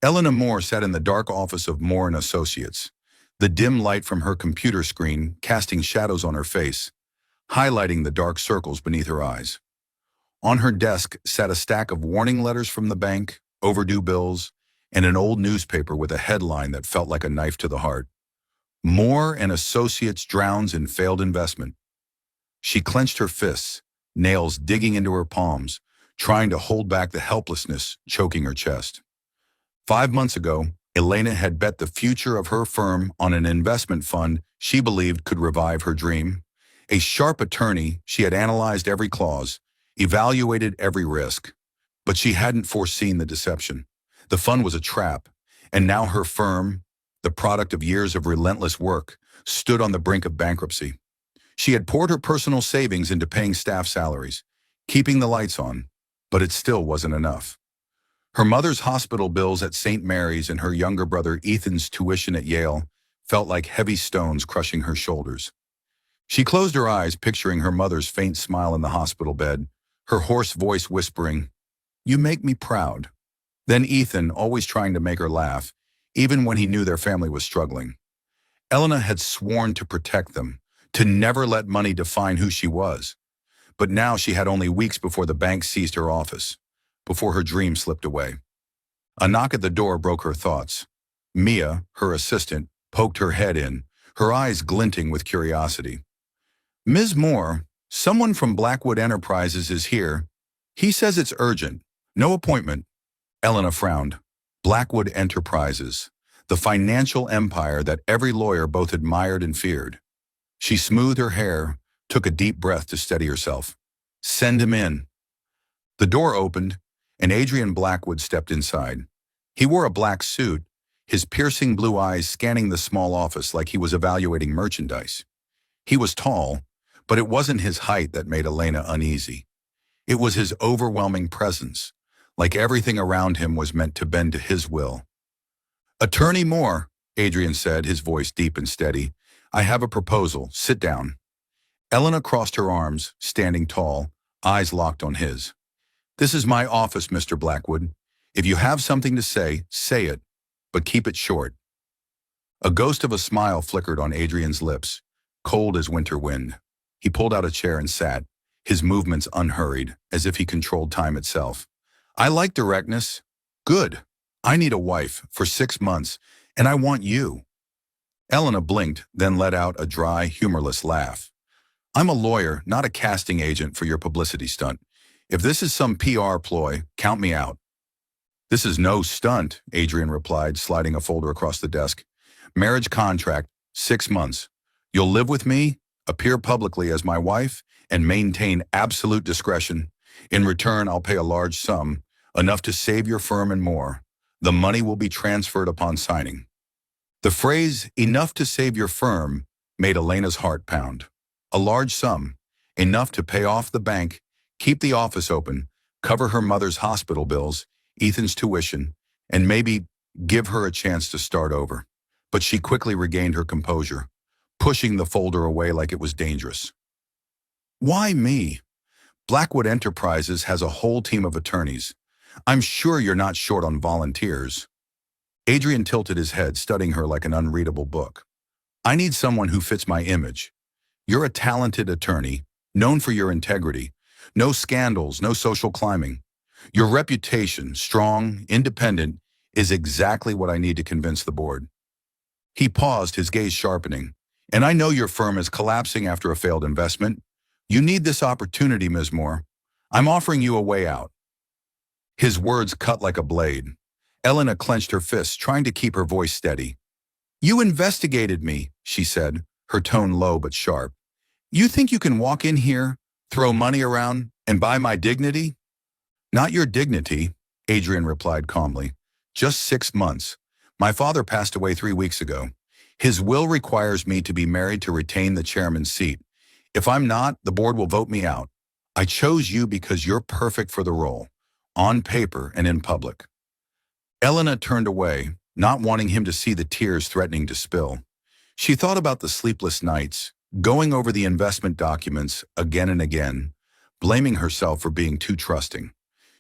Eleanor Moore sat in the dark office of Moore and Associates, the dim light from her computer screen casting shadows on her face, highlighting the dark circles beneath her eyes. On her desk sat a stack of warning letters from the bank, overdue bills, and an old newspaper with a headline that felt like a knife to the heart. Moore and Associates drowns in failed investment. She clenched her fists, nails digging into her palms, trying to hold back the helplessness choking her chest. 5 months ago, Elena had bet the future of her firm on an investment fund she believed could revive her dream. A sharp attorney, she had analyzed every clause, evaluated every risk, but she hadn't foreseen the deception. The fund was a trap, and now her firm, the product of years of relentless work, stood on the brink of bankruptcy. She had poured her personal savings into paying staff salaries, keeping the lights on, but it still wasn't enough. Her mother's hospital bills at St. Mary's and her younger brother Ethan's tuition at Yale felt like heavy stones crushing her shoulders. She closed her eyes, picturing her mother's faint smile in the hospital bed, her hoarse voice whispering, "You make me proud." Then Ethan, always trying to make her laugh, even when he knew their family was struggling. Elena had sworn to protect them, to never let money define who she was. But now she had only weeks before the bank seized her office, before her dream slipped away. A knock at the door broke her thoughts. Mia, her assistant, poked her head in, her eyes glinting with curiosity. "Ms. Moore, someone from Blackwood Enterprises is here. He says it's urgent. No appointment." Elena frowned. Blackwood Enterprises, the financial empire that every lawyer both admired and feared. She smoothed her hair, took a deep breath to steady herself. "Send him in." The door opened, and Adrian Blackwood stepped inside. He wore a black suit, his piercing blue eyes scanning the small office like he was evaluating merchandise. He was tall, but it wasn't his height that made Elena uneasy. It was his overwhelming presence, like everything around him was meant to bend to his will. "Attorney Moore," Adrian said, his voice deep and steady, "I have a proposal. Sit down." Elena crossed her arms, standing tall, eyes locked on his. "This is my office, Mr. Blackwood. If you have something to say it, but keep it short." A ghost of a smile flickered on Adrian's lips, cold as winter wind. He pulled out a chair and sat, his movements unhurried, as if he controlled time itself. "I like directness." "Good. I need a wife for 6 months, and I want you." Elena blinked, then let out a dry, humorless laugh. "I'm a lawyer, not a casting agent for your publicity stunt. If this is some PR ploy, count me out." "This is no stunt," Adrian replied, sliding a folder across the desk. "Marriage contract, 6 months. You'll live with me, appear publicly as my wife, and maintain absolute discretion. In return, I'll pay a large sum, enough to save your firm and more. The money will be transferred upon signing." The phrase, "enough to save your firm," made Elena's heart pound. A large sum, enough to pay off the bank, keep the office open, cover her mother's hospital bills, Ethan's tuition, and maybe give her a chance to start over. But she quickly regained her composure, pushing the folder away like it was dangerous. "Why me? Blackwood Enterprises has a whole team of attorneys. I'm sure you're not short on volunteers." Adrian tilted his head, studying her like an unreadable book. "I need someone who fits my image. You're a talented attorney, known for your integrity. No scandals, no social climbing. Your reputation, strong, independent, is exactly what I need to convince the board." He paused, his gaze sharpening. "And I know your firm is collapsing after a failed investment. You need this opportunity, Ms. Moore. I'm offering you a way out." His words cut like a blade. Elena clenched her fists, trying to keep her voice steady. "You investigated me," she said, her tone low but sharp. "You think you can walk in here, throw money around, and buy my dignity?" "Not your dignity," Adrian replied calmly. "Just 6 months. My father passed away 3 weeks ago. His will requires me to be married to retain the chairman's seat. If I'm not, the board will vote me out. I chose you because you're perfect for the role, on paper and in public." Elena turned away, not wanting him to see the tears threatening to spill. She thought about the sleepless nights, going over the investment documents again and again, blaming herself for being too trusting.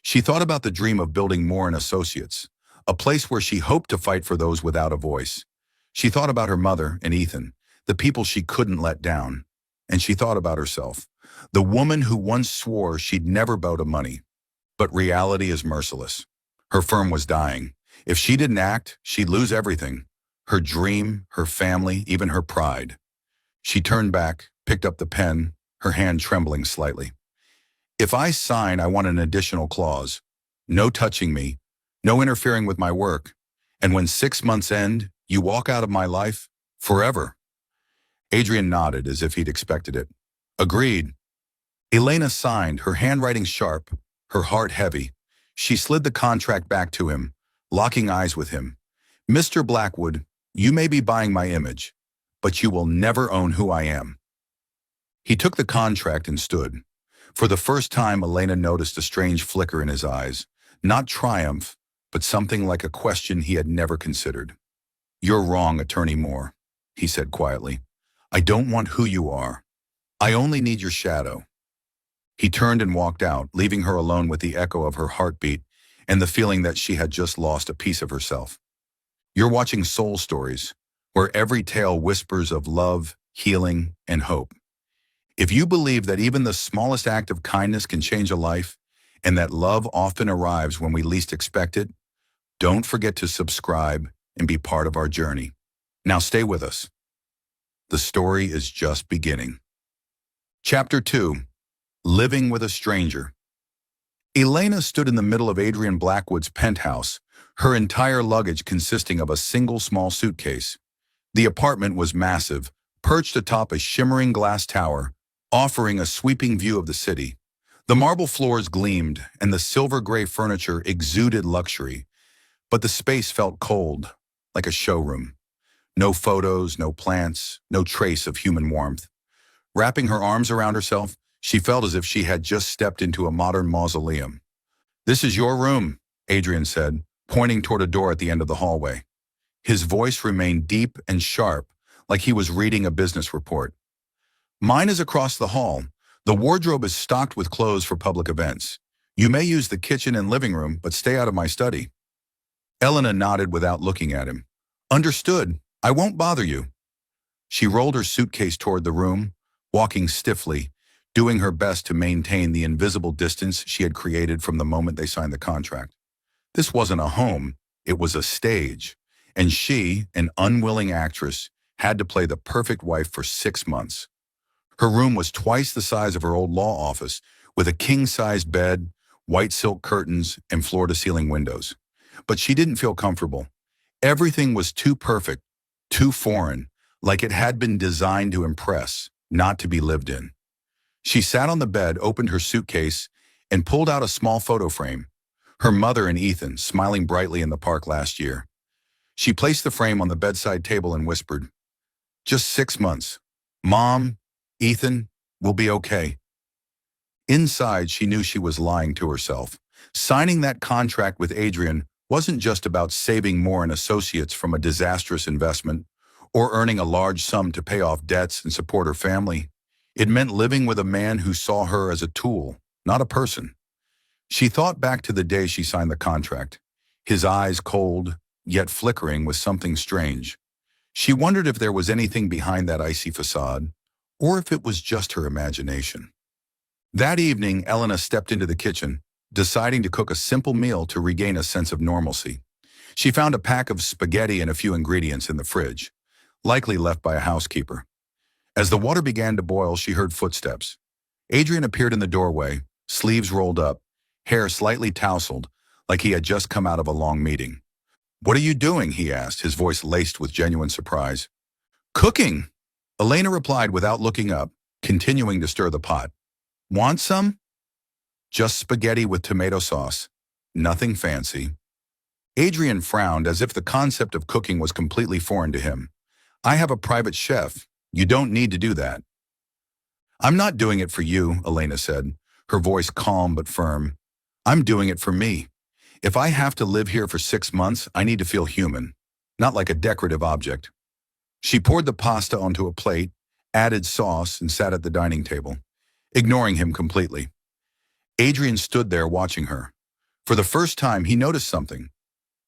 She thought about the dream of building Moore and Associates, a place where she hoped to fight for those without a voice. She thought about her mother and Ethan, the people she couldn't let down. And she thought about herself, the woman who once swore she'd never bow to money. But reality is merciless. Her firm was dying. If she didn't act, she'd lose everything. Her dream, her family, even her pride. She turned back, picked up the pen, her hand trembling slightly. If I sign, I want an additional clause. No touching me, no interfering with my work. And when 6 months end, you walk out of my life forever. Adrian nodded as if he'd expected it. Agreed. Elena signed, her handwriting sharp, her heart heavy. She slid the contract back to him, locking eyes with him. Mr. Blackwood, you may be buying my image, but you will never own who I am. He took the contract and stood. For the first time, Elena noticed a strange flicker in his eyes. Not triumph, but something like a question he had never considered. You're wrong, Attorney Moore, he said quietly. I don't want who you are. I only need your shadow. He turned and walked out, leaving her alone with the echo of her heartbeat and the feeling that she had just lost a piece of herself. You're watching Soul Stories, where every tale whispers of love, healing, and hope. If you believe that even the smallest act of kindness can change a life, and that love often arrives when we least expect it, don't forget to subscribe and be part of our journey. Now stay with us. The story is just beginning. Chapter 2. Living with a Stranger. Elena stood in the middle of Adrian Blackwood's penthouse, her entire luggage consisting of a single small suitcase. The apartment was massive, perched atop a shimmering glass tower, offering a sweeping view of the city. The marble floors gleamed, and the silver-gray furniture exuded luxury, but the space felt cold, like a showroom. No photos, no plants, no trace of human warmth. Wrapping her arms around herself, she felt as if she had just stepped into a modern mausoleum. This is your room, Adrian said, pointing toward a door at the end of the hallway. His voice remained deep and sharp, like he was reading a business report. Mine is across the hall. The wardrobe is stocked with clothes for public events. You may use the kitchen and living room, but stay out of my study. Elena nodded without looking at him. Understood. I won't bother you. She rolled her suitcase toward the room, walking stiffly, doing her best to maintain the invisible distance she had created from the moment they signed the contract. This wasn't a home, it was a stage, and she, an unwilling actress, had to play the perfect wife for 6 months. Her room was twice the size of her old law office, with a king-sized bed, white silk curtains, and floor-to-ceiling windows. But she didn't feel comfortable. Everything was too perfect, too foreign, like it had been designed to impress, not to be lived in. She sat on the bed, opened her suitcase, and pulled out a small photo frame. Her mother and Ethan, smiling brightly in the park last year. She placed the frame on the bedside table and whispered, "Just 6 months. Mom, Ethan, we'll be okay." Inside, she knew she was lying to herself. Signing that contract with Adrian wasn't just about saving Moore and Associates from a disastrous investment or earning a large sum to pay off debts and support her family. It meant living with a man who saw her as a tool, not a person. She thought back to the day she signed the contract, his eyes cold, yet flickering with something strange. She wondered if there was anything behind that icy facade, or if it was just her imagination. That evening, Elena stepped into the kitchen, deciding to cook a simple meal to regain a sense of normalcy. She found a pack of spaghetti and a few ingredients in the fridge, likely left by a housekeeper. As the water began to boil, she heard footsteps. Adrian appeared in the doorway, sleeves rolled up, hair slightly tousled, like he had just come out of a long meeting. "What are you doing?" he asked, his voice laced with genuine surprise. "Cooking," Elena replied without looking up, continuing to stir the pot. "Want some?" "Just spaghetti with tomato sauce. Nothing fancy." Adrian frowned as if the concept of cooking was completely foreign to him. "I have a private chef. You don't need to do that." "I'm not doing it for you," Elena said, her voice calm but firm. "I'm doing it for me. If I have to live here for 6 months, I need to feel human, not like a decorative object." She poured the pasta onto a plate, added sauce, and sat at the dining table, ignoring him completely. Adrian stood there watching her. For the first time, he noticed something.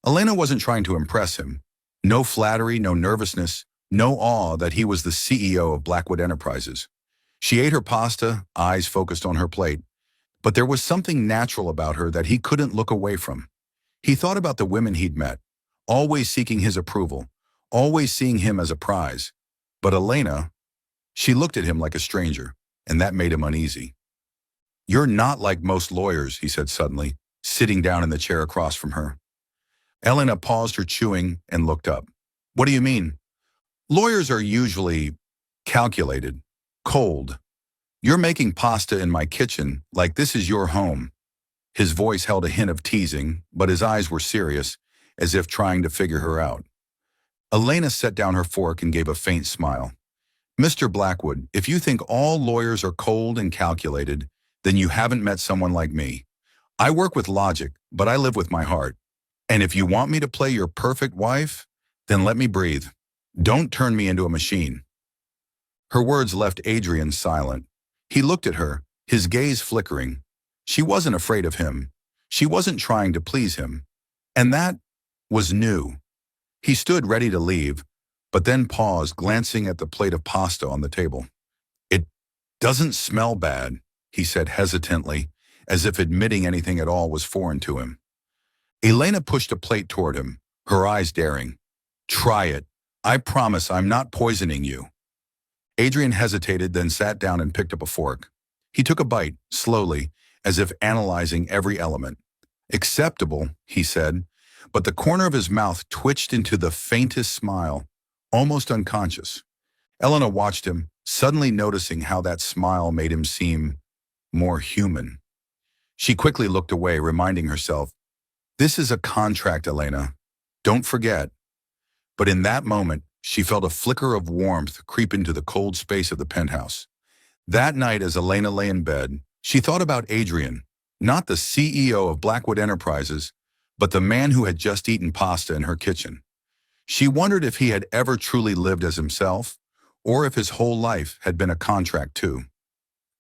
Elena wasn't trying to impress him. No flattery, no nervousness, no awe that he was the CEO of Blackwood Enterprises. She ate her pasta, eyes focused on her plate, but there was something natural about her that he couldn't look away from. He thought about the women he'd met, always seeking his approval, always seeing him as a prize. But Elena, she looked at him like a stranger, and that made him uneasy. "You're not like most lawyers," he said suddenly, sitting down in the chair across from her. Elena paused her chewing and looked up. "What do you mean?" "Lawyers are usually calculated, cold. You're making pasta in my kitchen like this is your home." His voice held a hint of teasing, but his eyes were serious, as if trying to figure her out. Elena set down her fork and gave a faint smile. "Mr. Blackwood, if you think all lawyers are cold and calculated, then you haven't met someone like me. I work with logic, but I live with my heart. And if you want me to play your perfect wife, then let me breathe. Don't turn me into a machine." Her words left Adrian silent. He looked at her, his gaze flickering. She wasn't afraid of him. She wasn't trying to please him. And that was new. He stood ready to leave, but then paused, glancing at the plate of pasta on the table. "It doesn't smell bad," he said hesitantly, as if admitting anything at all was foreign to him. Elena pushed a plate toward him, her eyes daring. "Try it. I promise I'm not poisoning you." Adrian hesitated, then sat down and picked up a fork. He took a bite, slowly, as if analyzing every element. "Acceptable," he said, but the corner of his mouth twitched into the faintest smile, almost unconscious. Elena watched him, suddenly noticing how that smile made him seem more human. She quickly looked away, reminding herself, "This is a contract, Elena. Don't forget." But in that moment, she felt a flicker of warmth creep into the cold space of the penthouse. That night, as Elena lay in bed, she thought about Adrian, not the CEO of Blackwood Enterprises, but the man who had just eaten pasta in her kitchen. She wondered if he had ever truly lived as himself, or if his whole life had been a contract too.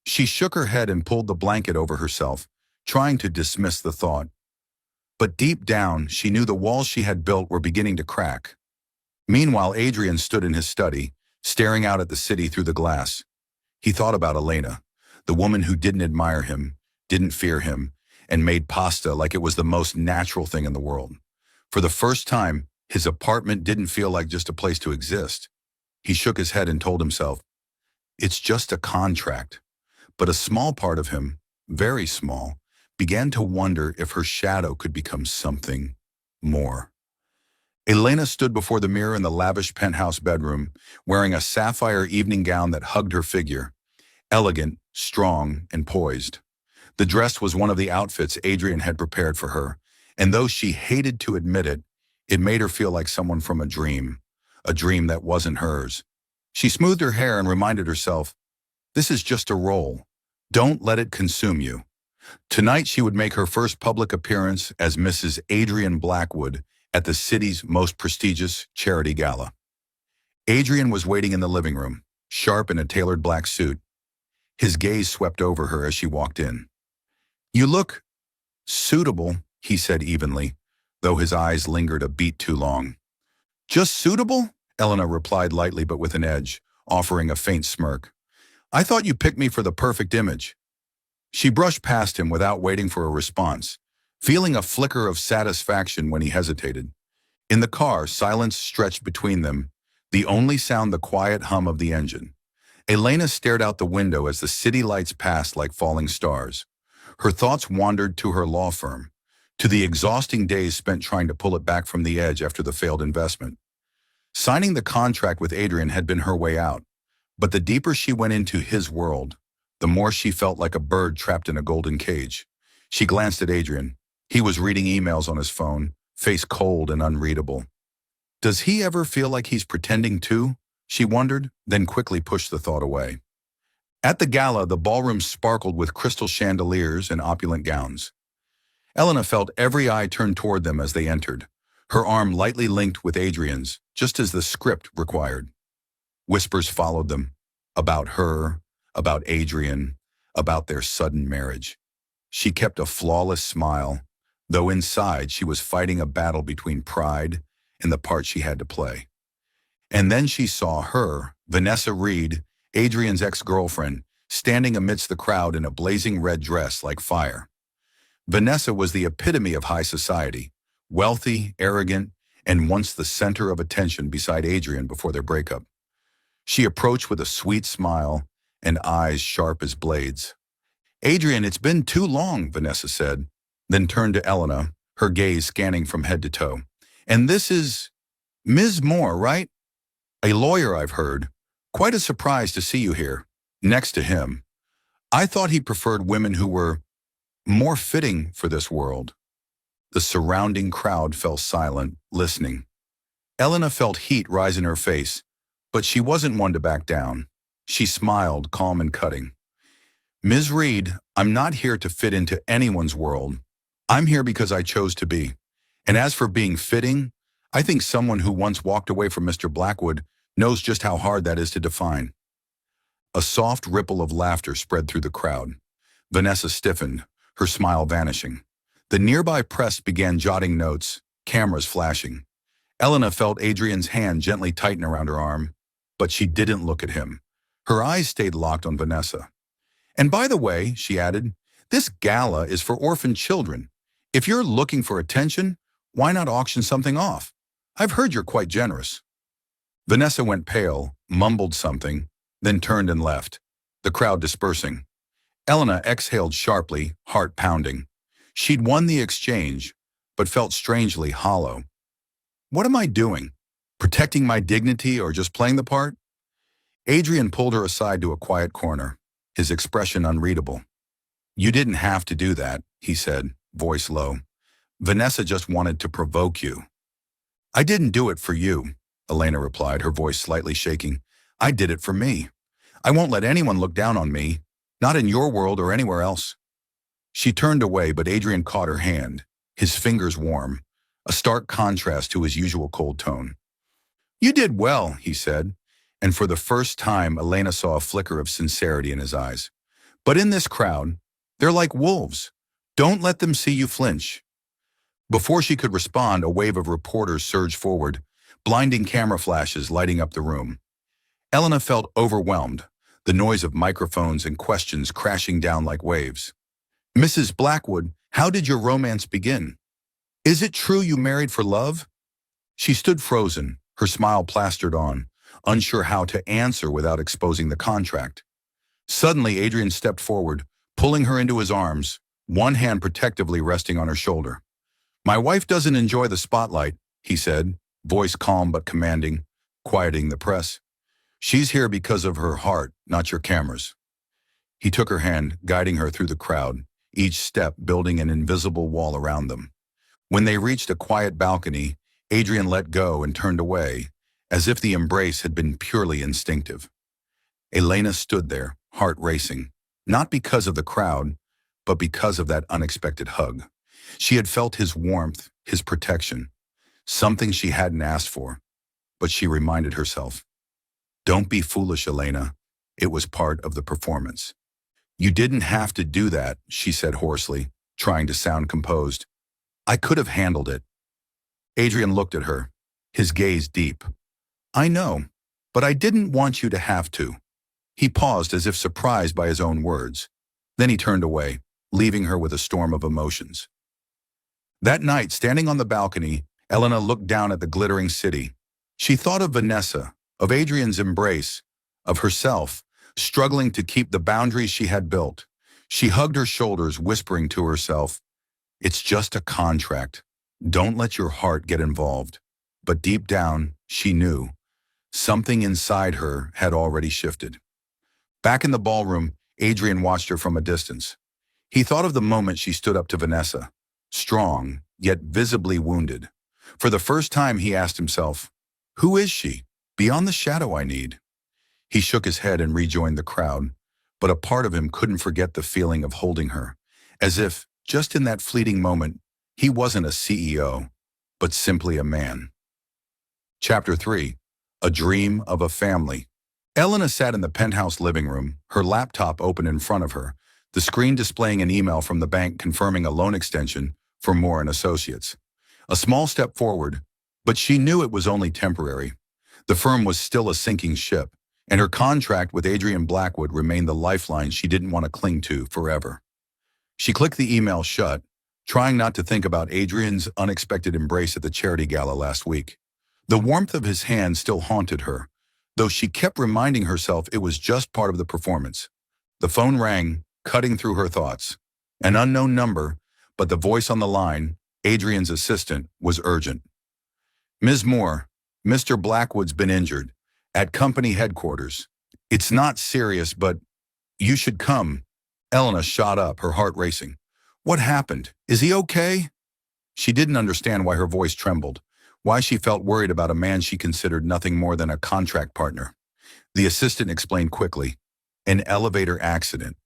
She shook her head and pulled the blanket over herself, trying to dismiss the thought. But deep down, she knew the walls she had built were beginning to crack. Meanwhile, Adrian stood in his study, staring out at the city through the glass. He thought about Elena, the woman who didn't admire him, didn't fear him, and made pasta like it was the most natural thing in the world. For the first time, his apartment didn't feel like just a place to exist. He shook his head and told himself, "It's just a contract." But a small part of him, very small, began to wonder if her shadow could become something more. Elena stood before the mirror in the lavish penthouse bedroom, wearing a sapphire evening gown that hugged her figure, elegant, strong, and poised. The dress was one of the outfits Adrian had prepared for her, and though she hated to admit it, it made her feel like someone from a dream that wasn't hers. She smoothed her hair and reminded herself, "This is just a role. Don't let it consume you." Tonight she would make her first public appearance as Mrs. Adrian Blackwood at the city's most prestigious charity gala. Adrian was waiting in the living room, sharp in a tailored black suit. His gaze swept over her as she walked in. "You look suitable," he said evenly, though his eyes lingered a beat too long. "Just suitable?" Elena replied lightly but with an edge, offering a faint smirk. "I thought you picked me for the perfect image." She brushed past him without waiting for a response, feeling a flicker of satisfaction when he hesitated. In the car, silence stretched between them, the only sound the quiet hum of the engine. Elena stared out the window as the city lights passed like falling stars. Her thoughts wandered to her law firm, to the exhausting days spent trying to pull it back from the edge after the failed investment. Signing the contract with Adrian had been her way out, but the deeper she went into his world, the more she felt like a bird trapped in a golden cage. She glanced at Adrian. He was reading emails on his phone, face cold and unreadable. Does he ever feel like he's pretending too? She wondered, then quickly pushed the thought away. At the gala, the ballroom sparkled with crystal chandeliers and opulent gowns. Elena felt every eye turn toward them as they entered, her arm lightly linked with Adrian's, just as the script required. Whispers followed them, about her, about Adrian, about their sudden marriage. She kept a flawless smile, though inside she was fighting a battle between pride and the part she had to play. And then she saw her, Vanessa Reed, Adrian's ex-girlfriend, standing amidst the crowd in a blazing red dress like fire. Vanessa was the epitome of high society, wealthy, arrogant, and once the center of attention beside Adrian before their breakup. She approached with a sweet smile and eyes sharp as blades. "Adrian, it's been too long," Vanessa said, then turned to Elena, her gaze scanning from head to toe. "And this is Ms. Moore, right? A lawyer, I've heard. Quite a surprise to see you here, next to him. I thought he preferred women who were more fitting for this world." The surrounding crowd fell silent, listening. Elena felt heat rise in her face, but she wasn't one to back down. She smiled, calm and cutting. "Ms. Reed, I'm not here to fit into anyone's world. I'm here because I chose to be. And as for being fitting, I think someone who once walked away from Mr. Blackwood knows just how hard that is to define." A soft ripple of laughter spread through the crowd. Vanessa stiffened, her smile vanishing. The nearby press began jotting notes, cameras flashing. Elena felt Adrian's hand gently tighten around her arm, but she didn't look at him. Her eyes stayed locked on Vanessa. "And by the way," she added, "this gala is for orphan children. If you're looking for attention, why not auction something off? I've heard you're quite generous." Vanessa went pale, mumbled something, then turned and left, the crowd dispersing. Elena exhaled sharply, heart pounding. She'd won the exchange, but felt strangely hollow. What am I doing? Protecting my dignity or just playing the part? Adrian pulled her aside to a quiet corner, his expression unreadable. "You didn't have to do that," he said, voice low. "Vanessa just wanted to provoke you." "I didn't do it for you," Elena replied, her voice slightly shaking. "I did it for me. I won't let anyone look down on me, not in your world or anywhere else." She turned away, but Adrian caught her hand, his fingers warm, a stark contrast to his usual cold tone. "You did well," he said, and for the first time Elena saw a flicker of sincerity in his eyes. "But in this crowd, they're like wolves. Don't let them see you flinch." Before she could respond, a wave of reporters surged forward, blinding camera flashes lighting up the room. Elena felt overwhelmed, the noise of microphones and questions crashing down like waves. "Mrs. Blackwood, how did your romance begin? Is it true you married for love?" She stood frozen, her smile plastered on, unsure how to answer without exposing the contract. Suddenly, Adrian stepped forward, pulling her into his arms, one hand protectively resting on her shoulder. "My wife doesn't enjoy the spotlight," he said, voice calm but commanding, quieting the press. "She's here because of her heart, not your cameras." He took her hand, guiding her through the crowd, each step building an invisible wall around them. When they reached a quiet balcony, Adrian let go and turned away, as if the embrace had been purely instinctive. Elena stood there, heart racing, not because of the crowd, but because of that unexpected hug. She had felt his warmth, his protection, something she hadn't asked for, but she reminded herself, "Don't be foolish, Elena. It was part of the performance." "You didn't have to do that," she said hoarsely, trying to sound composed. "I could have handled it." Adrian looked at her, his gaze deep. "I know, but I didn't want you to have to." He paused as if surprised by his own words. Then he turned away, leaving her with a storm of emotions. That night, standing on the balcony, Elena looked down at the glittering city. She thought of Vanessa, of Adrian's embrace, of herself, struggling to keep the boundaries she had built. She hugged her shoulders, whispering to herself, "It's just a contract. Don't let your heart get involved." But deep down, she knew something inside her had already shifted. Back in the ballroom, Adrian watched her from a distance. He thought of the moment she stood up to Vanessa, strong, yet visibly wounded. For the first time, he asked himself, who is she, beyond the shadow I need? He shook his head and rejoined the crowd, but a part of him couldn't forget the feeling of holding her, as if, just in that fleeting moment, he wasn't a CEO, but simply a man. Chapter 3. A Dream of a Family. Elena sat in the penthouse living room, her laptop open in front of her, the screen displaying an email from the bank confirming a loan extension for Moore and Associates. A small step forward, but she knew it was only temporary. The firm was still a sinking ship, and her contract with Adrian Blackwood remained the lifeline she didn't want to cling to forever. She clicked the email shut, trying not to think about Adrian's unexpected embrace at the charity gala last week. The warmth of his hand still haunted her, though she kept reminding herself it was just part of the performance. The phone rang, cutting through her thoughts. An unknown number, but the voice on the line, Adrian's assistant, was urgent. "Ms. Moore, Mr. Blackwood's been injured. At company headquarters. It's not serious, but you should come." Elena shot up, her heart racing. "What happened? Is he okay?" She didn't understand why her voice trembled, why she felt worried about a man she considered nothing more than a contract partner. The assistant explained quickly. An elevator accident.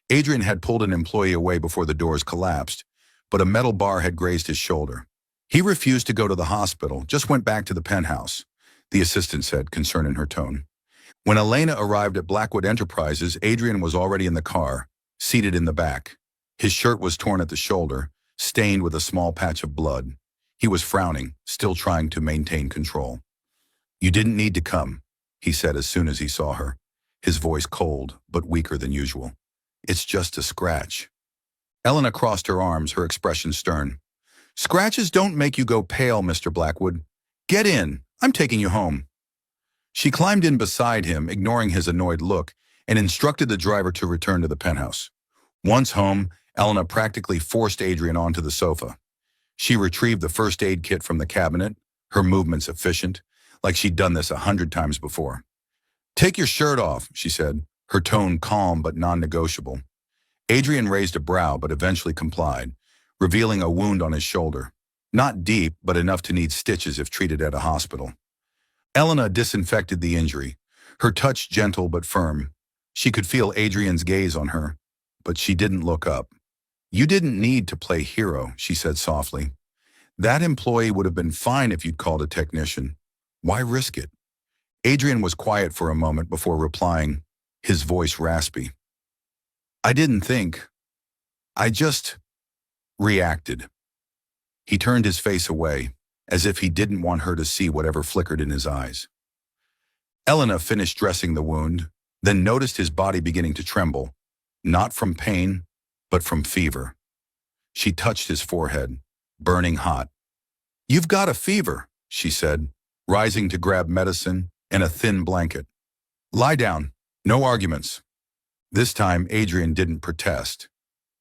Adrian had pulled an employee away before the doors collapsed, but a metal bar had grazed his shoulder. He refused to go to the hospital, just went back to the penthouse, the assistant said, concern in her tone. When Elena arrived at Blackwood Enterprises, Adrian was already in the car, seated in the back. His shirt was torn at the shoulder, stained with a small patch of blood. He was frowning, still trying to maintain control. "You didn't need to come," he said as soon as he saw her, his voice cold but weaker than usual. "It's just a scratch." Elena crossed her arms, her expression stern. "Scratches don't make you go pale, Mr. Blackwood. Get in. I'm taking you home." She climbed in beside him, ignoring his annoyed look, and instructed the driver to return to the penthouse. Once home, Elena practically forced Adrian onto the sofa. She retrieved the first aid kit from the cabinet, her movements efficient, like she'd done this 100 times before. "Take your shirt off," she said, her tone calm but non-negotiable. Adrian raised a brow but eventually complied, revealing a wound on his shoulder. Not deep, but enough to need stitches if treated at a hospital. Elena disinfected the injury, her touch gentle but firm. She could feel Adrian's gaze on her, but she didn't look up. "You didn't need to play hero," she said softly. "That employee would have been fine if you'd called a technician. Why risk it?" Adrian was quiet for a moment before replying, his voice raspy. "I didn't think. I just reacted." He turned his face away, as if he didn't want her to see whatever flickered in his eyes. Elena finished dressing the wound, then noticed his body beginning to tremble, not from pain, but from fever. She touched his forehead, burning hot. "You've got a fever," she said, rising to grab medicine and a thin blanket. "Lie down. No arguments." This time, Adrian didn't protest.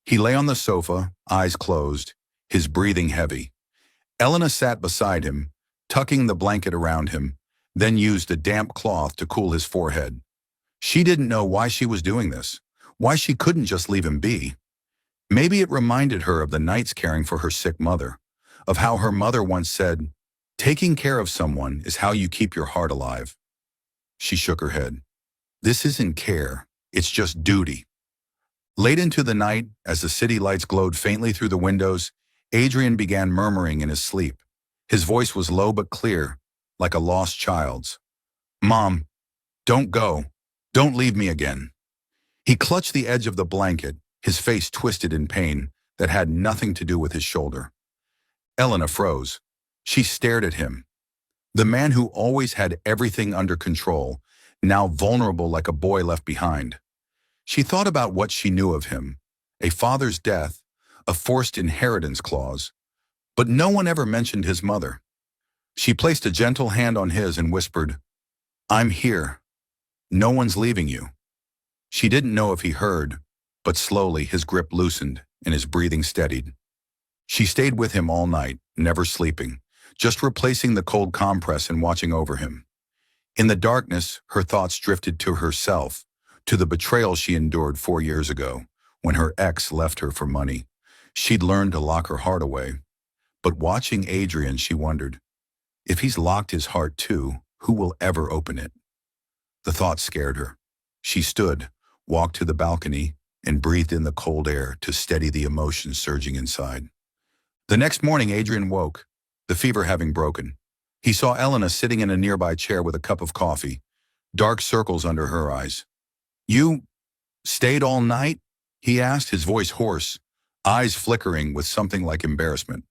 He lay on the sofa, eyes closed, his breathing heavy. Elena sat beside him, tucking the blanket around him, then used a damp cloth to cool his forehead. She didn't know why she was doing this, why she couldn't just leave him be. Maybe it reminded her of the nights caring for her sick mother, of how her mother once said, "Taking care of someone is how you keep your heart alive." She shook her head. "This isn't care, it's just duty." Late into the night, as the city lights glowed faintly through the windows, Adrian began murmuring in his sleep. His voice was low but clear, like a lost child's. "Mom, don't go. Don't leave me again." He clutched the edge of the blanket, his face twisted in pain that had nothing to do with his shoulder. Elena froze. She stared at him. The man who always had everything under control, now vulnerable like a boy left behind. She thought about what she knew of him, a father's death, a forced inheritance clause, but no one ever mentioned his mother. She placed a gentle hand on his and whispered, "I'm here. No one's leaving you." She didn't know if he heard, but slowly his grip loosened and his breathing steadied. She stayed with him all night, never sleeping, just replacing the cold compress and watching over him. In the darkness, her thoughts drifted to herself, to the betrayal she endured 4 years ago, when her ex left her for money. She'd learned to lock her heart away. But watching Adrian, she wondered, if he's locked his heart too, who will ever open it? The thought scared her. She stood, walked to the balcony, and breathed in the cold air to steady the emotions surging inside. The next morning, Adrian woke, the fever having broken. He saw Elena sitting in a nearby chair with a cup of coffee, dark circles under her eyes. "You stayed all night?" he asked, his voice hoarse, eyes flickering with something like embarrassment.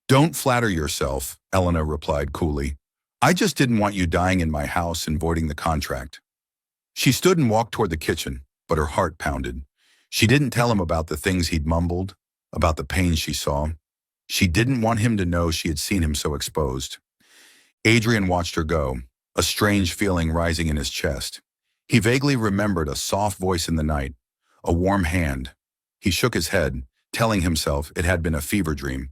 "Don't flatter yourself," Elena replied coolly. "I just didn't want you dying in my house and voiding the contract." She stood and walked toward the kitchen, but her heart pounded. She didn't tell him about the things he'd mumbled, about the pain she saw. She didn't want him to know she had seen him so exposed. Adrian watched her go, a strange feeling rising in his chest. He vaguely remembered a soft voice in the night, a warm hand. He shook his head, telling himself it had been a fever dream.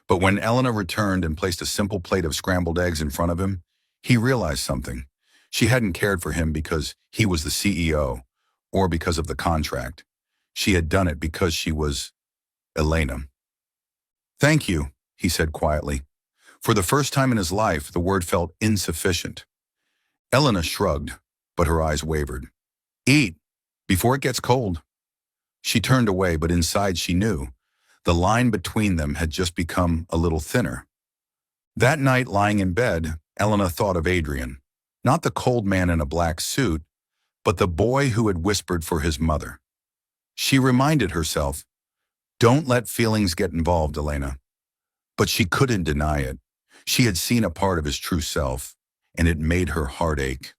But when Elena returned and placed a simple plate of scrambled eggs in front of him, he realized something. She hadn't cared for him because he was the CEO, or because of the contract. She had done it because she was Elena. "Thank you," he said quietly. For the first time in his life, the word felt insufficient. Elena shrugged, but her eyes wavered. "Eat, before it gets cold." She turned away, but inside she knew. The line between them had just become a little thinner. That night, lying in bed, Elena thought of Adrian. Not the cold man in a black suit, but the boy who had whispered for his mother. She reminded herself, "Don't let feelings get involved, Elena." But she couldn't deny it. She had seen a part of his true self, and it made her heart ache.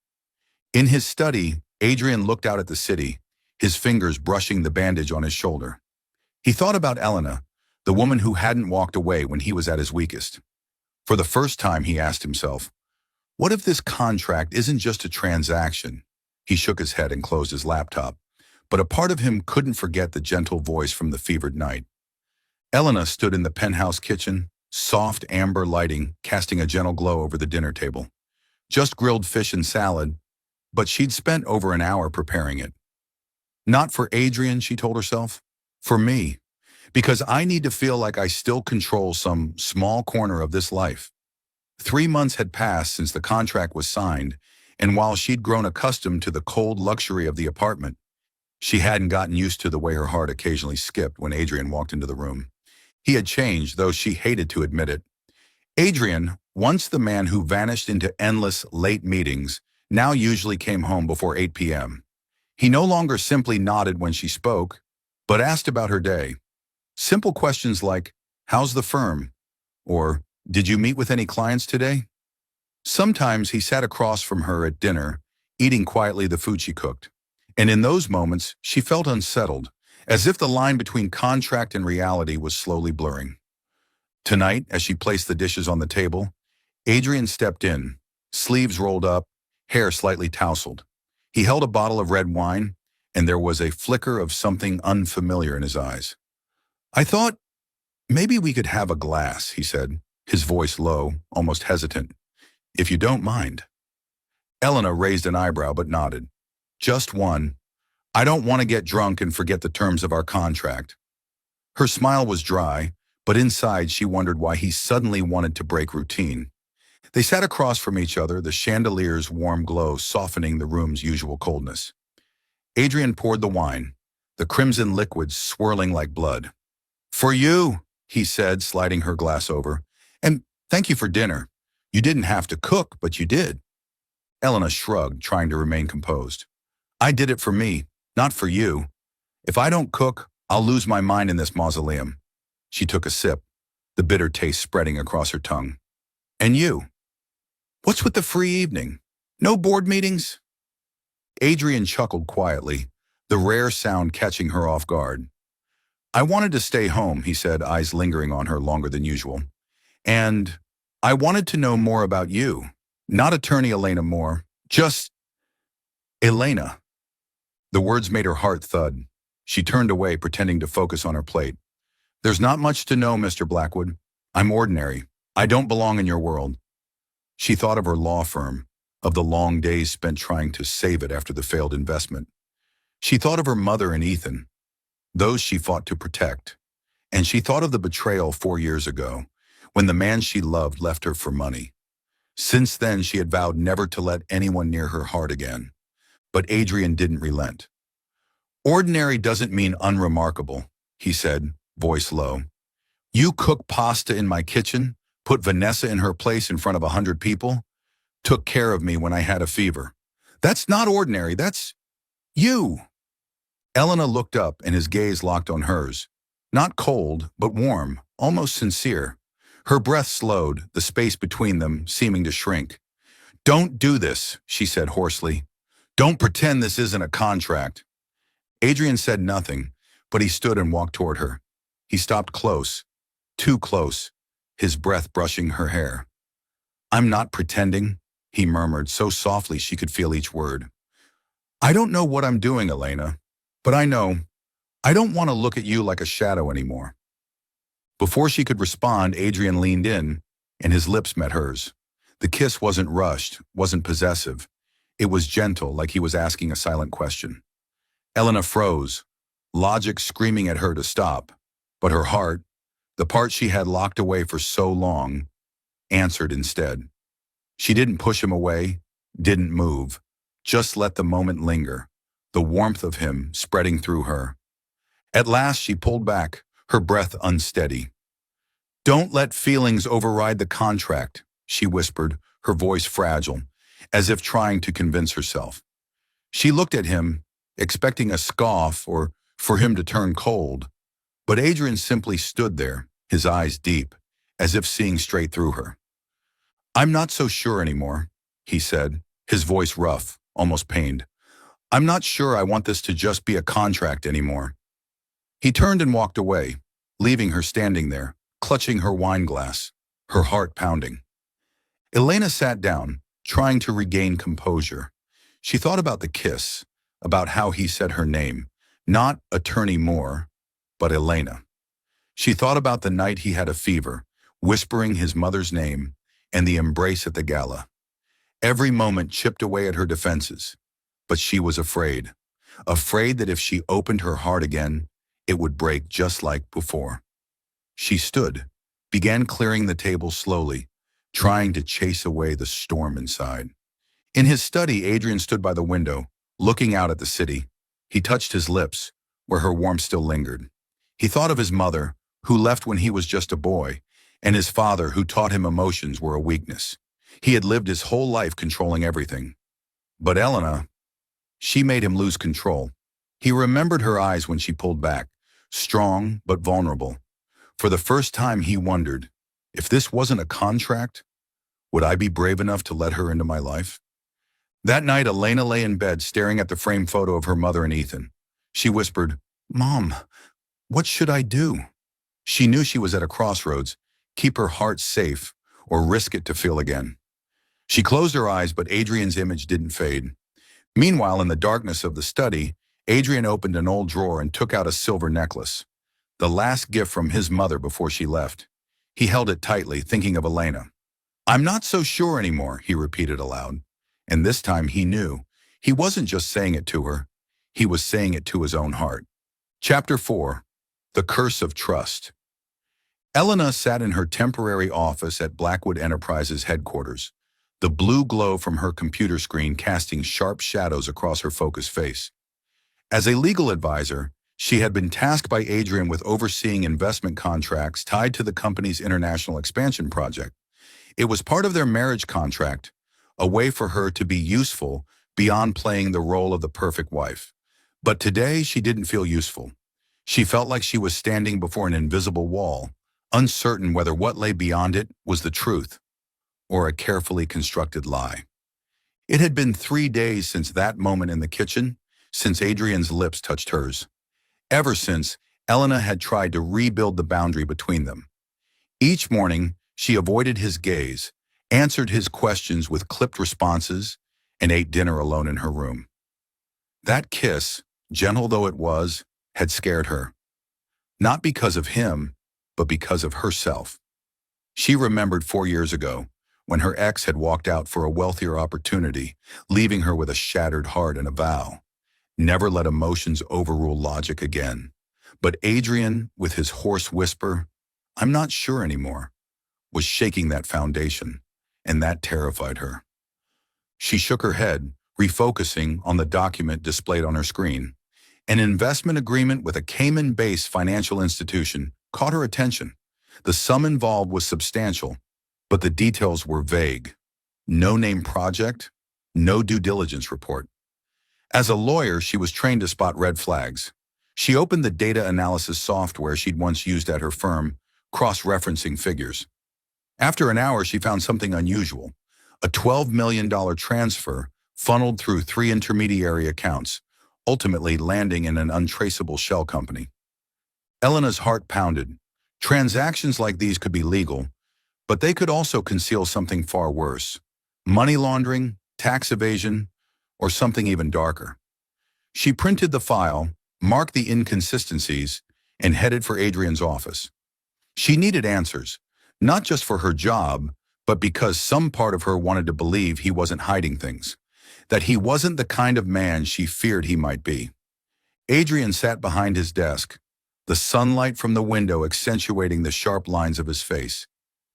In his study, Adrian looked out at the city, his fingers brushing the bandage on his shoulder. He thought about Elena, the woman who hadn't walked away when he was at his weakest. For the first time, he asked himself, what if this contract isn't just a transaction? He shook his head and closed his laptop, but a part of him couldn't forget the gentle voice from the fevered night. Elena stood in the penthouse kitchen, soft amber lighting casting a gentle glow over the dinner table. Just grilled fish and salad, but she'd spent over an hour preparing it. Not for Adrian, she told herself, for me, because I need to feel like I still control some small corner of this life. 3 months had passed since the contract was signed, and while she'd grown accustomed to the cold luxury of the apartment, she hadn't gotten used to the way her heart occasionally skipped when Adrian walked into the room. He had changed, though she hated to admit it. Adrian, once the man who vanished into endless late meetings, now usually came home before 8 p.m. He no longer simply nodded when she spoke, but asked about her day. Simple questions like, "How's the firm?" or "Did you meet with any clients today?" Sometimes he sat across from her at dinner, eating quietly the food she cooked. And in those moments, she felt unsettled, as if the line between contract and reality was slowly blurring. Tonight, as she placed the dishes on the table, Adrian stepped in, sleeves rolled up, hair slightly tousled. He held a bottle of red wine, and there was a flicker of something unfamiliar in his eyes. "I thought maybe we could have a glass," he said, his voice low, almost hesitant. "If you don't mind." Elena raised an eyebrow but nodded. "Just one. I don't want to get drunk and forget the terms of our contract." Her smile was dry, but inside she wondered why he suddenly wanted to break routine. They sat across from each other, the chandelier's warm glow softening the room's usual coldness. Adrian poured the wine, the crimson liquid swirling like blood. "For you," he said, sliding her glass over. "And thank you for dinner. You didn't have to cook, but you did." Elena shrugged, trying to remain composed. "I did it for me, not for you. If I don't cook, I'll lose my mind in this mausoleum." She took a sip, the bitter taste spreading across her tongue. "And you? What's with the free evening? No board meetings?" Adrian chuckled quietly, the rare sound catching her off guard. "I wanted to stay home," he said, eyes lingering on her longer than usual. "And I wanted to know more about you. Not attorney Elena Moore, just Elena." The words made her heart thud. She turned away, pretending to focus on her plate. "There's not much to know, Mr. Blackwood. I'm ordinary. I don't belong in your world." She thought of her law firm, of the long days spent trying to save it after the failed investment. She thought of her mother and Ethan, those she fought to protect. And she thought of the betrayal 4 years ago, when the man she loved left her for money. Since then, she had vowed never to let anyone near her heart again. But Adrian didn't relent. "Ordinary doesn't mean unremarkable," he said, voice low. "You cook pasta in my kitchen, put Vanessa in her place in front of 100 people, took care of me when I had a fever. That's not ordinary, that's you." Elena looked up and his gaze locked on hers. Not cold, but warm, almost sincere. Her breath slowed, the space between them seeming to shrink. "Don't do this," she said hoarsely. "Don't pretend this isn't a contract." Adrian said nothing, but he stood and walked toward her. He stopped close, too close, his breath brushing her hair. "I'm not pretending," he murmured so softly she could feel each word. "I don't know what I'm doing, Elena, but I know I don't want to look at you like a shadow anymore." Before she could respond, Adrian leaned in, and his lips met hers. The kiss wasn't rushed, wasn't possessive. It was gentle, like he was asking a silent question. Elena froze, logic screaming at her to stop, but her heart, the part she had locked away for so long, answered instead. She didn't push him away, didn't move, just let the moment linger, the warmth of him spreading through her. At last she pulled back, her breath unsteady. "Don't let feelings override the contract," she whispered, her voice fragile, as if trying to convince herself. She looked at him, expecting a scoff or for him to turn cold, but Adrian simply stood there, his eyes deep, as if seeing straight through her. "I'm not so sure anymore," he said, his voice rough, almost pained. "I'm not sure I want this to just be a contract anymore." He turned and walked away, leaving her standing there, clutching her wine glass, her heart pounding. Elena sat down, trying to regain composure. She thought about the kiss, about how he said her name, not Attorney Moore, but Elena. She thought about the night he had a fever, whispering his mother's name, and the embrace at the gala. Every moment chipped away at her defenses, but she was afraid. Afraid that if she opened her heart again, it would break just like before. She stood, began clearing the table slowly, trying to chase away the storm inside. In his study, Adrian stood by the window, looking out at the city. He touched his lips, where her warmth still lingered. He thought of his mother, who left when he was just a boy, and his father, who taught him emotions were a weakness. He had lived his whole life controlling everything. But Elena, she made him lose control. He remembered her eyes when she pulled back, strong but vulnerable. For the first time he wondered, if this wasn't a contract, would I be brave enough to let her into my life? That night, Elena lay in bed staring at the framed photo of her mother and Ethan. She whispered, "Mom, what should I do?" She knew she was at a crossroads, keep her heart safe or risk it to feel again. She closed her eyes, but Adrian's image didn't fade. Meanwhile, in the darkness of the study, Adrian opened an old drawer and took out a silver necklace, the last gift from his mother before she left. He held it tightly, thinking of Elena. "I'm not so sure anymore," he repeated aloud. And this time he knew. He wasn't just saying it to her. He was saying it to his own heart. Chapter 4. The Curse of Trust. Elena sat in her temporary office at Blackwood Enterprises headquarters, the blue glow from her computer screen casting sharp shadows across her focused face. As a legal advisor, she had been tasked by Adrian with overseeing investment contracts tied to the company's international expansion project. It was part of their marriage contract, a way for her to be useful beyond playing the role of the perfect wife. But today, she didn't feel useful. She felt like she was standing before an invisible wall, uncertain whether what lay beyond it was the truth or a carefully constructed lie. It had been 3 days since that moment in the kitchen, since Adrian's lips touched hers. Ever since, Elena had tried to rebuild the boundary between them. Each morning, she avoided his gaze, answered his questions with clipped responses, and ate dinner alone in her room. That kiss, gentle though it was, had scared her. Not because of him, but because of herself. She remembered 4 years ago, when her ex had walked out for a wealthier opportunity, leaving her with a shattered heart and a vow. Never let emotions overrule logic again. But Adrian, with his hoarse whisper, "I'm not sure anymore," was shaking that foundation, and that terrified her. She shook her head, refocusing on the document displayed on her screen. An investment agreement with a Cayman-based financial institution caught her attention. The sum involved was substantial, but the details were vague. No name project, no due diligence report. As a lawyer, she was trained to spot red flags. She opened the data analysis software she'd once used at her firm, cross-referencing figures. After an hour, she found something unusual. A $12 million transfer funneled through 3 intermediary accounts, ultimately landing in an untraceable shell company. Elena's heart pounded. Transactions like these could be legal, but they could also conceal something far worse: money laundering, tax evasion, or something even darker. She printed the file, marked the inconsistencies, and headed for Adrian's office. She needed answers, not just for her job, but because some part of her wanted to believe he wasn't hiding things, that he wasn't the kind of man she feared he might be. Adrian sat behind his desk, the sunlight from the window accentuating the sharp lines of his face.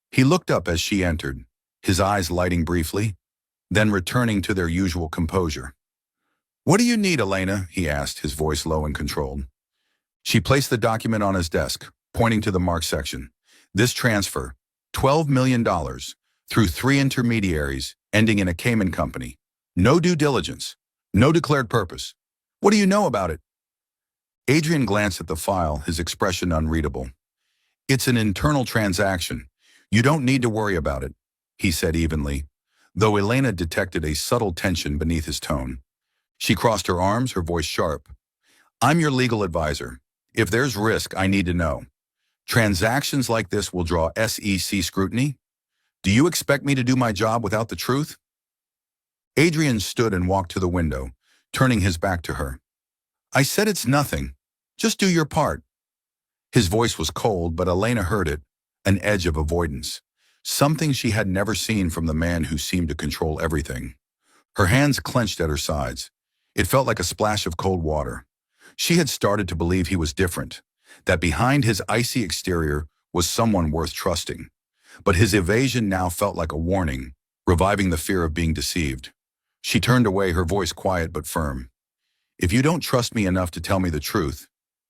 He looked up as she entered, his eyes lighting briefly, then returning to their usual composure. "What do you need, Elena?" he asked, his voice low and controlled. She placed the document on his desk, pointing to the marked section. "This transfer, $12 million, through 3 intermediaries, ending in a Cayman company. No due diligence, no declared purpose. What do you know about it?" Adrian glanced at the file, his expression unreadable. "It's an internal transaction. You don't need to worry about it," he said evenly, though Elena detected a subtle tension beneath his tone. She crossed her arms, her voice sharp. "I'm your legal advisor. If there's risk, I need to know. Transactions like this will draw SEC scrutiny. Do you expect me to do my job without the truth?" Adrian stood and walked to the window, turning his back to her. "I said it's nothing. Just do your part." His voice was cold, but Elena heard it, an edge of avoidance, something she had never seen from the man who seemed to control everything. Her hands clenched at her sides. It felt like a splash of cold water. She had started to believe he was different, that behind his icy exterior was someone worth trusting. But his evasion now felt like a warning, reviving the fear of being deceived. She turned away, her voice quiet but firm. "If you don't trust me enough to tell me the truth,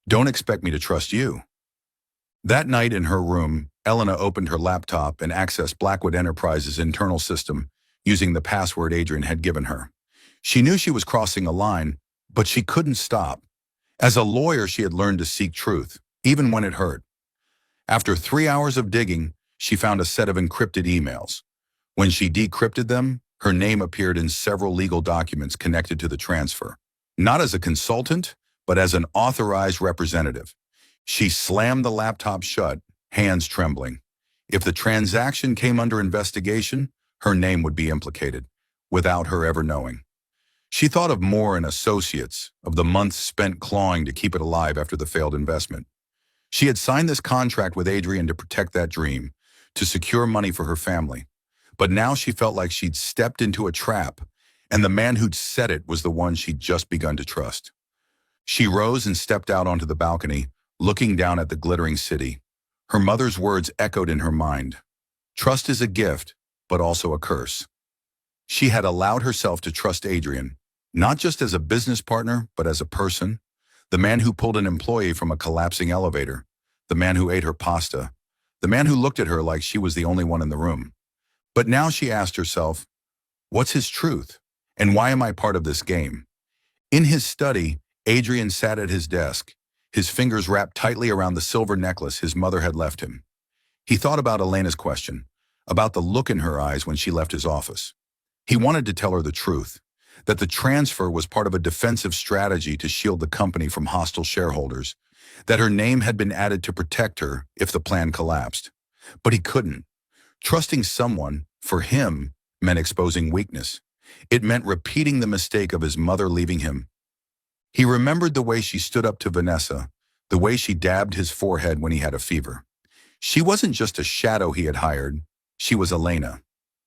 don't expect me to trust you." That night in her room, Elena opened her laptop and accessed Blackwood Enterprises' internal system using the password Adrian had given her. She knew she was crossing a line, but she couldn't stop. As a lawyer, she had learned to seek truth, even when it hurt. After 3 hours of digging, she found a set of encrypted emails. When she decrypted them, her name appeared in several legal documents connected to the transfer. Not as a consultant, but as an authorized representative. She slammed the laptop shut, hands trembling. If the transaction came under investigation, her name would be implicated, without her ever knowing. She thought of Moore and Associates, of the months spent clawing to keep it alive after the failed investment. She had signed this contract with Adrian to protect that dream, to secure money for her family. But now she felt like she'd stepped into a trap, and the man who'd set it was the one she'd just begun to trust. She rose and stepped out onto the balcony, looking down at the glittering city. Her mother's words echoed in her mind. Trust is a gift, but also a curse. She had allowed herself to trust Adrian, not just as a business partner, but as a person. The man who pulled an employee from a collapsing elevator. The man who ate her pasta. The man who looked at her like she was the only one in the room. But now she asked herself, what's his truth? And why am I part of this game? In his study, Adrian sat at his desk, his fingers wrapped tightly around the silver necklace his mother had left him. He thought about Elena's question, about the look in her eyes when she left his office. He wanted to tell her the truth, that the transfer was part of a defensive strategy to shield the company from hostile shareholders, that her name had been added to protect her if the plan collapsed. But he couldn't. Trusting someone, for him, meant exposing weakness. It meant repeating the mistake of his mother leaving him. He remembered the way she stood up to Vanessa, the way she dabbed his forehead when he had a fever. She wasn't just a shadow he had hired, she was Elena,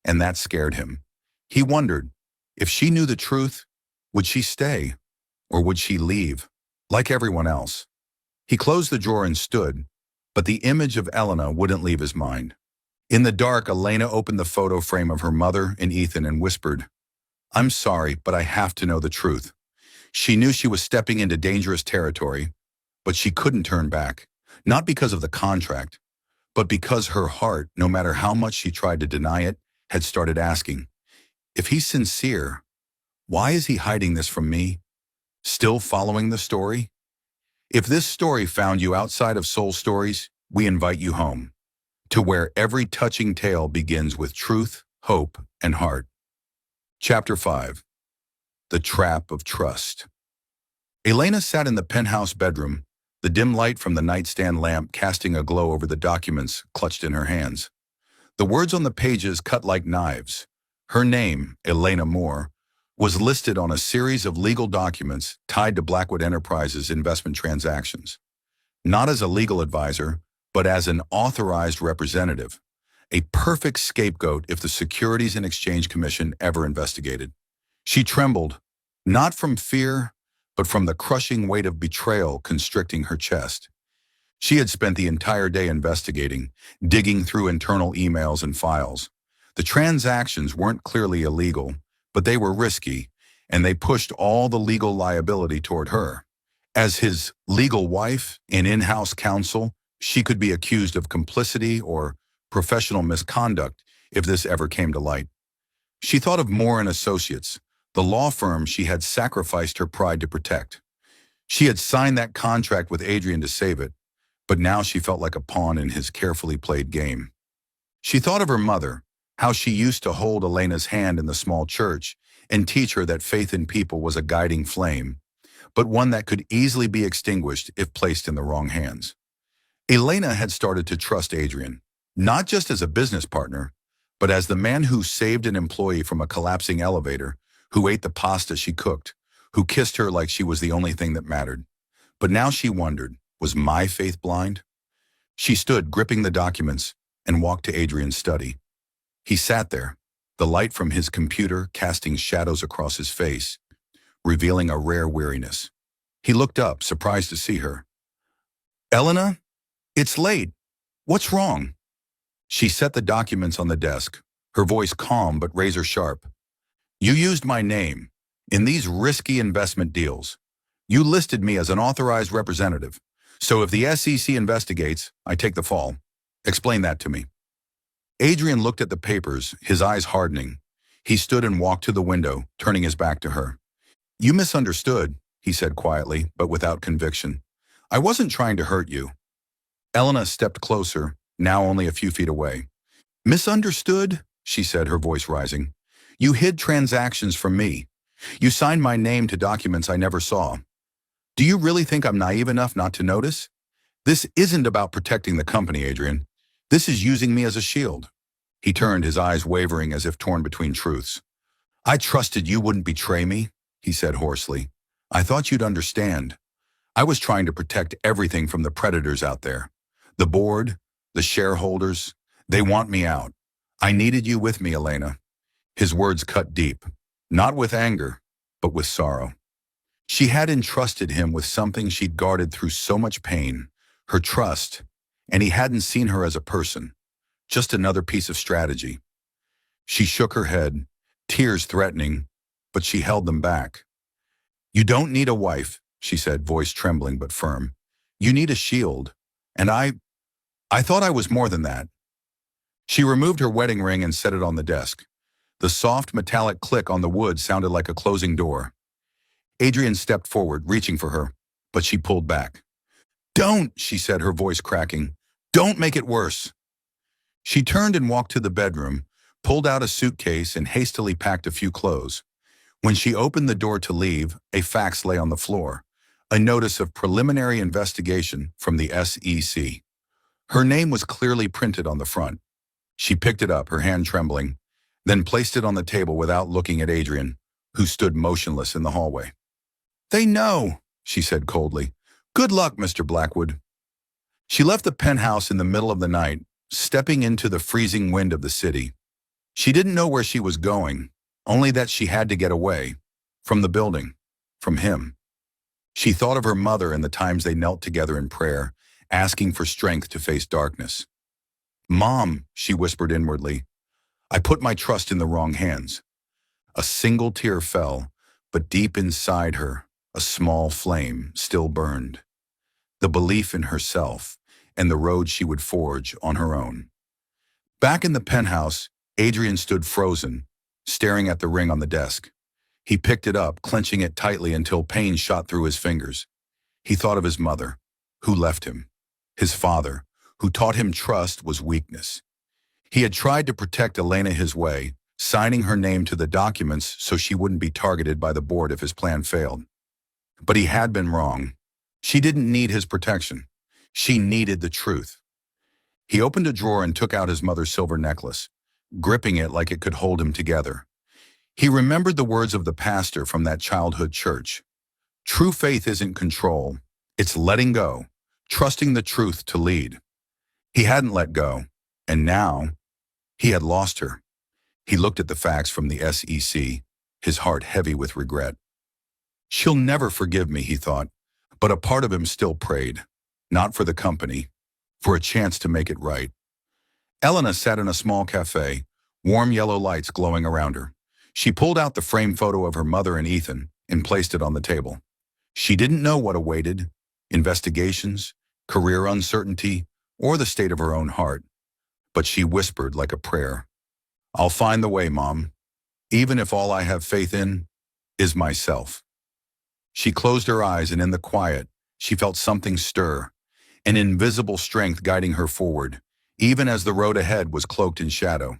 and that scared him. He wondered, if she knew the truth, would she stay, or would she leave, like everyone else? He closed the drawer and stood, but the image of Elena wouldn't leave his mind. In the dark, Elena opened the photo frame of her mother and Ethan and whispered, "I'm sorry, but I have to know the truth." She knew she was stepping into dangerous territory, but she couldn't turn back, not because of the contract, but because her heart, no matter how much she tried to deny it, had started asking, if he's sincere, why is he hiding this from me? Still following the story? If this story found you outside of Soul Stories, we invite you home, to where every touching tale begins with truth, hope, and heart. Chapter 5. The Trap of Trust. Elena sat in the penthouse bedroom, the dim light from the nightstand lamp casting a glow over the documents clutched in her hands. The words on the pages cut like knives. Her name, Elena Moore, was listed on a series of legal documents tied to Blackwood Enterprises investment transactions. Not as a legal advisor, but as an authorized representative. A perfect scapegoat if the Securities and Exchange Commission ever investigated. She trembled, not from fear, but from the crushing weight of betrayal constricting her chest. She had spent the entire day investigating, digging through internal emails and files. The transactions weren't clearly illegal, but they were risky, and they pushed all the legal liability toward her. As his legal wife and in-house counsel, she could be accused of complicity or professional misconduct if this ever came to light. She thought of Moore and Associates, the law firm she had sacrificed her pride to protect. She had signed that contract with Adrian to save it, but now she felt like a pawn in his carefully played game. She thought of her mother, how she used to hold Elena's hand in the small church and teach her that faith in people was a guiding flame, but one that could easily be extinguished if placed in the wrong hands. Elena had started to trust Adrian, not just as a business partner, but as the man who saved an employee from a collapsing elevator, who ate the pasta she cooked, who kissed her like she was the only thing that mattered. But now she wondered, was my faith blind? She stood, gripping the documents, and walked to Adrian's study. He sat there, the light from his computer casting shadows across his face, revealing a rare weariness. He looked up, surprised to see her. "Elena, it's late. What's wrong?" She set the documents on the desk, her voice calm but razor-sharp. "You used my name in these risky investment deals. You listed me as an authorized representative. So if the SEC investigates, I take the fall. Explain that to me." Adrian looked at the papers, his eyes hardening. He stood and walked to the window, turning his back to her. "You misunderstood," he said quietly, but without conviction. "I wasn't trying to hurt you." Elena stepped closer, now only a few feet away. "Misunderstood?" she said, her voice rising. "You hid transactions from me. You signed my name to documents I never saw. Do you really think I'm naive enough not to notice? This isn't about protecting the company, Adrian. This is using me as a shield." He turned, his eyes wavering as if torn between truths. "I trusted you wouldn't betray me," he said hoarsely. "I thought you'd understand. I was trying to protect everything from the predators out there. The board, the shareholders, they want me out. I needed you with me, Elena." His words cut deep, not with anger, but with sorrow. She had entrusted him with something she'd guarded through so much pain, her trust, and he hadn't seen her as a person, just another piece of strategy. She shook her head, tears threatening, but she held them back. "You don't need a wife," she said, voice trembling but firm. "You need a shield, and I thought I was more than that." She removed her wedding ring and set it on the desk. The soft metallic click on the wood sounded like a closing door. Adrian stepped forward, reaching for her, but she pulled back. "Don't," she said, her voice cracking. "Don't make it worse." She turned and walked to the bedroom, pulled out a suitcase and hastily packed a few clothes. When she opened the door to leave, a fax lay on the floor, a notice of preliminary investigation from the SEC. Her name was clearly printed on the front. She picked it up, her hand trembling, then placed it on the table without looking at Adrian, who stood motionless in the hallway. "They know," she said coldly. "Good luck, Mr. Blackwood." She left the penthouse in the middle of the night, stepping into the freezing wind of the city. She didn't know where she was going, only that she had to get away, from the building, from him. She thought of her mother and the times they knelt together in prayer, asking for strength to face darkness. "Mom," she whispered inwardly, "I put my trust in the wrong hands." A single tear fell, but deep inside her, a small flame still burned. The belief in herself and the road she would forge on her own. Back in the penthouse, Adrian stood frozen, staring at the ring on the desk. He picked it up, clenching it tightly until pain shot through his fingers. He thought of his mother, who left him. His father, who taught him trust was weakness. He had tried to protect Elena his way, signing her name to the documents so she wouldn't be targeted by the board if his plan failed. But he had been wrong. She didn't need his protection. She needed the truth. He opened a drawer and took out his mother's silver necklace, gripping it like it could hold him together. He remembered the words of the pastor from that childhood church. True faith isn't control, it's letting go, trusting the truth to lead. He hadn't let go, and now he had lost her. He looked at the facts from the SEC, his heart heavy with regret. She'll never forgive me, he thought, but a part of him still prayed, not for the company, for a chance to make it right. Elena sat in a small cafe, warm yellow lights glowing around her. She pulled out the framed photo of her mother and Ethan and placed it on the table. She didn't know what awaited, investigations, career uncertainty, or the state of her own heart. But she whispered like a prayer, I'll find the way, Mom, even if all I have faith in is myself. She closed her eyes, and in the quiet, she felt something stir, an invisible strength guiding her forward, even as the road ahead was cloaked in shadow.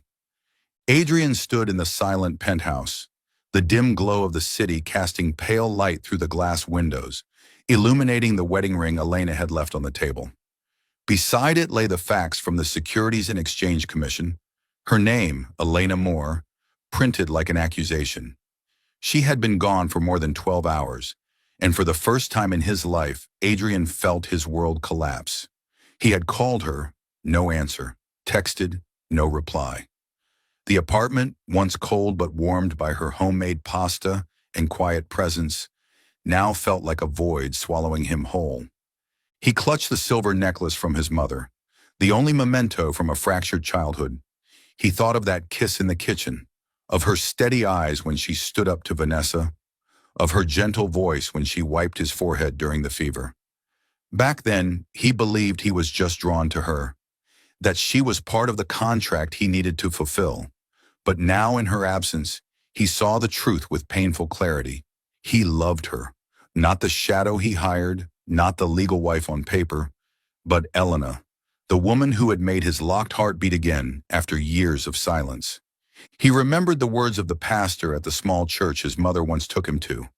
Adrian stood in the silent penthouse, the dim glow of the city casting pale light through the glass windows, illuminating the wedding ring Elena had left on the table. Beside it lay the facts from the Securities and Exchange Commission, her name, Elena Moore, printed like an accusation. She had been gone for more than 12 hours, and for the first time in his life, Adrian felt his world collapse. He had called her, no answer, texted, no reply. The apartment, once cold but warmed by her homemade pasta and quiet presence, now felt like a void swallowing him whole. He clutched the silver necklace from his mother, the only memento from a fractured childhood. He thought of that kiss in the kitchen, of her steady eyes when she stood up to Vanessa, of her gentle voice when she wiped his forehead during the fever. Back then, he believed he was just drawn to her, that she was part of the contract he needed to fulfill. But now, in her absence, he saw the truth with painful clarity. He loved her, not the shadow he hired, not the legal wife on paper, but Elena, the woman who had made his locked heart beat again after years of silence. He remembered the words of the pastor at the small church his mother once took him to.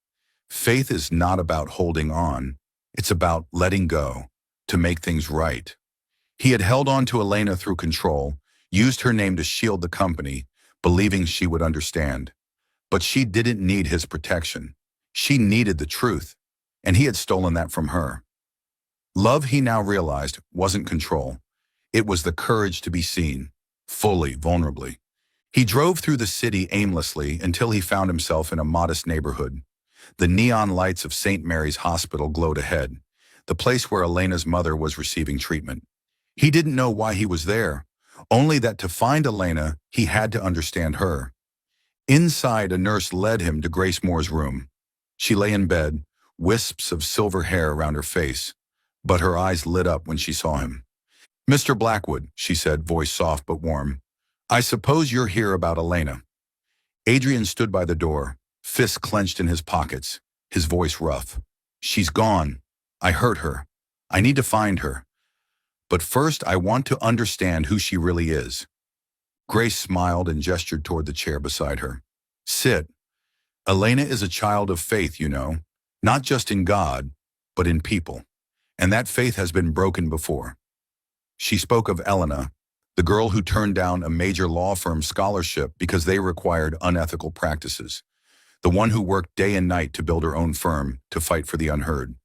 Faith is not about holding on, it's about letting go, to make things right. He had held on to Elena through control, used her name to shield the company, believing she would understand. But she didn't need his protection. She needed the truth, and he had stolen that from her. Love, he now realized, wasn't control. It was the courage to be seen, fully, vulnerably. He drove through the city aimlessly until he found himself in a modest neighborhood. The neon lights of St. Mary's Hospital glowed ahead, the place where Elena's mother was receiving treatment. He didn't know why he was there, only that to find Elena, he had to understand her. Inside, a nurse led him to Grace Moore's room. She lay in bed, wisps of silver hair around her face, but her eyes lit up when she saw him. Mr. Blackwood, she said, voice soft but warm. I suppose you're here about Elena. Adrian stood by the door, fists clenched in his pockets, his voice rough. She's gone. I hurt her. I need to find her. But first, I want to understand who she really is. Grace smiled and gestured toward the chair beside her. Sit. Elena is a child of faith, you know, not just in God, but in people. And that faith has been broken before. She spoke of Elena, the girl who turned down a major law firm scholarship because they required unethical practices. The one who worked day and night to build her own firm, to fight for the unheard.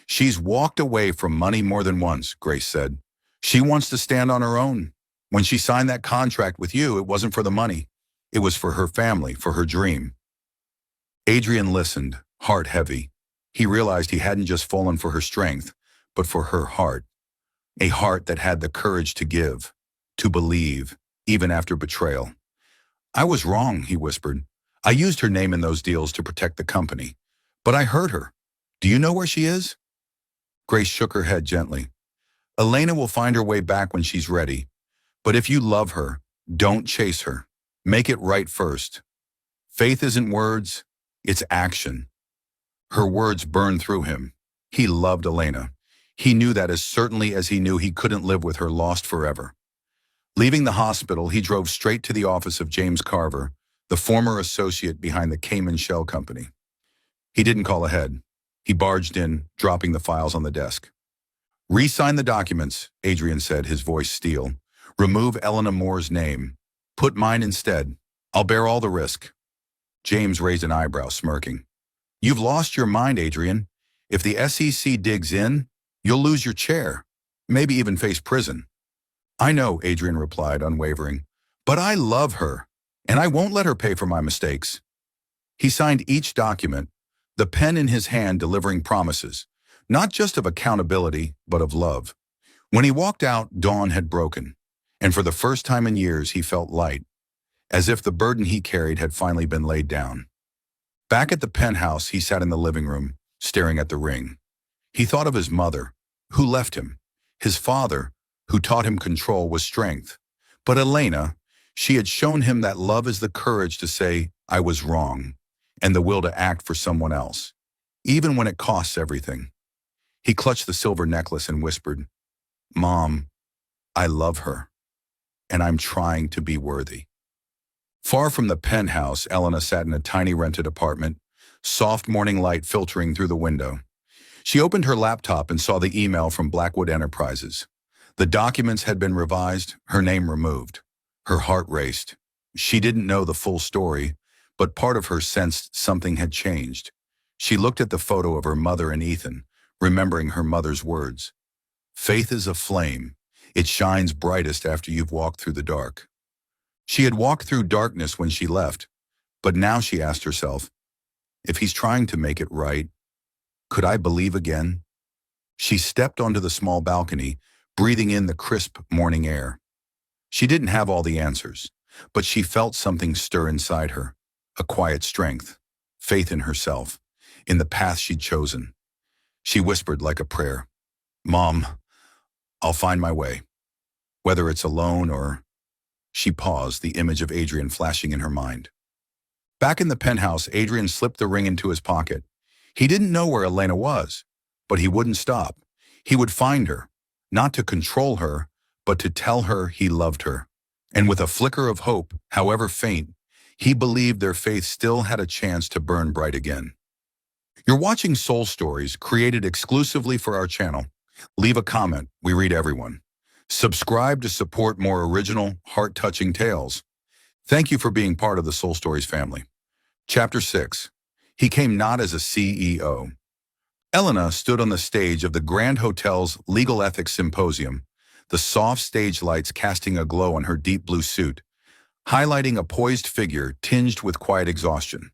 She's walked away from money more than once, Grace said. She wants to stand on her own. When she signed that contract with you, it wasn't for the money. It was for her family, for her dream. Adrian listened, heart heavy. He realized he hadn't just fallen for her strength, but for her heart. A heart that had the courage to give, to believe, even after betrayal. I was wrong, he whispered. I used her name in those deals to protect the company. But I hurt her. Do you know where she is? Grace shook her head gently. Elena will find her way back when she's ready. But if you love her, don't chase her. Make it right first. Faith isn't words, it's action. Her words burned through him. He loved Elena. He knew that as certainly as he knew he couldn't live with her lost forever. Leaving the hospital, he drove straight to the office of James Carver, the former associate behind the Cayman Shell Company. He didn't call ahead. He barged in, dropping the files on the desk. "Re-sign the documents," Adrian said, his voice steel. "Remove Elena Moore's name. Put mine instead. I'll bear all the risk." James raised an eyebrow, smirking. "You've lost your mind, Adrian. If the SEC digs in, you'll lose your chair, maybe even face prison." "I know," Adrian replied, unwavering. "But I love her, and I won't let her pay for my mistakes." He signed each document, the pen in his hand delivering promises, not just of accountability, but of love. When he walked out, dawn had broken, and for the first time in years he felt light, as if the burden he carried had finally been laid down. Back at the penthouse, he sat in the living room, staring at the ring. He thought of his mother, who left him, his father, who taught him control was strength. But Elena, she had shown him that love is the courage to say, "I was wrong," and the will to act for someone else, even when it costs everything. He clutched the silver necklace and whispered, "Mom, I love her, and I'm trying to be worthy." Far from the penthouse, Elena sat in a tiny rented apartment, soft morning light filtering through the window. She opened her laptop and saw the email from Blackwood Enterprises. The documents had been revised, her name removed. Her heart raced. She didn't know the full story, but part of her sensed something had changed. She looked at the photo of her mother and Ethan, remembering her mother's words. "Faith is a flame. It shines brightest after you've walked through the dark." She had walked through darkness when she left, but now she asked herself, if he's trying to make it right, could I believe again? She stepped onto the small balcony, breathing in the crisp morning air. She didn't have all the answers, but she felt something stir inside her, a quiet strength, faith in herself, in the path she'd chosen. She whispered like a prayer, "Mom, I'll find my way, whether it's alone or—" She paused, the image of Adrian flashing in her mind. Back in the penthouse, Adrian slipped the ring into his pocket. He didn't know where Elena was, but he wouldn't stop. He would find her, not to control her, but to tell her he loved her. And with a flicker of hope, however faint, he believed their faith still had a chance to burn bright again. You're watching Soul Stories, created exclusively for our channel. Leave a comment, we read everyone. Subscribe to support more original, heart-touching tales. Thank you for being part of the Soul Stories family. Chapter 6. He came not as a CEO. Elena stood on the stage of the Grand Hotel's Legal Ethics Symposium, the soft stage lights casting a glow on her deep blue suit, highlighting a poised figure tinged with quiet exhaustion.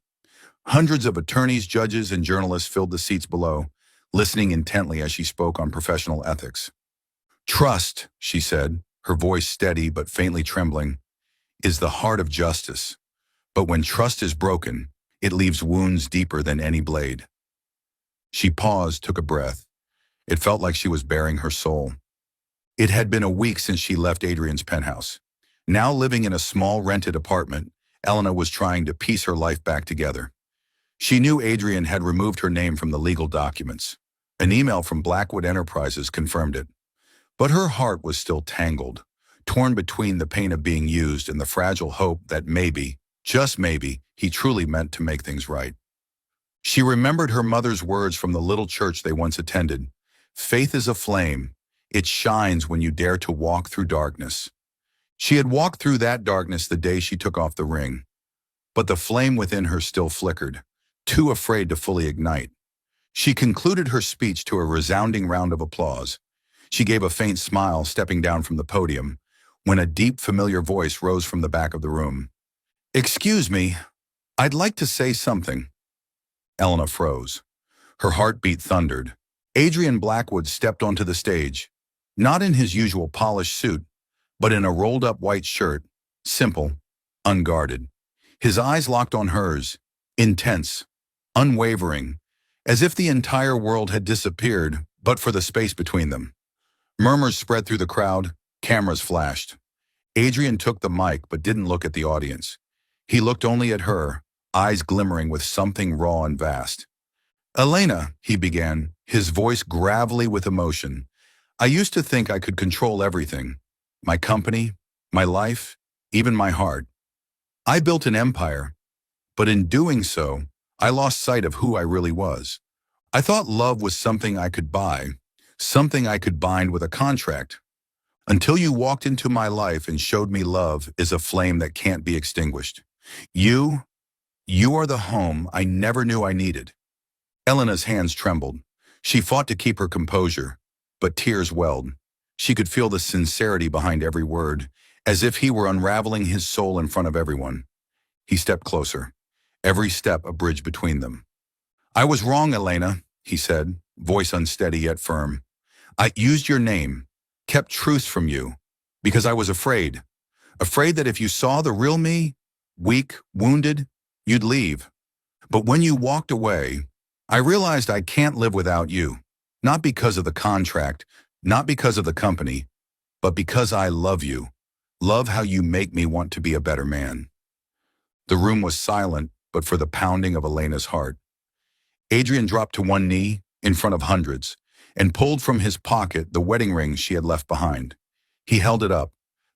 Hundreds of attorneys, judges, and journalists filled the seats below, listening intently as she spoke on professional ethics. "Trust," she said, her voice steady but faintly trembling, "is the heart of justice. But when trust is broken, it leaves wounds deeper than any blade." She paused, took a breath. It felt like she was bearing her soul. It had been a week since she left Adrian's penthouse. Now living in a small rented apartment, Elena was trying to piece her life back together. She knew Adrian had removed her name from the legal documents. An email from Blackwood Enterprises confirmed it. But her heart was still tangled, torn between the pain of being used and the fragile hope that maybe, just maybe, he truly meant to make things right. She remembered her mother's words from the little church they once attended. "Faith is a flame. It shines when you dare to walk through darkness." She had walked through that darkness the day she took off the ring. But the flame within her still flickered, too afraid to fully ignite. She concluded her speech to a resounding round of applause. She gave a faint smile, stepping down from the podium, when a deep, familiar voice rose from the back of the room. "Excuse me, I'd like to say something." Elena froze. Her heartbeat thundered. Adrian Blackwood stepped onto the stage, not in his usual polished suit, but in a rolled-up white shirt, simple, unguarded. His eyes locked on hers, intense, unwavering, as if the entire world had disappeared but for the space between them. Murmurs spread through the crowd, cameras flashed. Adrian took the mic but didn't look at the audience. He looked only at her, eyes glimmering with something raw and vast. Elena, he began, his voice gravelly with emotion. I used to think I could control everything. My company, my life, even my heart. I built an empire, but in doing so, I lost sight of who I really was. I thought love was something I could buy, something I could bind with a contract. Until you walked into my life and showed me love is a flame that can't be extinguished. You, you are the home I never knew I needed. Elena's hands trembled. She fought to keep her composure, but tears welled. She could feel the sincerity behind every word, as if he were unraveling his soul in front of everyone. He stepped closer, every step a bridge between them. I was wrong, Elena, he said, voice unsteady yet firm. I used your name, kept truths from you, because I was afraid. Afraid that if you saw the real me, weak, wounded, you'd leave. But when you walked away, I realized I can't live without you. Not because of the contract, not because of the company, but because I love you. Love how you make me want to be a better man. The room was silent, but for the pounding of Elena's heart. Adrian dropped to one knee in front of hundreds and pulled from his pocket the wedding ring she had left behind. He held it up,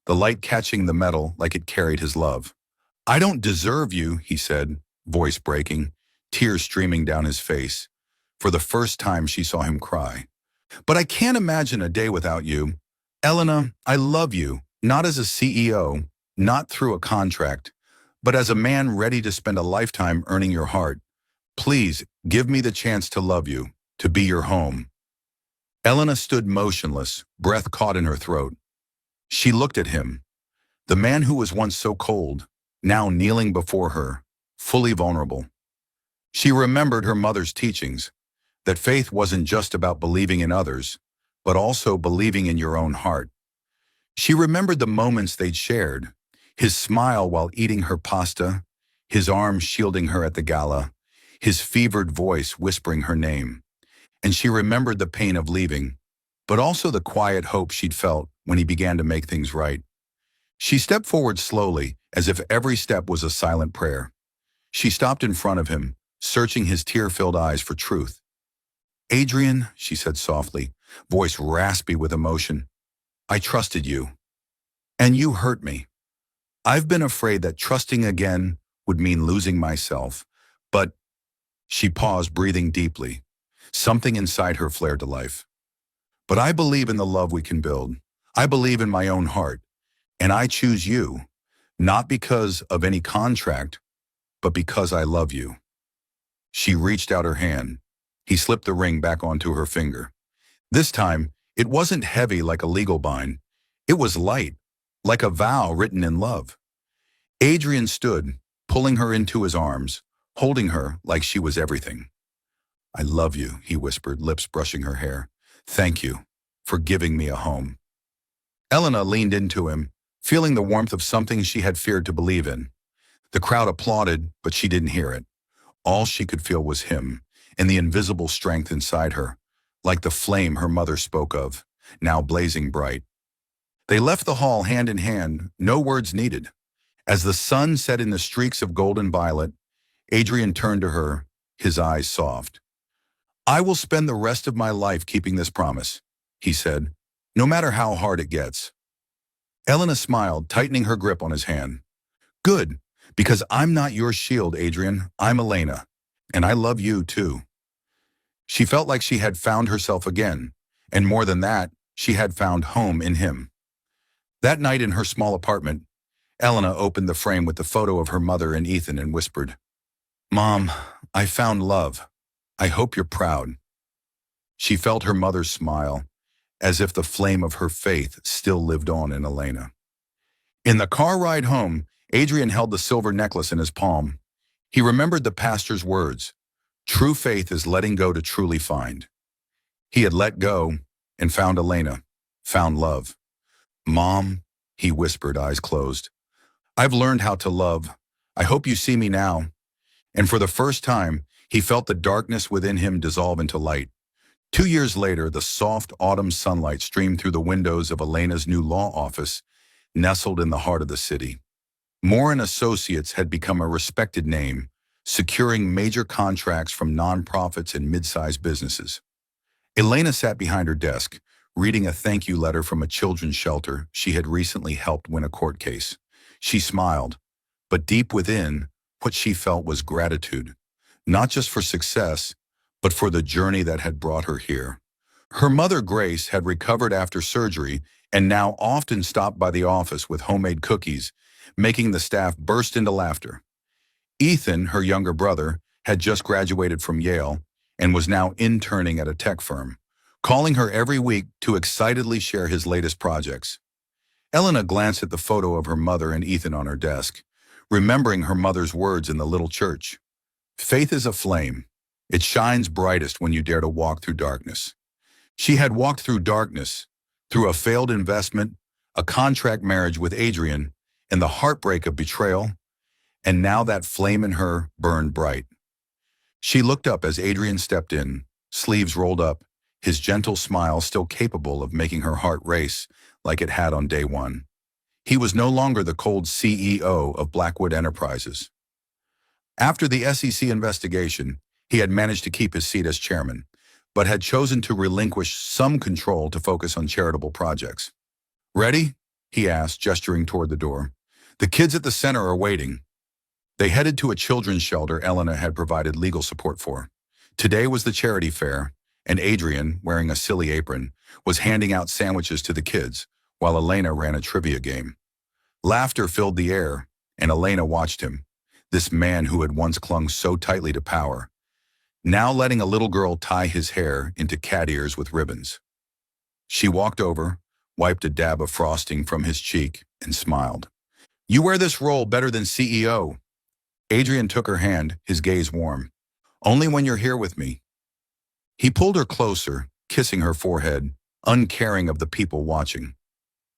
the light catching the metal like it carried his love. I don't deserve you, he said, voice breaking, tears streaming down his face. For the first time she saw him cry. But I can't imagine a day without you. Elena, I love you, not as a CEO, not through a contract, but as a man ready to spend a lifetime earning your heart. Please, give me the chance to love you, to be your home. Elena stood motionless, breath caught in her throat. She looked at him, the man who was once so cold, now kneeling before her, fully vulnerable. She remembered her mother's teachings, that faith wasn't just about believing in others, but also believing in your own heart. She remembered the moments they'd shared, his smile while eating her pasta, his arms shielding her at the gala, his fevered voice whispering her name. And she remembered the pain of leaving, but also the quiet hope she'd felt when he began to make things right. She stepped forward slowly, as if every step was a silent prayer. She stopped in front of him, searching his tear-filled eyes for truth. Adrian, she said softly, voice raspy with emotion, I trusted you. And you hurt me. I've been afraid that trusting again would mean losing myself. But she paused, breathing deeply. Something inside her flared to life. But I believe in the love we can build. I believe in my own heart. And I choose you, not because of any contract, but because I love you. She reached out her hand. He slipped the ring back onto her finger. This time, it wasn't heavy like a legal bind. It was light, like a vow written in love. Adrian stood, pulling her into his arms, holding her like she was everything. I love you, he whispered, lips brushing her hair. Thank you for giving me a home. Elena leaned into him, feeling the warmth of something she had feared to believe in. The crowd applauded, but she didn't hear it. All she could feel was him, and the invisible strength inside her, like the flame her mother spoke of, now blazing bright. They left the hall hand in hand, no words needed. As the sun set in the streaks of golden violet, Adrian turned to her, his eyes soft. I will spend the rest of my life keeping this promise, he said, no matter how hard it gets. Elena smiled, tightening her grip on his hand. Good, because I'm not your shield, Adrian. I'm Elena, and I love you too. She felt like she had found herself again, and more than that, she had found home in him. That night in her small apartment, Elena opened the frame with the photo of her mother and Ethan and whispered, Mom, I found love. I hope you're proud. She felt her mother's smile, as if the flame of her faith still lived on in Elena. In the car ride home, Adrian held the silver necklace in his palm. He remembered the pastor's words, true faith is letting go to truly find. He had let go and found Elena, found love. Mom, he whispered, eyes closed. I've learned how to love. I hope you see me now. And for the first time, he felt the darkness within him dissolve into light. 2 years later, the soft autumn sunlight streamed through the windows of Elena's new law office, nestled in the heart of the city. Moore and Associates had become a respected name, securing major contracts from nonprofits and mid-sized businesses. Elena sat behind her desk, reading a thank you letter from a children's shelter she had recently helped win a court case. She smiled, but deep within, what she felt was gratitude, not just for success, but for the journey that had brought her here. Her mother, Grace, had recovered after surgery and now often stopped by the office with homemade cookies, making the staff burst into laughter. Ethan, her younger brother, had just graduated from Yale and was now interning at a tech firm, calling her every week to excitedly share his latest projects. Elena glanced at the photo of her mother and Ethan on her desk, remembering her mother's words in the little church. Faith is a flame. It shines brightest when you dare to walk through darkness. She had walked through darkness, through a failed investment, a contract marriage with Adrian, and the heartbreak of betrayal, and now that flame in her burned bright. She looked up as Adrian stepped in, sleeves rolled up, his gentle smile still capable of making her heart race like it had on day one. He was no longer the cold CEO of Blackwood Enterprises. After the SEC investigation, he had managed to keep his seat as chairman, but had chosen to relinquish some control to focus on charitable projects. "Ready?" he asked, gesturing toward the door. "The kids at the center are waiting." They headed to a children's shelter Elena had provided legal support for. Today was the charity fair, and Adrian, wearing a silly apron, was handing out sandwiches to the kids, while Elena ran a trivia game. Laughter filled the air, and Elena watched him, this man who had once clung so tightly to power, now letting a little girl tie his hair into cat ears with ribbons. She walked over, wiped a dab of frosting from his cheek, and smiled. "You wear this role better than CEO." Adrian took her hand, his gaze warm. "Only when you're here with me." He pulled her closer, kissing her forehead, uncaring of the people watching.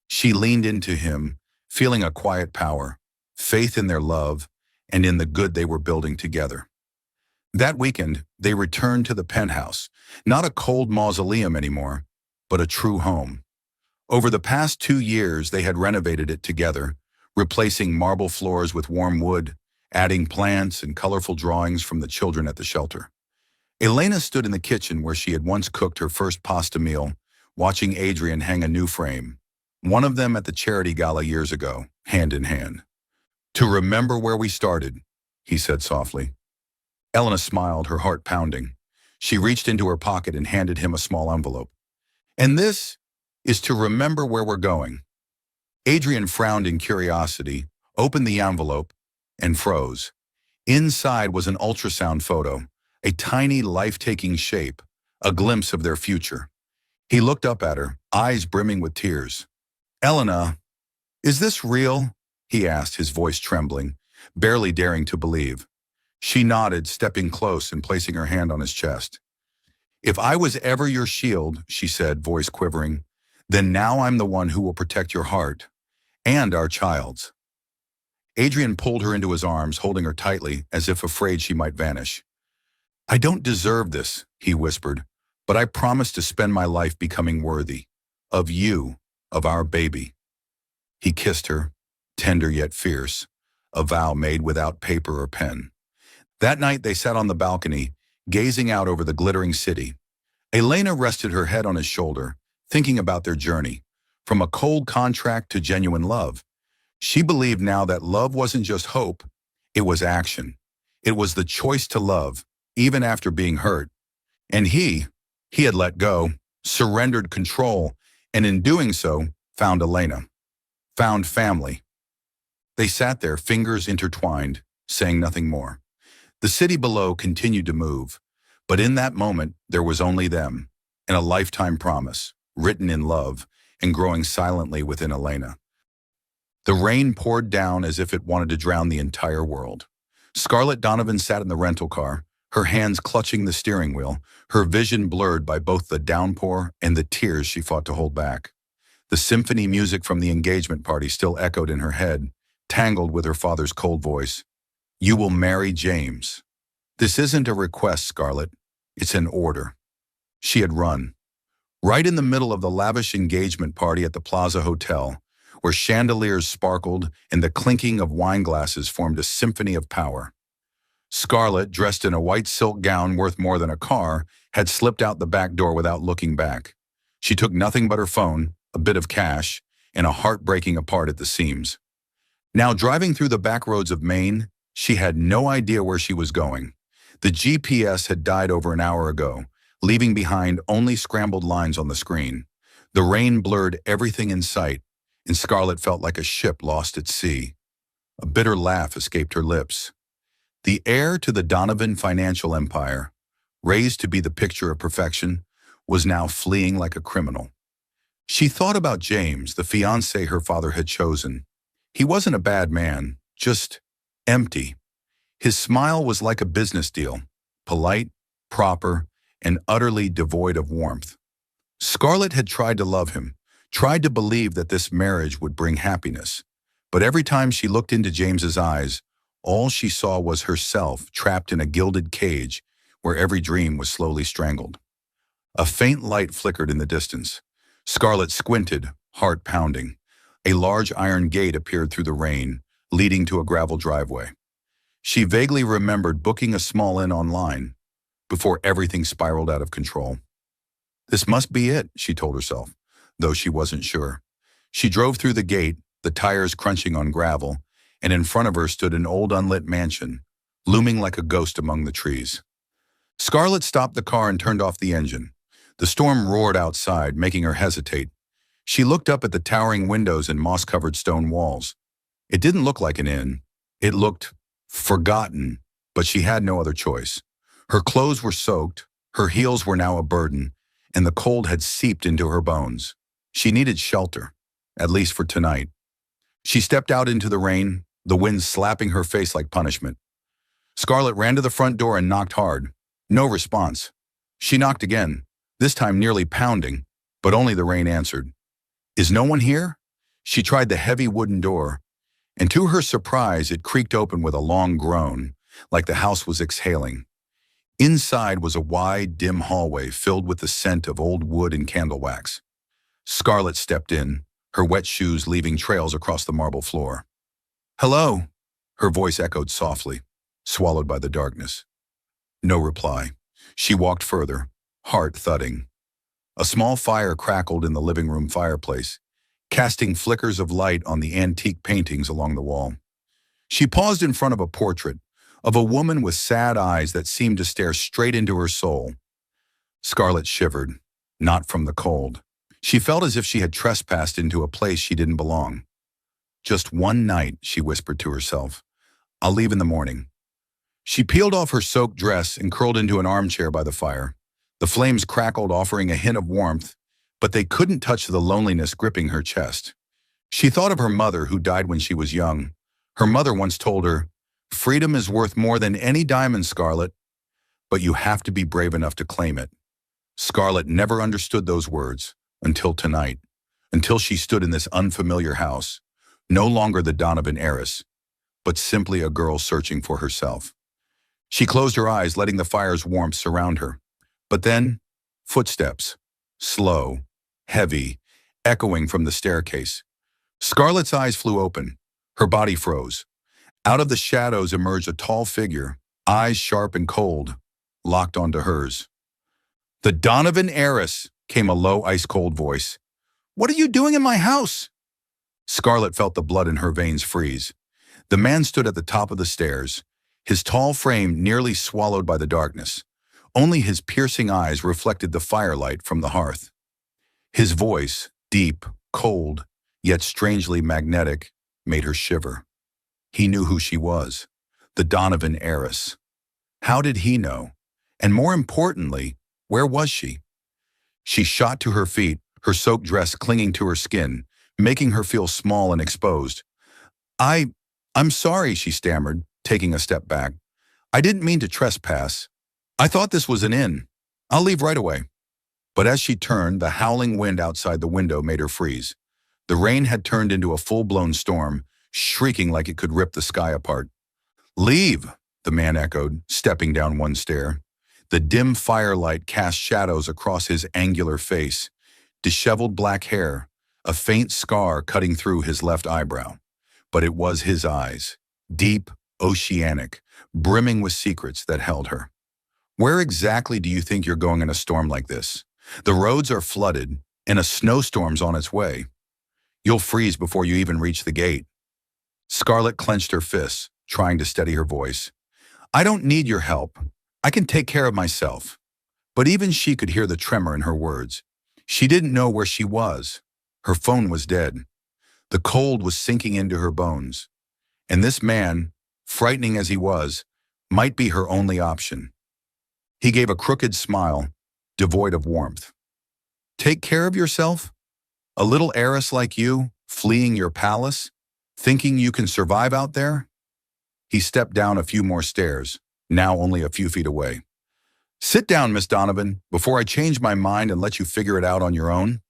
She leaned into him, feeling a quiet power, faith in their love, and in the good they were building together. That weekend, they returned to the penthouse, not a cold mausoleum anymore, but a true home. Over the past 2 years, they had renovated it together, replacing marble floors with warm wood, adding plants and colorful drawings from the children at the shelter. Elena stood in the kitchen where she had once cooked her first pasta meal, watching Adrian hang a new frame, one of them at the charity gala years ago, hand in hand. "To remember where we started," he said softly. Elena smiled, her heart pounding. She reached into her pocket and handed him a small envelope. "And this is to remember where we're going." Adrian frowned in curiosity, opened the envelope, and froze. Inside was an ultrasound photo, a tiny life-taking shape, a glimpse of their future. He looked up at her, eyes brimming with tears. "Elena, is this real?" he asked, his voice trembling, barely daring to believe. She nodded, stepping close and placing her hand on his chest. "If I was ever your shield," she said, voice quivering, "then now I'm the one who will protect your heart, and our child's." Adrian pulled her into his arms, holding her tightly, as if afraid she might vanish. "I don't deserve this," he whispered, "but I promise to spend my life becoming worthy. Of you, of our baby." He kissed her, tender yet fierce, a vow made without paper or pen. That night they sat on the balcony, gazing out over the glittering city. Elena rested her head on his shoulder, thinking about their journey, from a cold contract to genuine love. She believed now that love wasn't just hope, it was action. It was the choice to love, even after being hurt. And he had let go, surrendered control, and in doing so, found Elena, found family. They sat there, fingers intertwined, saying nothing more. The city below continued to move, but in that moment, there was only them, and a lifetime promise, written in love and growing silently within Elena. The rain poured down as if it wanted to drown the entire world. Scarlett Donovan sat in the rental car, her hands clutching the steering wheel, her vision blurred by both the downpour and the tears she fought to hold back. The symphony music from the engagement party still echoed in her head, tangled with her father's cold voice. "You will marry James." "This isn't a request, Scarlett. It's an order." She had run. Right in the middle of the lavish engagement party at the Plaza Hotel, where chandeliers sparkled and the clinking of wine glasses formed a symphony of power. Scarlett, dressed in a white silk gown worth more than a car, had slipped out the back door without looking back. She took nothing but her phone, a bit of cash, and a heart breaking apart at the seams. Now driving through the back roads of Maine, she had no idea where she was going. The GPS had died over an hour ago, leaving behind only scrambled lines on the screen. The rain blurred everything in sight, and Scarlett felt like a ship lost at sea. A bitter laugh escaped her lips. The heir to the Donovan financial empire, raised to be the picture of perfection, was now fleeing like a criminal. She thought about James, the fiancé her father had chosen. He wasn't a bad man, just empty. His smile was like a business deal, polite, proper, and utterly devoid of warmth. Scarlett had tried to love him, tried to believe that this marriage would bring happiness. But every time she looked into James's eyes, all she saw was herself trapped in a gilded cage where every dream was slowly strangled. A faint light flickered in the distance. Scarlett squinted, heart pounding. A large iron gate appeared through the rain, leading to a gravel driveway. She vaguely remembered booking a small inn online before everything spiraled out of control. This must be it, she told herself, though she wasn't sure. She drove through the gate, the tires crunching on gravel, and in front of her stood an old unlit mansion, looming like a ghost among the trees. Scarlett stopped the car and turned off the engine. The storm roared outside, making her hesitate. She looked up at the towering windows and moss-covered stone walls. It didn't look like an inn. It looked forgotten, but she had no other choice. Her clothes were soaked, her heels were now a burden, and the cold had seeped into her bones. She needed shelter, at least for tonight. She stepped out into the rain, the wind slapping her face like punishment. Scarlett ran to the front door and knocked hard. No response. She knocked again, this time nearly pounding, but only the rain answered. Is no one here? She tried the heavy wooden door, and to her surprise, it creaked open with a long groan, like the house was exhaling. Inside was a wide, dim hallway filled with the scent of old wood and candle wax. Scarlett stepped in, her wet shoes leaving trails across the marble floor. Hello, her voice echoed softly, swallowed by the darkness. No reply. She walked further, heart thudding. A small fire crackled in the living room fireplace, casting flickers of light on the antique paintings along the wall. She paused in front of a portrait of a woman with sad eyes that seemed to stare straight into her soul. Scarlett shivered, not from the cold. She felt as if she had trespassed into a place she didn't belong. Just one night, she whispered to herself. I'll leave in the morning. She peeled off her soaked dress and curled into an armchair by the fire. The flames crackled, offering a hint of warmth, but they couldn't touch the loneliness gripping her chest. She thought of her mother, who died when she was young. Her mother once told her, "Freedom is worth more than any diamond, Scarlett, but you have to be brave enough to claim it." Scarlett never understood those words until tonight, until she stood in this unfamiliar house, no longer the Donovan heiress, but simply a girl searching for herself. She closed her eyes, letting the fire's warmth surround her. But then, footsteps, slow, heavy, echoing from the staircase. Scarlett's eyes flew open. Her body froze. Out of the shadows emerged a tall figure, eyes sharp and cold, locked onto hers. "The Donovan heiress," came a low, ice-cold voice. "What are you doing in my house?" Scarlett felt the blood in her veins freeze. The man stood at the top of the stairs, his tall frame nearly swallowed by the darkness. Only his piercing eyes reflected the firelight from the hearth. His voice, deep, cold, yet strangely magnetic, made her shiver. He knew who she was, the Donovan heiress. How did he know? And more importantly, where was she? She shot to her feet, her soaked dress clinging to her skin, making her feel small and exposed. I'm sorry," she stammered, taking a step back. "I didn't mean to trespass. I thought this was an inn. I'll leave right away." But as she turned, the howling wind outside the window made her freeze. The rain had turned into a full-blown storm, shrieking like it could rip the sky apart. "Leave," the man echoed, stepping down one stair. The dim firelight cast shadows across his angular face, disheveled black hair, a faint scar cutting through his left eyebrow. But it was his eyes, deep, oceanic, brimming with secrets that held her. Where exactly do you think you're going in a storm like this? The roads are flooded, and a snowstorm's on its way. You'll freeze before you even reach the gate. Scarlett clenched her fists, trying to steady her voice. I don't need your help. I can take care of myself. But even she could hear the tremor in her words. She didn't know where she was. Her phone was dead. The cold was sinking into her bones. And this man, frightening as he was, might be her only option. He gave a crooked smile, devoid of warmth. Take care of yourself? A little heiress like you, fleeing your palace, thinking you can survive out there? He stepped down a few more stairs, now only a few feet away. Sit down, Miss Donovan, before I change my mind and let you figure it out on your own.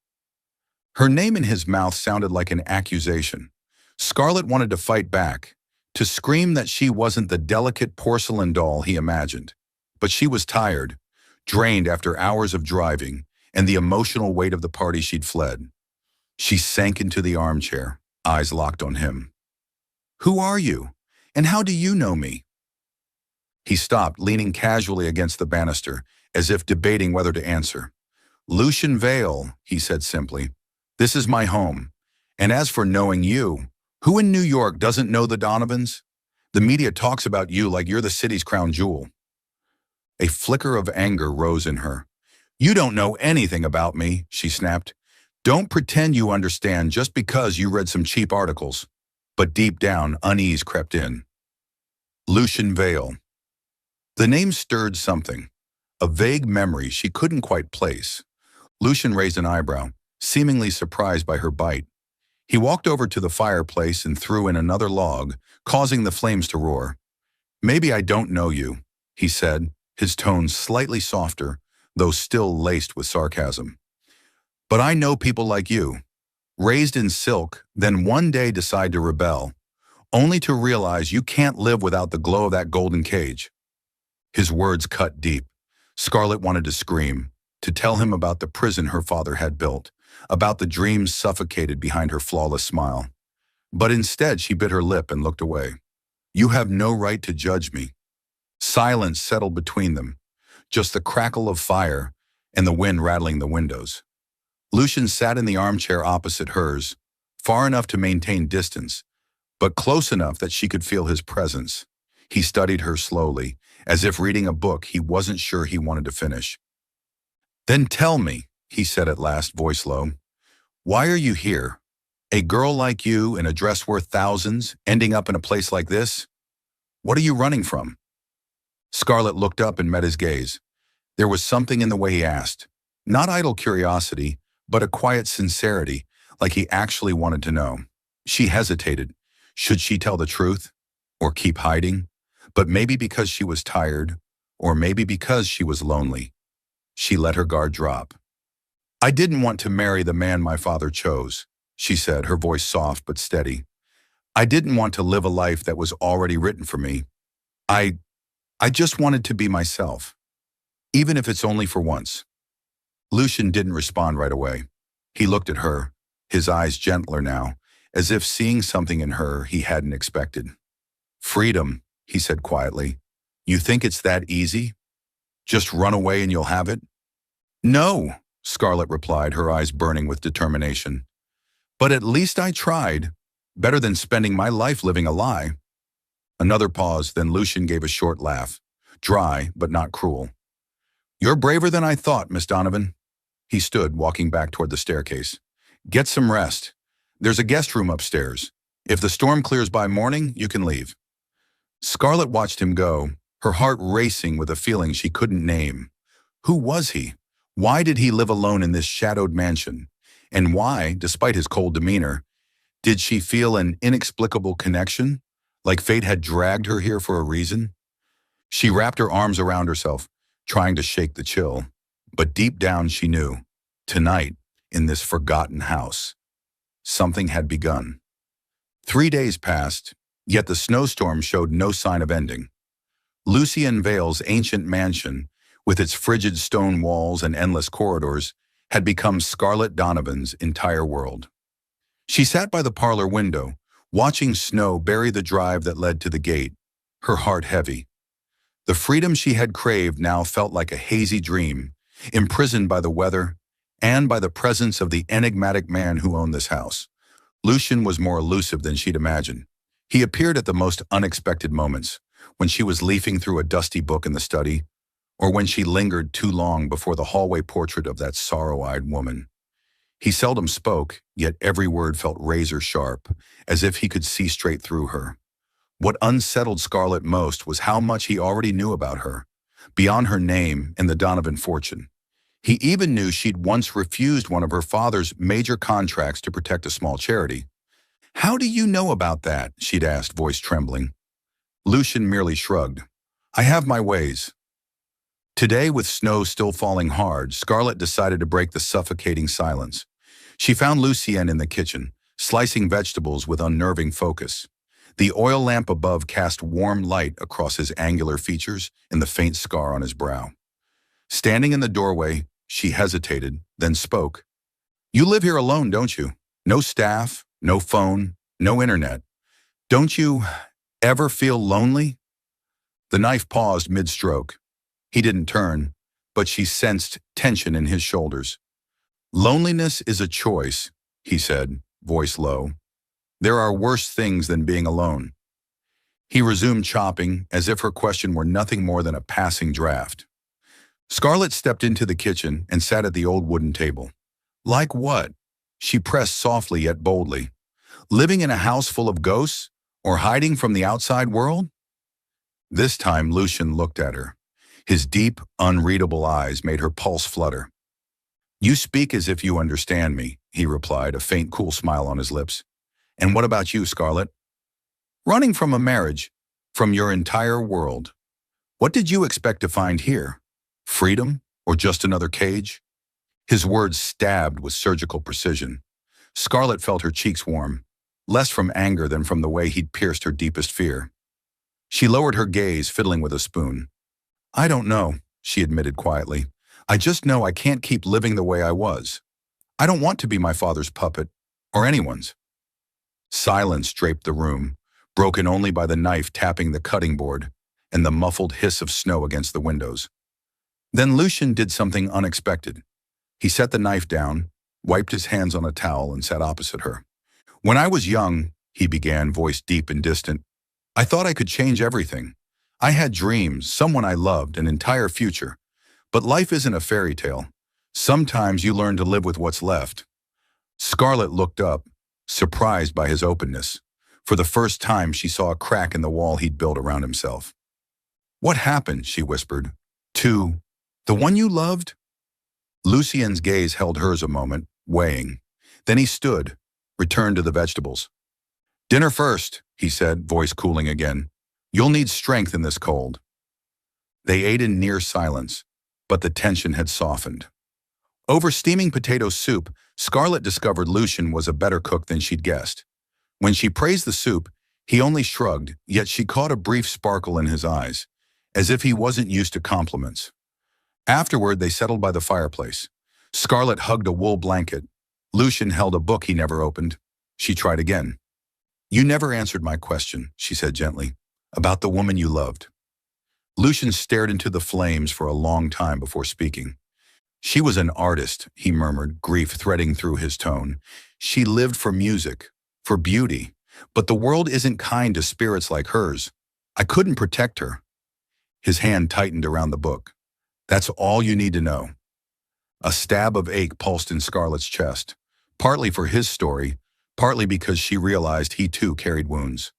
Her name in his mouth sounded like an accusation. Scarlett wanted to fight back, to scream that she wasn't the delicate porcelain doll he imagined. But she was tired, drained after hours of driving, and the emotional weight of the party she'd fled. She sank into the armchair, eyes locked on him. Who are you? And how do you know me? He stopped, leaning casually against the banister, as if debating whether to answer. Lucian Vale, he said simply. This is my home. And as for knowing you, who in New York doesn't know the Donovans? The media talks about you like you're the city's crown jewel. A flicker of anger rose in her. You don't know anything about me, she snapped. Don't pretend you understand just because you read some cheap articles. But deep down, unease crept in. Lucian Vale. The name stirred something, a vague memory she couldn't quite place. Lucian raised an eyebrow, seemingly surprised by her bite. He walked over to the fireplace and threw in another log, causing the flames to roar. Maybe I don't know you, he said, his tone slightly softer, though still laced with sarcasm. But I know people like you, raised in silk, then one day decide to rebel, only to realize you can't live without the glow of that golden cage. His words cut deep. Scarlett wanted to scream, to tell him about the prison her father had built, about the dreams suffocated behind her flawless smile. But instead she bit her lip and looked away. You have no right to judge me. Silence settled between them, just the crackle of fire and the wind rattling the windows. Lucian sat in the armchair opposite hers, far enough to maintain distance, but close enough that she could feel his presence. He studied her slowly, as if reading a book he wasn't sure he wanted to finish. Then tell me, he said at last, voice low, why are you here? A girl like you in a dress worth thousands, ending up in a place like this? What are you running from? Scarlett looked up and met his gaze. There was something in the way he asked, not idle curiosity, but a quiet sincerity, like he actually wanted to know. She hesitated. Should she tell the truth? Or keep hiding? But maybe because she was tired, or maybe because she was lonely. She let her guard drop. I didn't want to marry the man my father chose, she said, her voice soft but steady. I didn't want to live a life that was already written for me. I just wanted to be myself, even if it's only for once. Lucian didn't respond right away. He looked at her, his eyes gentler now, as if seeing something in her he hadn't expected. Freedom, he said quietly. You think it's that easy? Just run away and you'll have it? No, Scarlett replied, her eyes burning with determination. But at least I tried. Better than spending my life living a lie. Another pause, then Lucian gave a short laugh, dry but not cruel. You're braver than I thought, Miss Donovan. He stood, walking back toward the staircase. Get some rest. There's a guest room upstairs. If the storm clears by morning, you can leave. Scarlett watched him go, her heart racing with a feeling she couldn't name. Who was he? Why did he live alone in this shadowed mansion? And why, despite his cold demeanor, did she feel an inexplicable connection, like fate had dragged her here for a reason? She wrapped her arms around herself, trying to shake the chill. But deep down she knew, tonight, in this forgotten house, something had begun. 3 days passed, yet the snowstorm showed no sign of ending. Lucian Vale's ancient mansion, with its frigid stone walls and endless corridors, had become Scarlett Donovan's entire world. She sat by the parlor window, watching snow bury the drive that led to the gate, her heart heavy. The freedom she had craved now felt like a hazy dream, imprisoned by the weather and by the presence of the enigmatic man who owned this house. Lucian was more elusive than she'd imagined. He appeared at the most unexpected moments, when she was leafing through a dusty book in the study, or when she lingered too long before the hallway portrait of that sorrow-eyed woman. He seldom spoke, yet every word felt razor-sharp, as if he could see straight through her. What unsettled Scarlett most was how much he already knew about her, beyond her name and the Donovan fortune. He even knew she'd once refused one of her father's major contracts to protect a small charity. "How do you know about that?" she'd asked, voice trembling. Lucian merely shrugged. "I have my ways." Today, with snow still falling hard, Scarlett decided to break the suffocating silence. She found Lucien in the kitchen, slicing vegetables with unnerving focus. The oil lamp above cast warm light across his angular features and the faint scar on his brow. Standing in the doorway, she hesitated, then spoke. "You live here alone, don't you? No staff, no phone, no internet. Don't you ever feel lonely?" The knife paused mid-stroke. He didn't turn, but she sensed tension in his shoulders. "Loneliness is a choice," he said, voice low. "There are worse things than being alone." He resumed chopping, as if her question were nothing more than a passing draft. Scarlett stepped into the kitchen and sat at the old wooden table. "Like what?" She pressed softly yet boldly. "Living in a house full of ghosts, or hiding from the outside world?" This time Lucian looked at her. His deep, unreadable eyes made her pulse flutter. "You speak as if you understand me," he replied, a faint, cool smile on his lips. "And what about you, Scarlett?" "Running from a marriage, from your entire world. What did you expect to find here? Freedom, or just another cage?" His words stabbed with surgical precision. Scarlett felt her cheeks warm, less from anger than from the way he'd pierced her deepest fear. She lowered her gaze, fiddling with a spoon. "I don't know," she admitted quietly. "I just know I can't keep living the way I was. I don't want to be my father's puppet, or anyone's." Silence draped the room, broken only by the knife tapping the cutting board and the muffled hiss of snow against the windows. Then Lucian did something unexpected. He set the knife down, wiped his hands on a towel, and sat opposite her. "When I was young," he began, voice deep and distant, "I thought I could change everything. I had dreams, someone I loved, an entire future. But life isn't a fairy tale. Sometimes you learn to live with what's left." Scarlett looked up, surprised by his openness. For the first time, she saw a crack in the wall he'd built around himself. "What happened?" she whispered. "To the one you loved?" Lucien's gaze held hers a moment, weighing. Then he stood, returned to the vegetables. "Dinner first," he said, voice cooling again. "You'll need strength in this cold." They ate in near silence, but the tension had softened. Over steaming potato soup, Scarlett discovered Lucian was a better cook than she'd guessed. When she praised the soup, he only shrugged, yet she caught a brief sparkle in his eyes, as if he wasn't used to compliments. Afterward, they settled by the fireplace. Scarlett hugged a wool blanket. Lucian held a book he never opened. She tried again. "You never answered my question," she said gently, "about the woman you loved." Lucian stared into the flames for a long time before speaking. "She was an artist," he murmured, grief threading through his tone. "She lived for music, for beauty. But the world isn't kind to spirits like hers. I couldn't protect her." His hand tightened around the book. "That's all you need to know." A stab of ache pulsed in Scarlett's chest, partly for his story, partly because she realized he too carried wounds.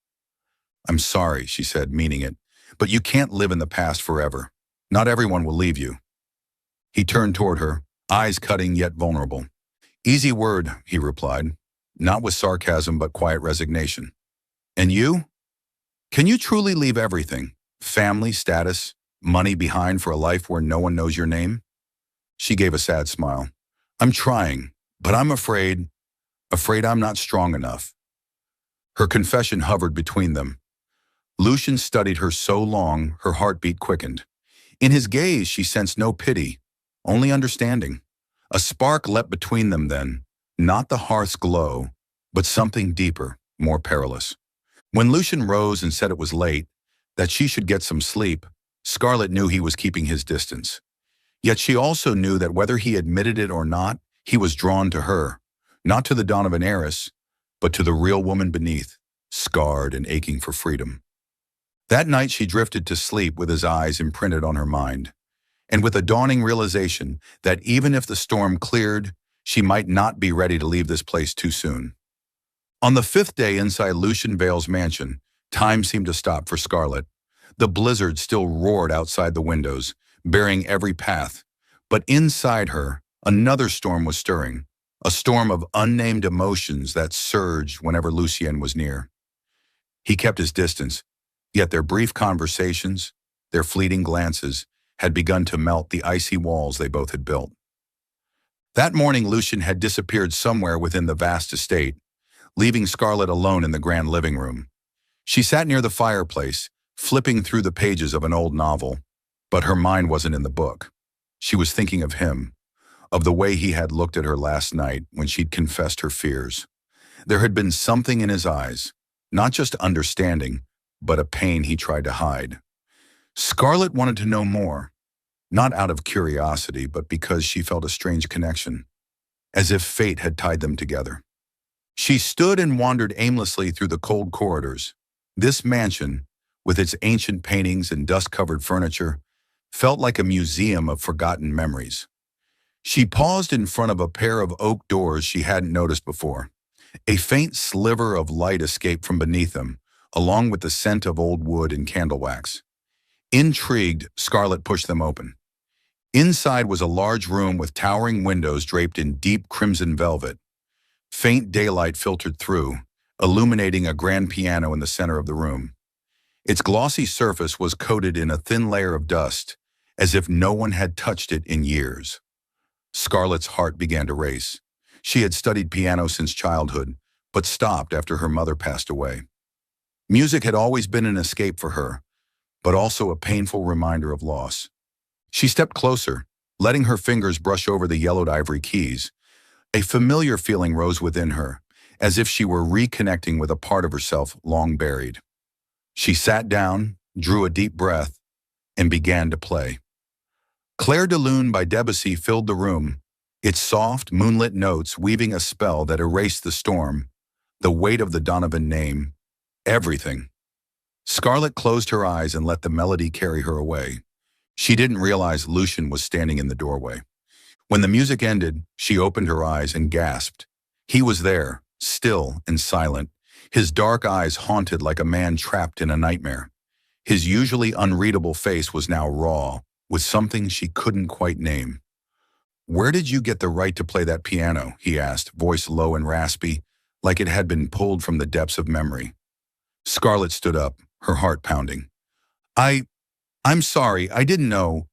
"I'm sorry," she said, meaning it, "but you can't live in the past forever. Not everyone will leave you." He turned toward her, eyes cutting yet vulnerable. "Easy word," he replied, not with sarcasm but quiet resignation. "And you? Can you truly leave everything, family, status, money behind for a life where no one knows your name?" She gave a sad smile. "I'm trying, but I'm afraid I'm not strong enough." Her confession hovered between them. Lucian studied her so long, her heartbeat quickened. In his gaze, she sensed no pity, only understanding. A spark leapt between them then, not the hearth's glow, but something deeper, more perilous. When Lucian rose and said it was late, that she should get some sleep, Scarlett knew he was keeping his distance. Yet she also knew that whether he admitted it or not, he was drawn to her, not to the Donovan heiress, but to the real woman beneath, scarred and aching for freedom. That night she drifted to sleep with his eyes imprinted on her mind, and with a dawning realization that even if the storm cleared, she might not be ready to leave this place too soon. On the fifth day inside Lucian Vale's mansion, time seemed to stop for Scarlett. The blizzard still roared outside the windows, burying every path, but inside her, another storm was stirring, a storm of unnamed emotions that surged whenever Lucien was near. He kept his distance, yet their brief conversations, their fleeting glances, had begun to melt the icy walls they both had built. That morning, Lucien had disappeared somewhere within the vast estate, leaving Scarlett alone in the grand living room. She sat near the fireplace, flipping through the pages of an old novel, but her mind wasn't in the book. She was thinking of him, of the way he had looked at her last night when she'd confessed her fears. There had been something in his eyes, not just understanding, but a pain he tried to hide. Scarlett wanted to know more, not out of curiosity, but because she felt a strange connection, as if fate had tied them together. She stood and wandered aimlessly through the cold corridors. This mansion, with its ancient paintings and dust-covered furniture, felt like a museum of forgotten memories. She paused in front of a pair of oak doors she hadn't noticed before. A faint sliver of light escaped from beneath them, along with the scent of old wood and candle wax. Intrigued, Scarlett pushed them open. Inside was a large room with towering windows draped in deep crimson velvet. Faint daylight filtered through, illuminating a grand piano in the center of the room. Its glossy surface was coated in a thin layer of dust, as if no one had touched it in years. Scarlett's heart began to race. She had studied piano since childhood, but stopped after her mother passed away. Music had always been an escape for her, but also a painful reminder of loss. She stepped closer, letting her fingers brush over the yellowed ivory keys. A familiar feeling rose within her, as if she were reconnecting with a part of herself long buried. She sat down, drew a deep breath, and began to play. Clair de Lune by Debussy filled the room, its soft, moonlit notes weaving a spell that erased the storm, the weight of the Donovan name, everything. Scarlett closed her eyes and let the melody carry her away. She didn't realize Lucien was standing in the doorway. When the music ended, she opened her eyes and gasped. He was there, still and silent, his dark eyes haunted like a man trapped in a nightmare. His usually unreadable face was now raw, with something she couldn't quite name. "Where did you get the right to play that piano?" he asked, voice low and raspy, like it had been pulled from the depths of memory. Scarlett stood up, her heart pounding. I'm sorry, I didn't know.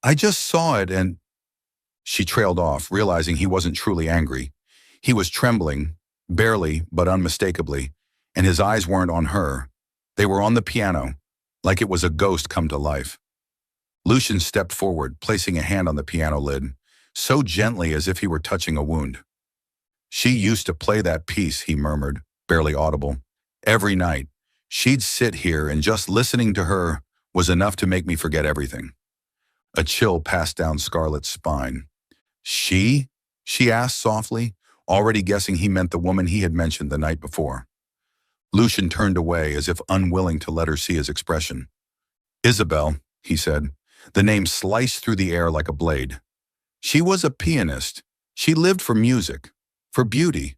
I just saw it and—" She trailed off, realizing he wasn't truly angry. He was trembling, barely but unmistakably, and his eyes weren't on her. They were on the piano, like it was a ghost come to life. Lucien stepped forward, placing a hand on the piano lid, so gently as if he were touching a wound. "She used to play that piece," he murmured, barely audible. "Every night. She'd sit here, and just listening to her was enough to make me forget everything." A chill passed down Scarlett's spine. "She?" she asked softly, already guessing he meant the woman he had mentioned the night before. Lucien turned away as if unwilling to let her see his expression. "Isabelle," he said. The name sliced through the air like a blade. "She was a pianist. She lived for music, for beauty.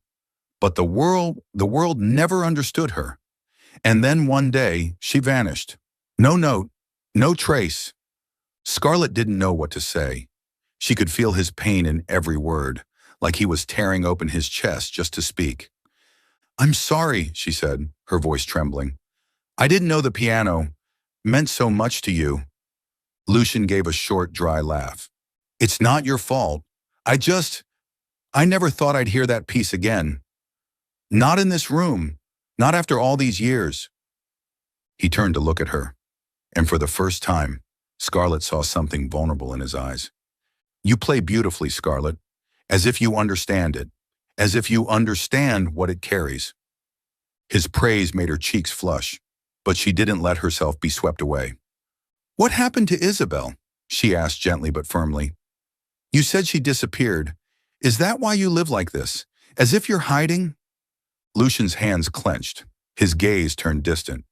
But the world never understood her. And then one day, she vanished. No note, no trace." Scarlett didn't know what to say. She could feel his pain in every word, like he was tearing open his chest just to speak. "I'm sorry," she said, her voice trembling. "I didn't know the piano meant so much to you." Lucien gave a short, dry laugh. "It's not your fault. I never thought I'd hear that piece again. Not in this room, not after all these years." He turned to look at her, and for the first time, Scarlett saw something vulnerable in his eyes. "You play beautifully, Scarlett, as if you understand it, as if you understand what it carries." His praise made her cheeks flush, but she didn't let herself be swept away. "What happened to Isabel?" she asked gently but firmly. "You said she disappeared. Is that why you live like this? As if you're hiding?" Lucian's hands clenched. His gaze turned distant.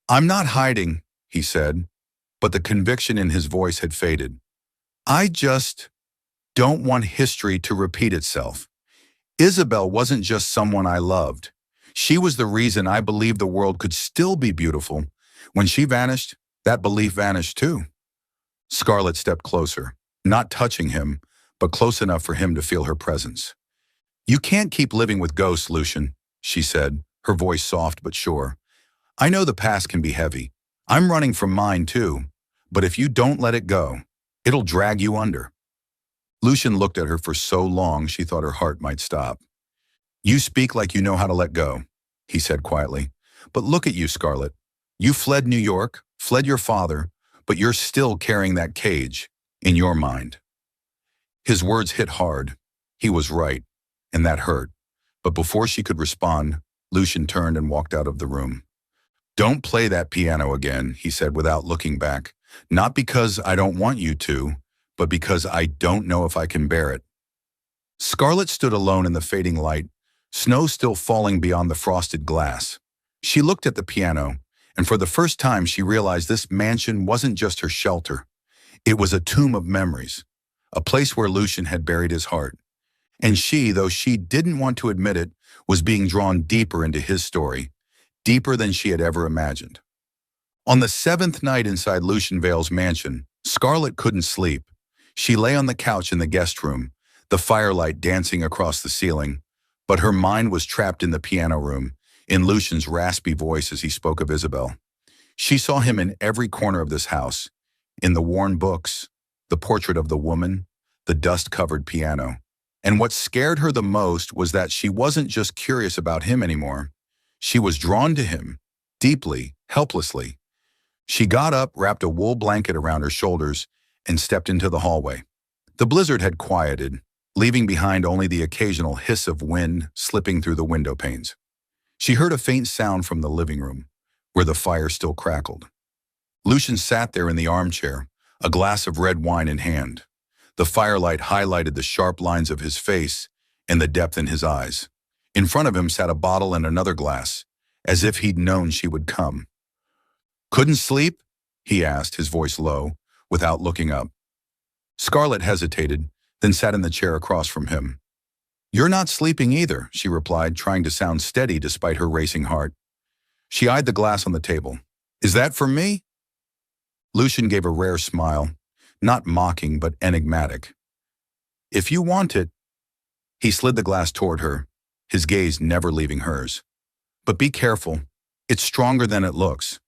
"I'm not hiding," he said, but the conviction in his voice had faded. "I just don't want history to repeat itself. Isabel wasn't just someone I loved. She was the reason I believed the world could still be beautiful. When she vanished, that belief vanished too." Scarlett stepped closer, not touching him, but close enough for him to feel her presence. "You can't keep living with ghosts, Lucian," she said, her voice soft but sure. "I know the past can be heavy. I'm running from mine too, but if you don't let it go, it'll drag you under." Lucian looked at her for so long she thought her heart might stop. "You speak like you know how to let go," he said quietly. "But look at you, Scarlett. You fled New York, fled your father, but you're still carrying that cage in your mind." His words hit hard. He was right, and that hurt. But before she could respond, Lucian turned and walked out of the room. "Don't play that piano again," he said without looking back. "Not because I don't want you to, but because I don't know if I can bear it." Scarlett stood alone in the fading light, snow still falling beyond the frosted glass. She looked at the piano, and for the first time she realized this mansion wasn't just her shelter. It was a tomb of memories, a place where Lucian had buried his heart. And she, though she didn't want to admit it, was being drawn deeper into his story, deeper than she had ever imagined. On the seventh night inside Lucian Vale's mansion, Scarlett couldn't sleep. She lay on the couch in the guest room, the firelight dancing across the ceiling, but her mind was trapped in the piano room, in Lucian's raspy voice as he spoke of Isabel. She saw him in every corner of this house, in the worn books, the portrait of the woman, the dust-covered piano. And what scared her the most was that she wasn't just curious about him anymore. She was drawn to him, deeply, helplessly. She got up, wrapped a wool blanket around her shoulders, and stepped into the hallway. The blizzard had quieted, leaving behind only the occasional hiss of wind slipping through the window panes. She heard a faint sound from the living room, where the fire still crackled. Lucian sat there in the armchair, a glass of red wine in hand. The firelight highlighted the sharp lines of his face and the depth in his eyes. In front of him sat a bottle and another glass, as if he'd known she would come. "Couldn't sleep?" he asked, his voice low, without looking up. Scarlett hesitated, then sat in the chair across from him. "You're not sleeping either," she replied, trying to sound steady despite her racing heart. She eyed the glass on the table. "Is that for me?" Lucian gave a rare smile, not mocking but enigmatic. "If you want it." He slid the glass toward her, his gaze never leaving hers. "But be careful. It's stronger than it looks."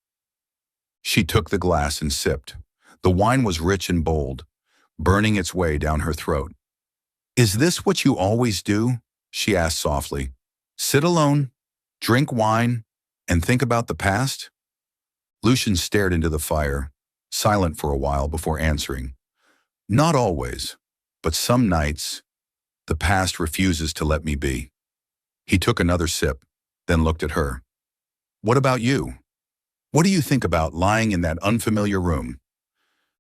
She took the glass and sipped. The wine was rich and bold, burning its way down her throat. "Is this what you always do?" she asked softly. "Sit alone, drink wine, and think about the past?" Lucian stared into the fire, silent for a while before answering. "Not always, but some nights, the past refuses to let me be." He took another sip, then looked at her. "What about you? What do you think about lying in that unfamiliar room?"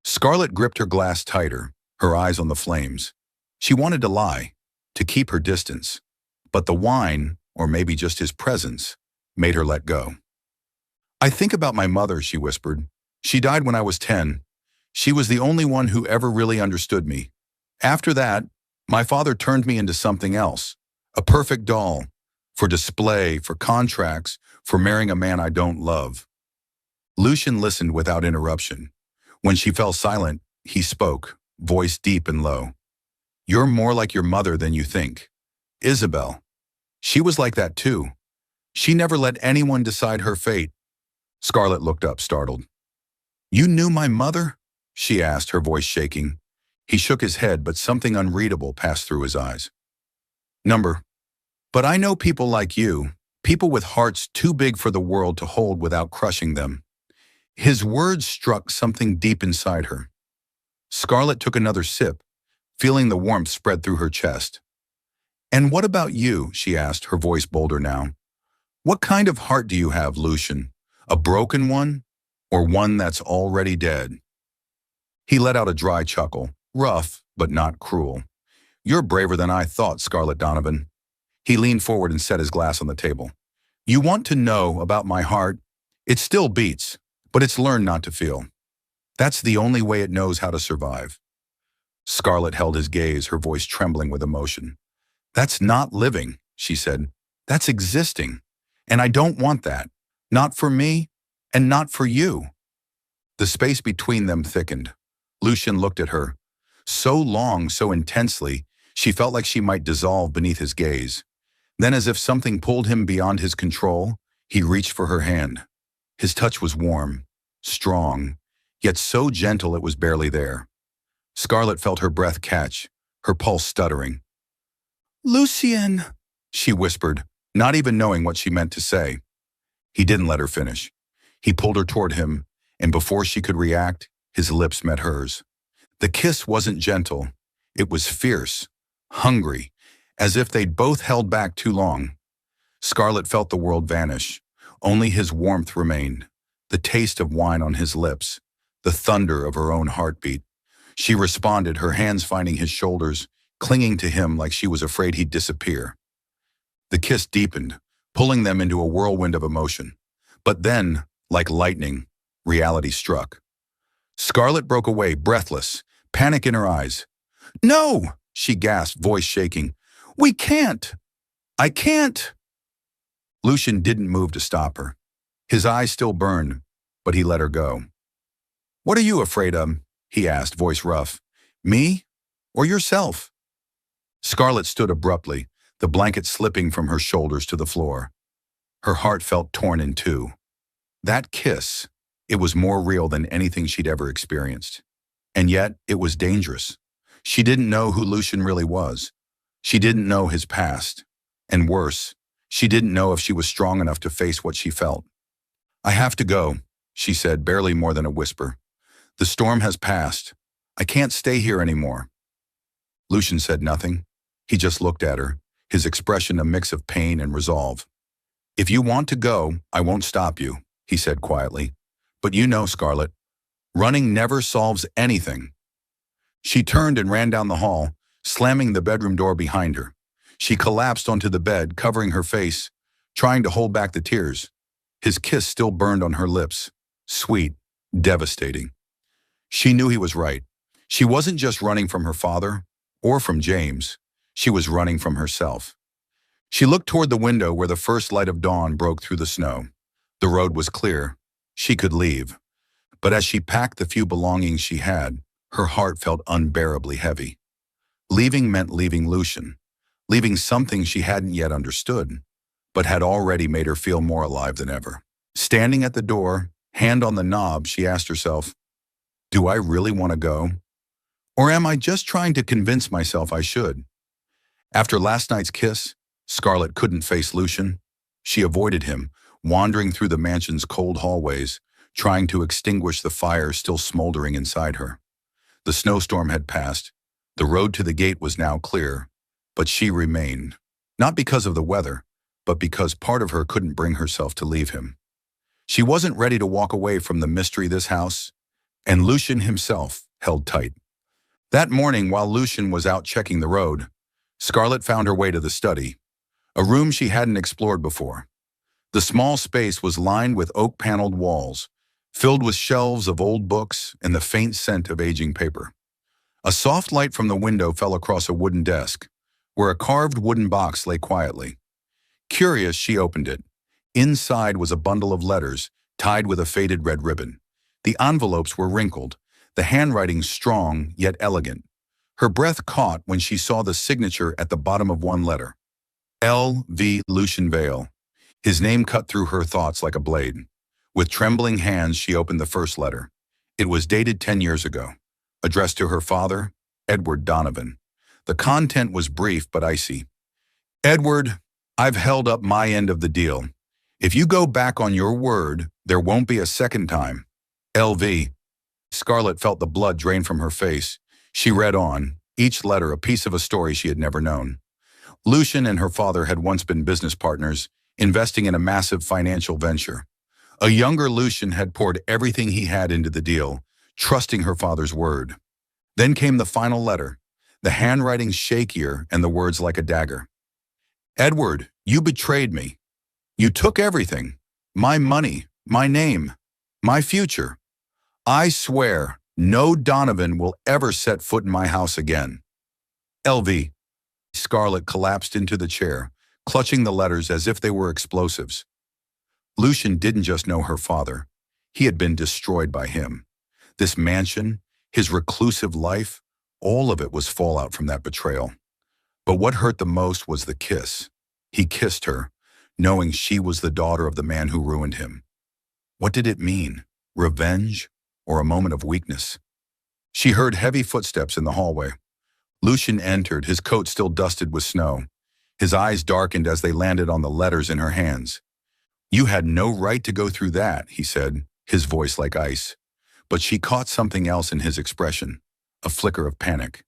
Scarlett gripped her glass tighter, her eyes on the flames. She wanted to lie, to keep her distance, but the wine, or maybe just his presence, made her let go. "I think about my mother," she whispered. "She died when I was 10. She was the only one who ever really understood me. After that, my father turned me into something else, a perfect doll, for display, for contracts, for marrying a man I don't love." Lucian listened without interruption. When she fell silent, he spoke, voice deep and low. "You're more like your mother than you think. Isabel. She was like that too. She never let anyone decide her fate." Scarlett looked up, startled. "You knew my mother?" she asked, her voice shaking. He shook his head, but something unreadable passed through his eyes. "But I know people like you, people with hearts too big for the world to hold without crushing them." His words struck something deep inside her. Scarlett took another sip, feeling the warmth spread through her chest. "And what about you?" she asked, her voice bolder now. "What kind of heart do you have, Lucian? A broken one, or one that's already dead? He let out a dry chuckle, rough but not cruel. You're braver than I thought, Scarlett Donovan. He leaned forward and set his glass on the table. You want to know about my heart? It still beats, but it's learned not to feel. That's the only way it knows how to survive. Scarlett held his gaze, her voice trembling with emotion. That's not living, she said. That's existing. And I don't want that. Not for me, and not for you. The space between them thickened. Lucian looked at her. So long, so intensely, she felt like she might dissolve beneath his gaze. Then, as if something pulled him beyond his control, he reached for her hand. His touch was warm, strong, yet so gentle it was barely there. Scarlett felt her breath catch, her pulse stuttering. Lucien, she whispered, not even knowing what she meant to say. He didn't let her finish. He pulled her toward him, and before she could react, his lips met hers. The kiss wasn't gentle. It was fierce, hungry, as if they'd both held back too long. Scarlett felt the world vanish. Only his warmth remained, the taste of wine on his lips, the thunder of her own heartbeat. She responded, her hands finding his shoulders, clinging to him like she was afraid he'd disappear. The kiss deepened, pulling them into a whirlwind of emotion. But then, like lightning, reality struck. Scarlett broke away, breathless, panic in her eyes. No, she gasped, voice shaking. We can't. I can't. Lucian didn't move to stop her. His eyes still burned, but he let her go. What are you afraid of? He asked, voice rough. Me or yourself? Scarlett stood abruptly, the blanket slipping from her shoulders to the floor. Her heart felt torn in two. That kiss, it was more real than anything she'd ever experienced. And yet, it was dangerous. She didn't know who Lucian really was. She didn't know his past. And worse, she didn't know if she was strong enough to face what she felt. I have to go, she said, barely more than a whisper. The storm has passed. I can't stay here anymore. Lucian said nothing. He just looked at her, his expression a mix of pain and resolve. If you want to go, I won't stop you, he said quietly. But you know, Scarlett, running never solves anything. She turned and ran down the hall, slamming the bedroom door behind her. She collapsed onto the bed, covering her face, trying to hold back the tears. His kiss still burned on her lips, sweet, devastating. She knew he was right. She wasn't just running from her father or from James. She was running from herself. She looked toward the window where the first light of dawn broke through the snow. The road was clear. She could leave. But as she packed the few belongings she had, her heart felt unbearably heavy. Leaving meant leaving Lucian, leaving something she hadn't yet understood, but had already made her feel more alive than ever. Standing at the door, hand on the knob, she asked herself, do I really want to go? Or am I just trying to convince myself I should? After last night's kiss, Scarlett couldn't face Lucian. She avoided him, wandering through the mansion's cold hallways, trying to extinguish the fire still smoldering inside her. The snowstorm had passed. The road to the gate was now clear, but she remained, not because of the weather, but because part of her couldn't bring herself to leave him. She wasn't ready to walk away from the mystery of this house, and Lucian himself held tight. That morning, while Lucian was out checking the road, Scarlett found her way to the study, a room she hadn't explored before. The small space was lined with oak-paneled walls, filled with shelves of old books and the faint scent of aging paper. A soft light from the window fell across a wooden desk, where a carved wooden box lay quietly. Curious, she opened it. Inside was a bundle of letters, tied with a faded red ribbon. The envelopes were wrinkled, the handwriting strong yet elegant. Her breath caught when she saw the signature at the bottom of one letter. L.V. Lucian Vale. His name cut through her thoughts like a blade. With trembling hands, she opened the first letter. It was dated 10 years ago, addressed to her father, Edward Donovan. The content was brief but icy. Edward, I've held up my end of the deal. If you go back on your word, there won't be a second time. L.V. Scarlett felt the blood drain from her face. She read on, each letter a piece of a story she had never known. Lucian and her father had once been business partners, investing in a massive financial venture. A younger Lucian had poured everything he had into the deal, trusting her father's word. Then came the final letter, the handwriting shakier and the words like a dagger. Edward, you betrayed me. You took everything. My money, my name, my future. I swear, no Donovan will ever set foot in my house again. LV. Scarlett collapsed into the chair, clutching the letters as if they were explosives. Lucian didn't just know her father. He had been destroyed by him. This mansion, his reclusive life, all of it was fallout from that betrayal. But what hurt the most was the kiss. He kissed her, knowing she was the daughter of the man who ruined him. What did it mean? Revenge or a moment of weakness? She heard heavy footsteps in the hallway. Lucian entered, his coat still dusted with snow. His eyes darkened as they landed on the letters in her hands. You had no right to go through that, he said, his voice like ice. But she caught something else in his expression, a flicker of panic.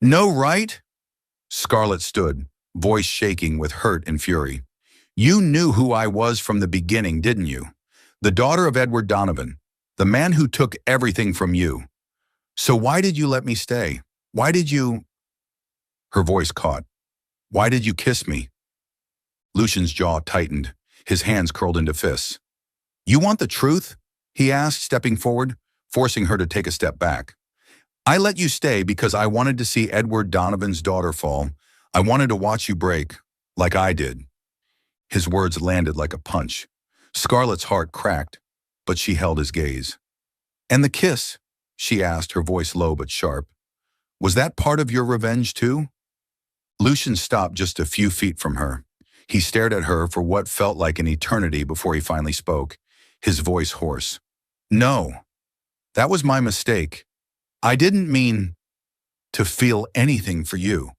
No right? Scarlett stood, voice shaking with hurt and fury. You knew who I was from the beginning, didn't you? The daughter of Edward Donovan, the man who took everything from you. So why did you let me stay? Why did you... Her voice caught. Why did you kiss me? Lucian's jaw tightened, his hands curled into fists. You want the truth? He asked, stepping forward, forcing her to take a step back. I let you stay because I wanted to see Edward Donovan's daughter fall. I wanted to watch you break, like I did. His words landed like a punch. Scarlett's heart cracked, but she held his gaze. And the kiss? She asked, her voice low but sharp. Was that part of your revenge too? Lucian stopped just a few feet from her. He stared at her for what felt like an eternity before he finally spoke, his voice hoarse. No, that was my mistake. I didn't mean to feel anything for you.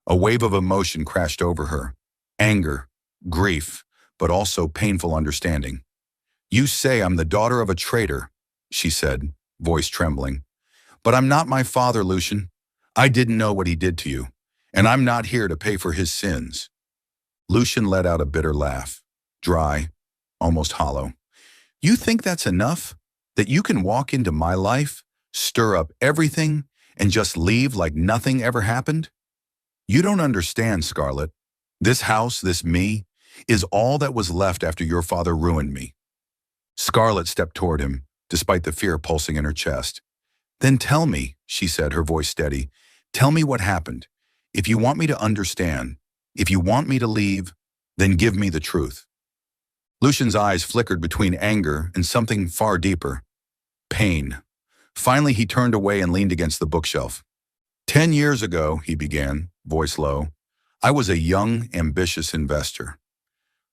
A wave of emotion crashed over her. Anger, grief, but also painful understanding. You say I'm the daughter of a traitor, she said, voice trembling. But I'm not my father, Lucian. I didn't know what he did to you, and I'm not here to pay for his sins. Lucian let out a bitter laugh, dry, almost hollow. You think that's enough? That you can walk into my life, stir up everything, and just leave like nothing ever happened? You don't understand, Scarlett. This house, this me, is all that was left after your father ruined me. Scarlett stepped toward him, despite the fear pulsing in her chest. Then tell me, she said, her voice steady. Tell me what happened. If you want me to understand, if you want me to leave, then give me the truth. Lucian's eyes flickered between anger and something far deeper. Pain. Finally, he turned away and leaned against the bookshelf. 10 years ago, he began, voice low, I was a young, ambitious investor.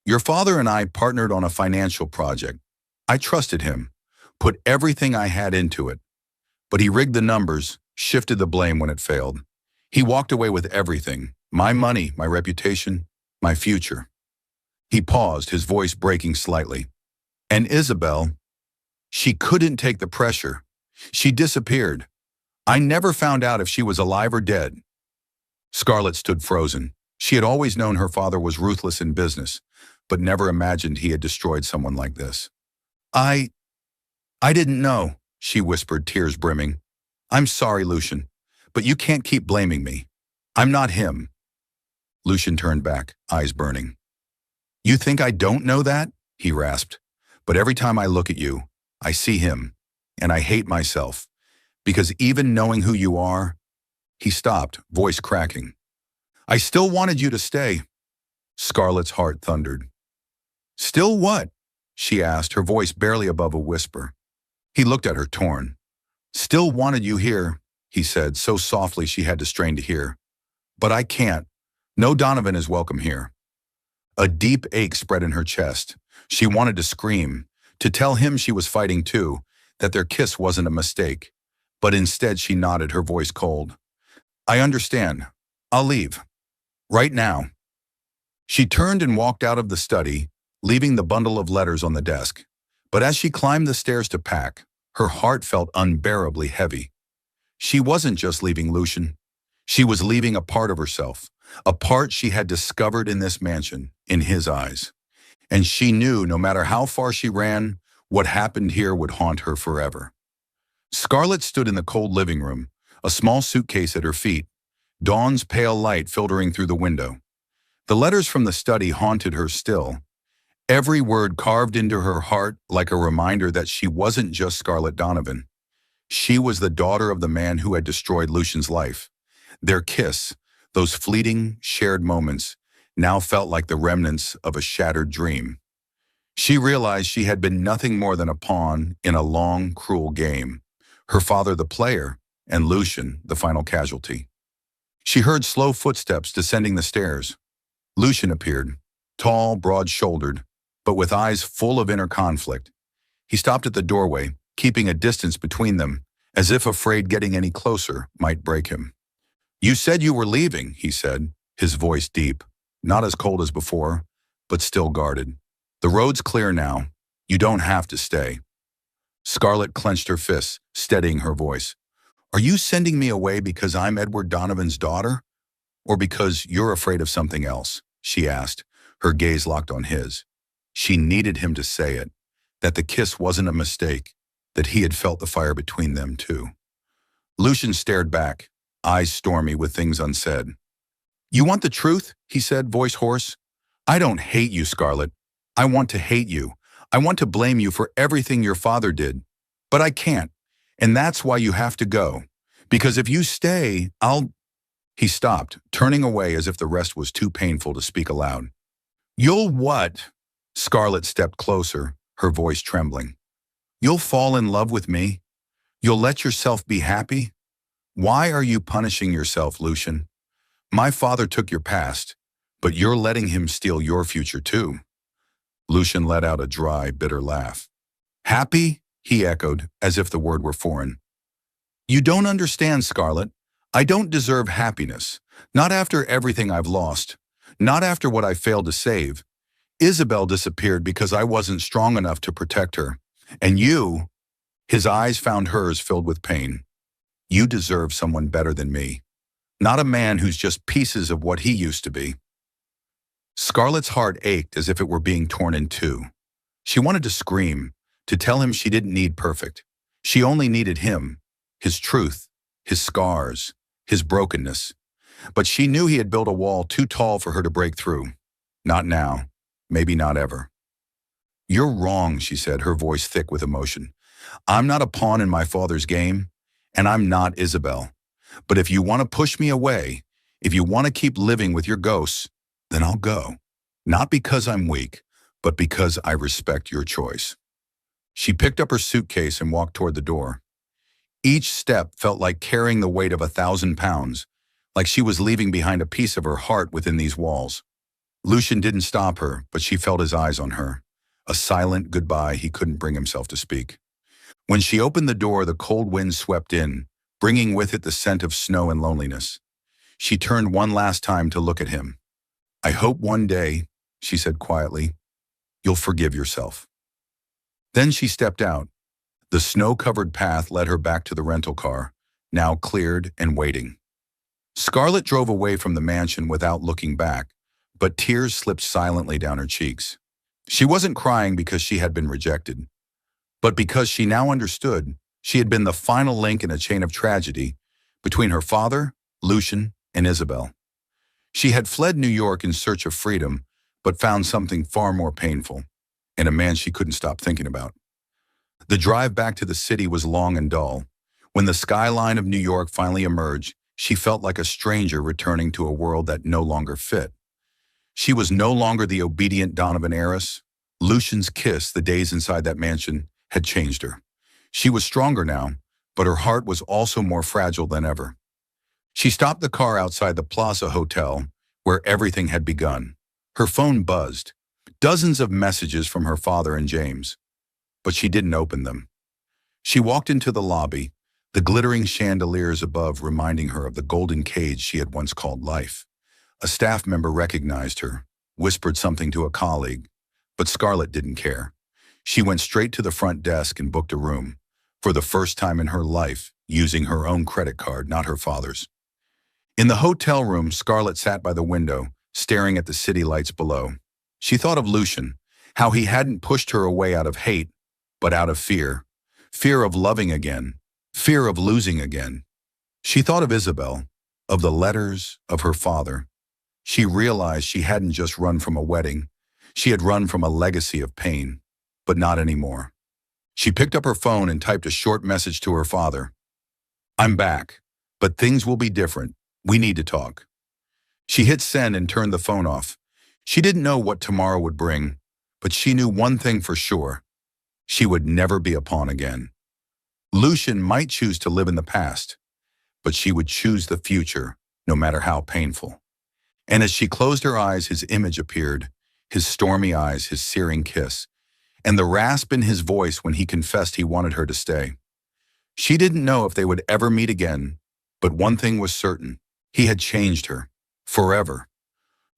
Your father and I partnered on a financial project. I trusted him, put everything I had into it. But he rigged the numbers, shifted the blame when it failed. He walked away with everything, my money, my reputation, my future. He paused, his voice breaking slightly. And Isabel, she couldn't take the pressure. She disappeared. I never found out if she was alive or dead. Scarlett stood frozen. She had always known her father was ruthless in business, but never imagined he had destroyed someone like this. I didn't know, she whispered, tears brimming. I'm sorry, Lucian, but you can't keep blaming me. I'm not him. Lucian turned back, eyes burning. You think I don't know that? He rasped. But every time I look at you, I see him, and I hate myself, because even knowing who you are, he stopped, voice cracking. I still wanted you to stay. Scarlett's heart thundered. Still what? She asked, her voice barely above a whisper. He looked at her, torn. Still wanted you here, he said, so softly she had to strain to hear. But I can't. No Donovan is welcome here. A deep ache spread in her chest. She wanted to scream, to tell him she was fighting too, that their kiss wasn't a mistake. But instead she nodded, her voice cold. I understand. I'll leave. Right now. She turned and walked out of the study, leaving the bundle of letters on the desk. But as she climbed the stairs to pack, her heart felt unbearably heavy. She wasn't just leaving Lucian. She was leaving a part of herself, a part she had discovered in this mansion, in his eyes. And she knew no matter how far she ran, what happened here would haunt her forever. Scarlett stood in the cold living room, a small suitcase at her feet. Dawn's pale light filtering through the window. The letters from the study haunted her still, every word carved into her heart like a reminder that she wasn't just Scarlett Donovan. She was the daughter of the man who had destroyed Lucian's life. Their kiss, those fleeting, shared moments, now felt like the remnants of a shattered dream. She realized she had been nothing more than a pawn in a long, cruel game. Her father the player, and Lucian the final casualty. She heard slow footsteps descending the stairs. Lucian appeared, tall, broad-shouldered, but with eyes full of inner conflict. He stopped at the doorway, keeping a distance between them, as if afraid getting any closer might break him. "You said you were leaving," he said, his voice deep, not as cold as before, but still guarded. "The road's clear now. You don't have to stay." Scarlett clenched her fists, steadying her voice. "Are you sending me away because I'm Edward Donovan's daughter? Or because you're afraid of something else?" she asked, her gaze locked on his. She needed him to say it, that the kiss wasn't a mistake, that he had felt the fire between them too. Lucian stared back, eyes stormy with things unsaid. "You want the truth?" he said, voice hoarse. "I don't hate you, Scarlett. I want to hate you. I want to blame you for everything your father did. But I can't, and that's why you have to go. Because if you stay, I'll—" He stopped, turning away as if the rest was too painful to speak aloud. "You'll what?" Scarlett stepped closer, her voice trembling. "You'll fall in love with me? You'll let yourself be happy? Why are you punishing yourself, Lucian? My father took your past, but you're letting him steal your future too." Lucian let out a dry, bitter laugh. "Happy?" he echoed, as if the word were foreign. "You don't understand, Scarlett. I don't deserve happiness. Not after everything I've lost. Not after what I failed to save. Isabel disappeared because I wasn't strong enough to protect her. And you—" His eyes found hers filled with pain. "You deserve someone better than me. Not a man who's just pieces of what he used to be." Scarlett's heart ached as if it were being torn in two. She wanted to scream, to tell him she didn't need perfect. She only needed him, his truth, his scars, his brokenness. But she knew he had built a wall too tall for her to break through. Not now, maybe not ever. "You're wrong," she said, her voice thick with emotion. "I'm not a pawn in my father's game, and I'm not Isabel. But if you want to push me away, if you want to keep living with your ghosts, then I'll go. Not because I'm weak, but because I respect your choice." She picked up her suitcase and walked toward the door. Each step felt like carrying the weight of 1,000 pounds, like she was leaving behind a piece of her heart within these walls. Lucian didn't stop her, but she felt his eyes on her. A silent goodbye he couldn't bring himself to speak. When she opened the door, the cold wind swept in, bringing with it the scent of snow and loneliness. She turned one last time to look at him. "I hope one day," she said quietly, "you'll forgive yourself." Then she stepped out. The snow-covered path led her back to the rental car, now cleared and waiting. Scarlett drove away from the mansion without looking back, but tears slipped silently down her cheeks. She wasn't crying because she had been rejected, but because she now understood she had been the final link in a chain of tragedy between her father, Lucian, and Isabel. She had fled New York in search of freedom, but found something far more painful, in a man she couldn't stop thinking about. The drive back to the city was long and dull. When the skyline of New York finally emerged, she felt like a stranger returning to a world that no longer fit. She was no longer the obedient Donovan heiress. Lucian's kiss, the days inside that mansion, had changed her. She was stronger now, but her heart was also more fragile than ever. She stopped the car outside the Plaza Hotel, where everything had begun. Her phone buzzed. Dozens of messages from her father and James. But she didn't open them. She walked into the lobby, the glittering chandeliers above reminding her of the golden cage she had once called life. A staff member recognized her, whispered something to a colleague, but Scarlett didn't care. She went straight to the front desk and booked a room, for the first time in her life, using her own credit card, not her father's. In the hotel room, Scarlett sat by the window, staring at the city lights below. She thought of Lucian, How he hadn't pushed her away out of hate, but out of fear. Fear of loving again. Fear of losing again. She thought of Isabel, of the letters, of her father. She realized she hadn't just run from a wedding. She had run from a legacy of pain, but not anymore. She picked up her phone and typed a short message to her father. "I'm back, but things will be different. We need to talk." She hit send and turned the phone off. She didn't know what tomorrow would bring, but she knew one thing for sure. She would never be a pawn again. Lucian might choose to live in the past, but she would choose the future, no matter how painful. And as she closed her eyes, his image appeared, his stormy eyes, his searing kiss, and the rasp in his voice when he confessed he wanted her to stay. She didn't know if they would ever meet again, but one thing was certain. He had changed her, forever.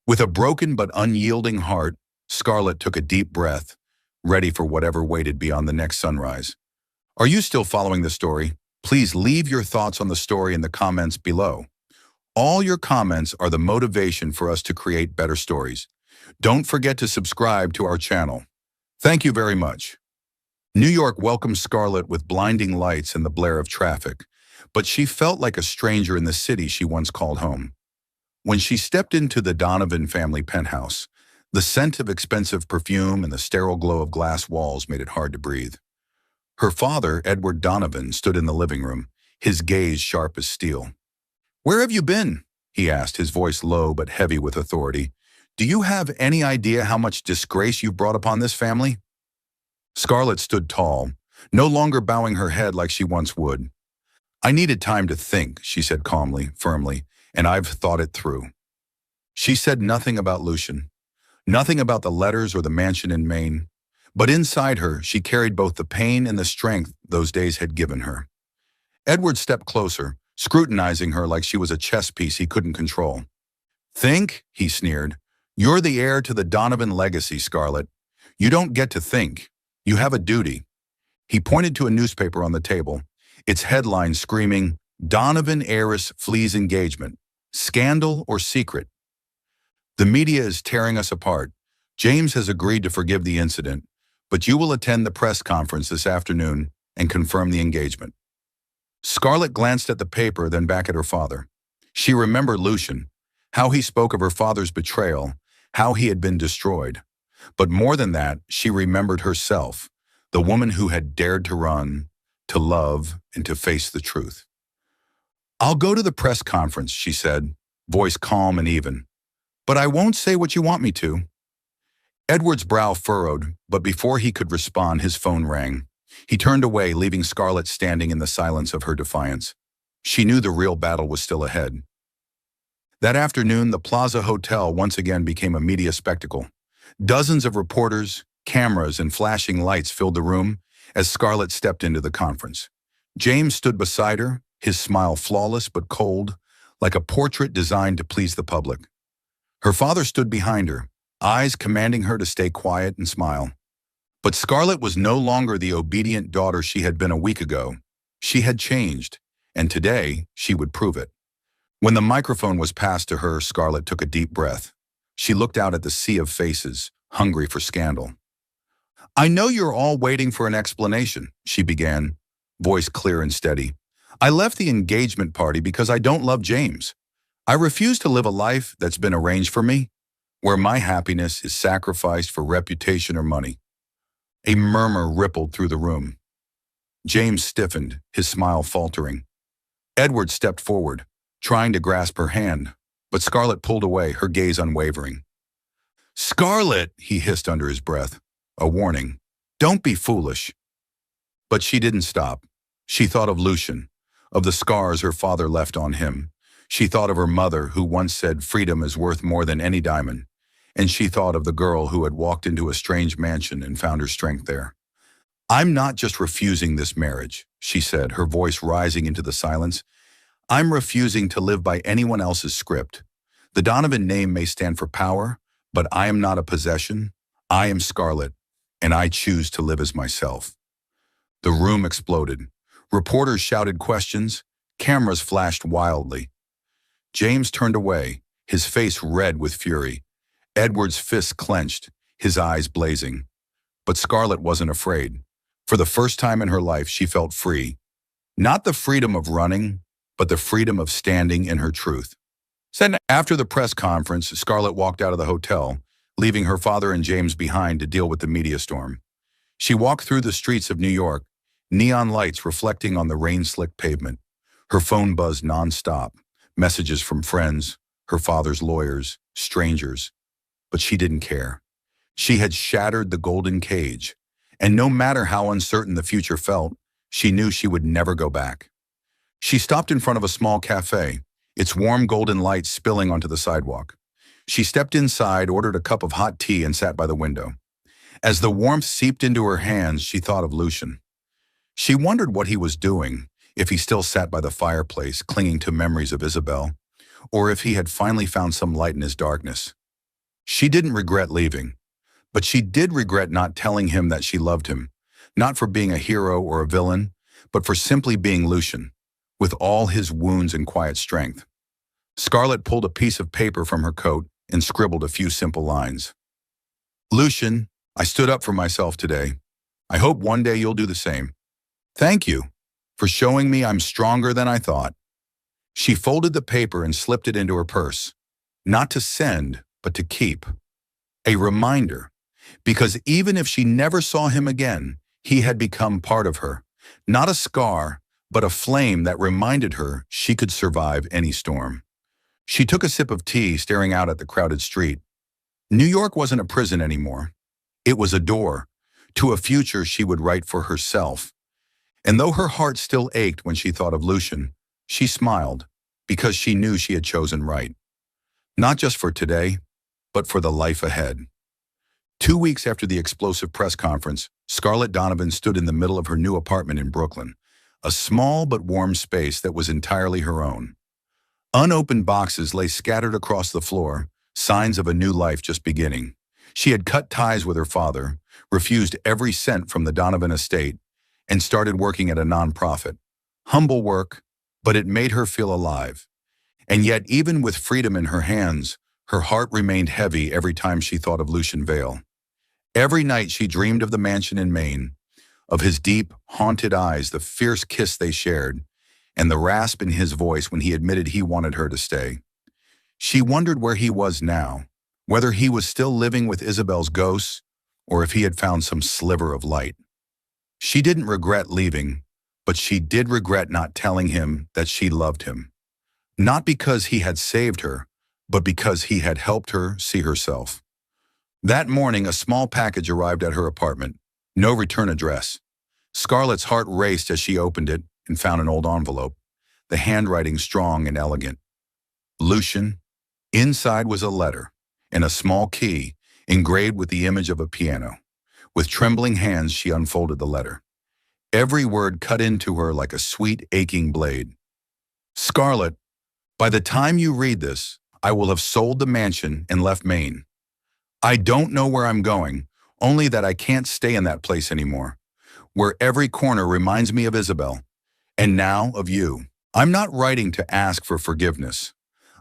With a broken but unyielding heart, Scarlett took a deep breath, ready for whatever waited beyond the next sunrise. Are you still following the story? Please leave your thoughts on the story in the comments below. All your comments are the motivation for us to create better stories. Don't forget to subscribe to our channel. Thank you very much. New York welcomed Scarlett with blinding lights and the blare of traffic, but she felt like a stranger in the city she once called home. When she stepped into the Donovan family penthouse, the scent of expensive perfume and the sterile glow of glass walls made it hard to breathe. Her father, Edward Donovan, stood in the living room, his gaze sharp as steel. "Where have you been?" he asked, his voice low but heavy with authority. "Do you have any idea how much disgrace you've brought upon this family?" Scarlett stood tall, no longer bowing her head like she once would. "I needed time to think," she said calmly, firmly, "and I've thought it through." She said nothing about Lucian, nothing about the letters or the mansion in Maine, but inside her she carried both the pain and the strength those days had given her. Edward stepped closer, scrutinizing her like she was a chess piece he couldn't control. "Think?" he sneered. "You're the heir to the Donovan legacy, Scarlett. You don't get to think. You have a duty." He pointed to a newspaper on the table, its headline screaming, "Donovan heiress flees engagement. Scandal or secret?" "The media is tearing us apart. James has agreed to forgive the incident, but you will attend the press conference this afternoon and confirm the engagement." Scarlett glanced at the paper, then back at her father. She remembered Lucian, how he spoke of her father's betrayal, how he had been destroyed. But more than that, she remembered herself, the woman who had dared to run, to love, and to face the truth. "I'll go to the press conference," she said, voice calm and even. "But I won't say what you want me to." Edward's brow furrowed, but before he could respond, his phone rang. He turned away, leaving Scarlett standing in the silence of her defiance. She knew the real battle was still ahead. That afternoon, the Plaza Hotel once again became a media spectacle. Dozens of reporters, cameras, and flashing lights filled the room as Scarlett stepped into the conference. James stood beside her, his smile flawless but cold, like a portrait designed to please the public. Her father stood behind her, eyes commanding her to stay quiet and smile. But Scarlett was no longer the obedient daughter she had been a week ago. She had changed, and today she would prove it. When the microphone was passed to her, Scarlett took a deep breath. She looked out at the sea of faces, hungry for scandal. "I know you're all waiting for an explanation," she began, voice clear and steady. "I left the engagement party because I don't love James. I refuse to live a life that's been arranged for me, where my happiness is sacrificed for reputation or money." A murmur rippled through the room. James stiffened, his smile faltering. Edward stepped forward, trying to grasp her hand, but Scarlett pulled away, her gaze unwavering. "Scarlett," he hissed under his breath, a warning. "Don't be foolish." But she didn't stop. She thought of Lucian, of the scars her father left on him. She thought of her mother, who once said freedom is worth more than any diamond. And she thought of the girl who had walked into a strange mansion and found her strength there. "I'm not just refusing this marriage," she said, her voice rising into the silence. "I'm refusing to live by anyone else's script. The Donovan name may stand for power, but I am not a possession. I am Scarlett, and I choose to live as myself." The room exploded. Reporters shouted questions. Cameras flashed wildly. James turned away, his face red with fury. Edward's fists clenched, his eyes blazing. But Scarlett wasn't afraid. For the first time in her life, she felt free. Not the freedom of running, but the freedom of standing in her truth. Then, after the press conference, Scarlett walked out of the hotel, leaving her father and James behind to deal with the media storm. She walked through the streets of New York, neon lights reflecting on the rain-slicked pavement. Her phone buzzed nonstop, messages from friends, her father's lawyers, strangers. But she didn't care. She had shattered the golden cage, and no matter how uncertain the future felt, she knew she would never go back. She stopped in front of a small cafe, its warm golden light spilling onto the sidewalk. She stepped inside, ordered a cup of hot tea, and sat by the window. As the warmth seeped into her hands, she thought of Lucian. She wondered what he was doing, if he still sat by the fireplace, clinging to memories of Isabel, or if he had finally found some light in his darkness. She didn't regret leaving, but she did regret not telling him that she loved him, not for being a hero or a villain, but for simply being Lucian, with all his wounds and quiet strength. Scarlett pulled a piece of paper from her coat and scribbled a few simple lines. Lucian, I stood up for myself today. I hope one day you'll do the same. Thank you for showing me I'm stronger than I thought. She folded the paper and slipped it into her purse, not to send, but to keep. A reminder, because even if she never saw him again, he had become part of her, not a scar, but a flame that reminded her she could survive any storm. She took a sip of tea, staring out at the crowded street. New York wasn't a prison anymore. It was a door to a future she would write for herself. And though her heart still ached when she thought of Lucian, she smiled because she knew she had chosen right. Not just for today, but for the life ahead. 2 weeks after the explosive press conference, Scarlett Donovan stood in the middle of her new apartment in Brooklyn, a small but warm space that was entirely her own. Unopened boxes lay scattered across the floor, signs of a new life just beginning. She had cut ties with her father, refused every cent from the Donovan estate, and started working at a nonprofit. Humble work, but it made her feel alive. And yet, even with freedom in her hands, her heart remained heavy every time she thought of Lucian Vale. Every night she dreamed of the mansion in Maine, of his deep, haunted eyes, the fierce kiss they shared, and the rasp in his voice when he admitted he wanted her to stay. She wondered where he was now, whether he was still living with Isabel's ghosts, or if he had found some sliver of light. She didn't regret leaving, but she did regret not telling him that she loved him. Not because he had saved her, but because he had helped her see herself. That morning, a small package arrived at her apartment. No return address. Scarlett's heart raced as she opened it and found an old envelope, the handwriting strong and elegant. Lucian. Inside was a letter and a small key engraved with the image of a piano. With trembling hands, she unfolded the letter. Every word cut into her like a sweet, aching blade. Scarlett, by the time you read this, I will have sold the mansion and left Maine. I don't know where I'm going, only that I can't stay in that place anymore, where every corner reminds me of Isabel, and now of you. I'm not writing to ask for forgiveness.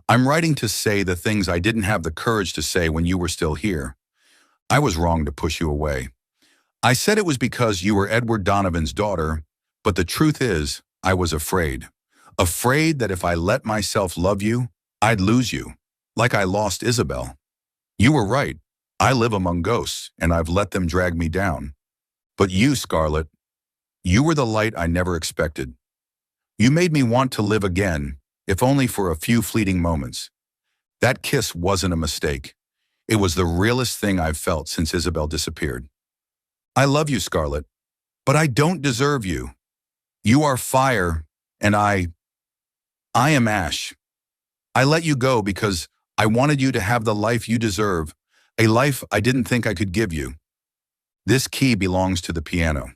I'm writing to say the things I didn't have the courage to say when you were still here. I was wrong to push you away. I said it was because you were Edward Donovan's daughter, but the truth is, I was afraid. Afraid that if I let myself love you, I'd lose you, like I lost Isabel. You were right. I live among ghosts, and I've let them drag me down. But you, Scarlett, you were the light I never expected. You made me want to live again, if only for a few fleeting moments. That kiss wasn't a mistake. It was the realest thing I've felt since Isabel disappeared. I love you, Scarlett, but I don't deserve you. You are fire, and I am ash. I let you go because I wanted you to have the life you deserve, a life I didn't think I could give you. This key belongs to the piano.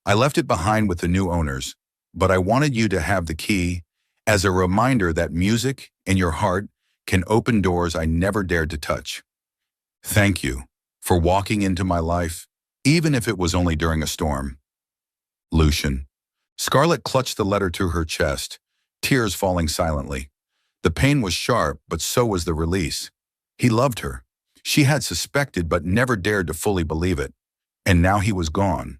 I left it behind with the new owners, but I wanted you to have the key as a reminder that music in your heart can open doors I never dared to touch. Thank you for walking into my life, even if it was only during a storm. Lucian. Scarlett clutched the letter to her chest, tears falling silently. The pain was sharp, but so was the release. He loved her. She had suspected but never dared to fully believe it. And now he was gone,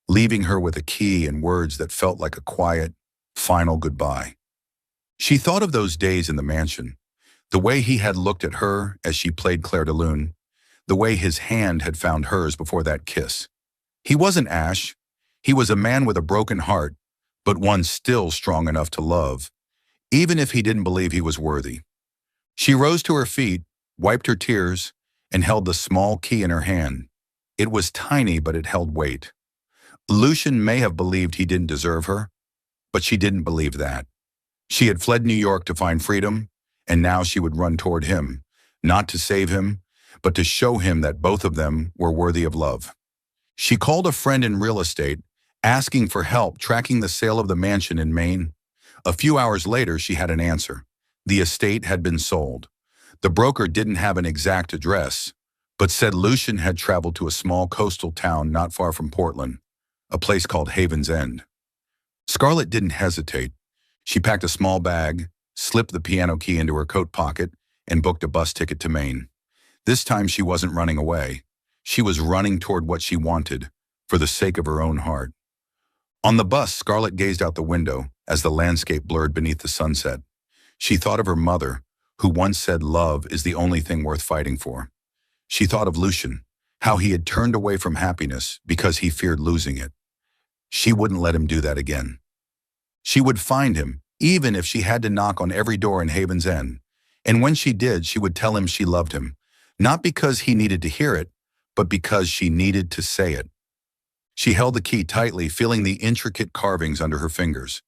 leaving her with a key and words that felt like a quiet, final goodbye. She thought of those days in the mansion, the way he had looked at her as she played Claire de Lune, the way his hand had found hers before that kiss. He wasn't Ash. He was a man with a broken heart, but one still strong enough to love, even if he didn't believe he was worthy. She rose to her feet, wiped her tears, and held the small key in her hand. It was tiny, but it held weight. Lucian may have believed he didn't deserve her, but she didn't believe that. She had fled New York to find freedom, and now she would run toward him, not to save him, but to show him that both of them were worthy of love. She called a friend in real estate, asking for help tracking the sale of the mansion in Maine. A few hours later, she had an answer. The estate had been sold. The broker didn't have an exact address, but said Lucian had traveled to a small coastal town not far from Portland, a place called Haven's End. Scarlett didn't hesitate. She packed a small bag, slipped the piano key into her coat pocket, and booked a bus ticket to Maine. This time she wasn't running away. She was running toward what she wanted, for the sake of her own heart. On the bus, Scarlett gazed out the window as the landscape blurred beneath the sunset. She thought of her mother, who once said love is the only thing worth fighting for. She thought of Lucian, how he had turned away from happiness because he feared losing it. She wouldn't let him do that again. She would find him, even if she had to knock on every door in Haven's End. And when she did, she would tell him she loved him, not because he needed to hear it, but because she needed to say it. She held the key tightly, feeling the intricate carvings under her fingers.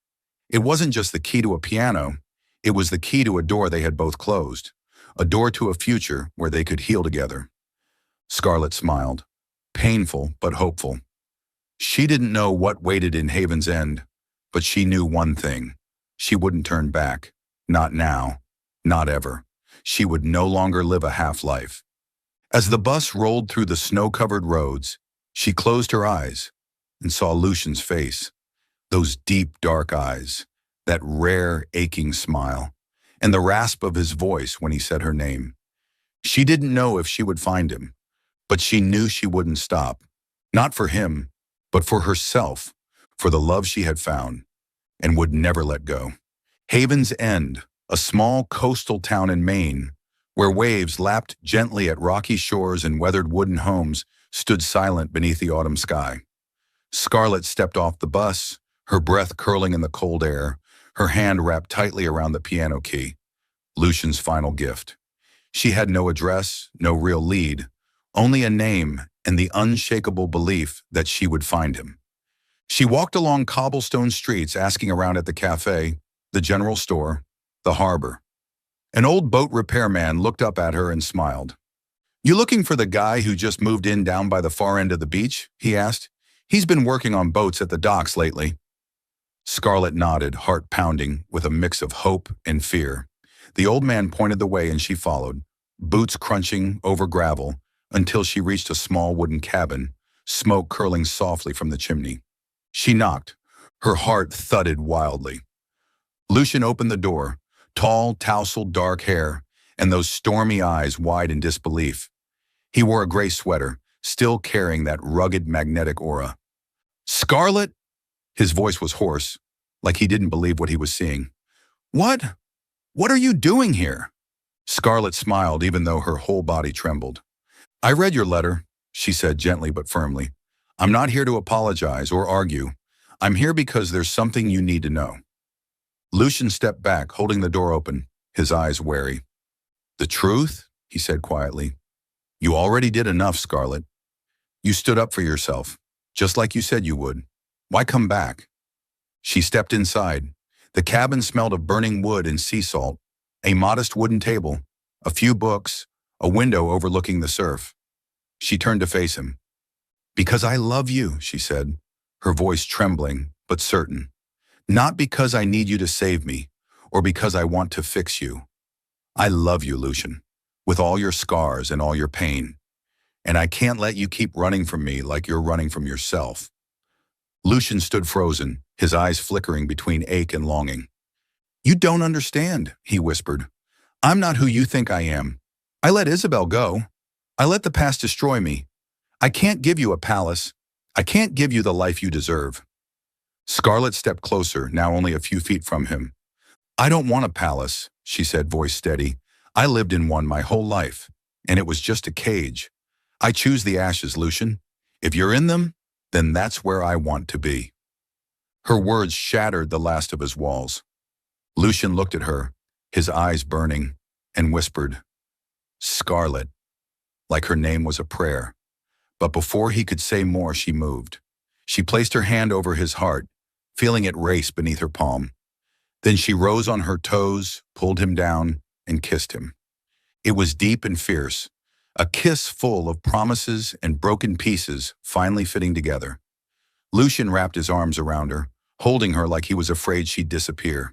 It wasn't just the key to a piano, it was the key to a door they had both closed, a door to a future where they could heal together. Scarlett smiled, painful but hopeful. She didn't know what waited in Haven's End, but she knew one thing. She wouldn't turn back. Not now. Not ever. She would no longer live a half-life. As the bus rolled through the snow-covered roads, she closed her eyes and saw Lucian's face. Those deep, dark eyes, that rare, aching smile, and the rasp of his voice when he said her name. She didn't know if she would find him, but she knew she wouldn't stop. Not for him, but for herself, for the love she had found, and would never let go. Haven's End, a small coastal town in Maine, where waves lapped gently at rocky shores and weathered wooden homes stood silent beneath the autumn sky. Scarlett stepped off the bus, her breath curling in the cold air, her hand wrapped tightly around the piano key, Lucian's final gift. She had no address, no real lead, only a name and the unshakable belief that she would find him. She walked along cobblestone streets, asking around at the cafe, the general store, the harbor. An old boat repairman looked up at her and smiled. "You looking for the guy who just moved in down by the far end of the beach?" he asked. "He's been working on boats at the docks lately." Scarlett nodded, heart pounding, with a mix of hope and fear. The old man pointed the way and she followed, boots crunching over gravel, until she reached a small wooden cabin, smoke curling softly from the chimney. She knocked. Her heart thudded wildly. Lucian opened the door, tall, tousled dark hair, and those stormy eyes wide in disbelief. He wore a gray sweater, still carrying that rugged magnetic aura. "Scarlett?" His voice was hoarse, like he didn't believe what he was seeing. What? What are you doing here?" Scarlett smiled even though her whole body trembled. "I read your letter," she said gently but firmly. "I'm not here to apologize or argue. I'm here because there's something you need to know." Lucian stepped back, holding the door open, his eyes wary. "The truth?" he said quietly. "You already did enough, Scarlett. You stood up for yourself, just like you said you would. Why come back?" She stepped inside. The cabin smelled of burning wood and sea salt, a modest wooden table, a few books, a window overlooking the surf. She turned to face him. "Because I love you," she said, her voice trembling but certain. "Not because I need you to save me, or because I want to fix you. I love you, Lucian, with all your scars and all your pain. And I can't let you keep running from me like you're running from yourself." Lucian stood frozen, his eyes flickering between ache and longing. "You don't understand," he whispered. "I'm not who you think I am. I let Isabel go. I let the past destroy me. I can't give you a palace. I can't give you the life you deserve. Scarlett stepped closer, now only a few feet from him. I don't want a palace, she said, voice steady. I lived in one my whole life, and it was just a cage. I choose the ashes, Lucian. If you're in them, then that's where I want to be. Her words shattered the last of his walls. Lucian looked at her, his eyes burning, and whispered, Scarlett, like her name was a prayer. But before he could say more, she moved. She placed her hand over his heart, feeling it race beneath her palm. Then she rose on her toes, pulled him down, and kissed him. It was deep and fierce, a kiss full of promises and broken pieces finally fitting together. Lucian wrapped his arms around her, holding her like he was afraid she'd disappear.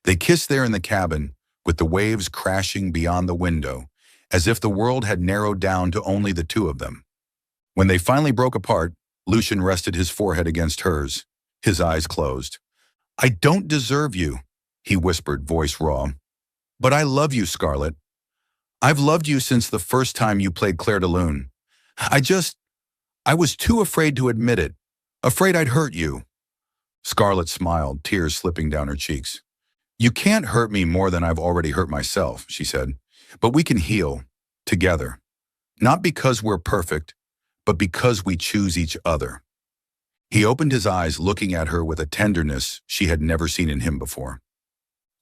They kissed there in the cabin, with the waves crashing beyond the window, as if the world had narrowed down to only the two of them. When they finally broke apart, Lucian rested his forehead against hers, his eyes closed. I don't deserve you, he whispered, voice raw. But I love you, Scarlett. I've loved you since the first time you played Claire de Lune. I was too afraid to admit it, afraid I'd hurt you. Scarlett smiled, tears slipping down her cheeks. You can't hurt me more than I've already hurt myself, she said. But we can heal, together. Not because we're perfect, but because we choose each other. He opened his eyes, looking at her with a tenderness she had never seen in him before.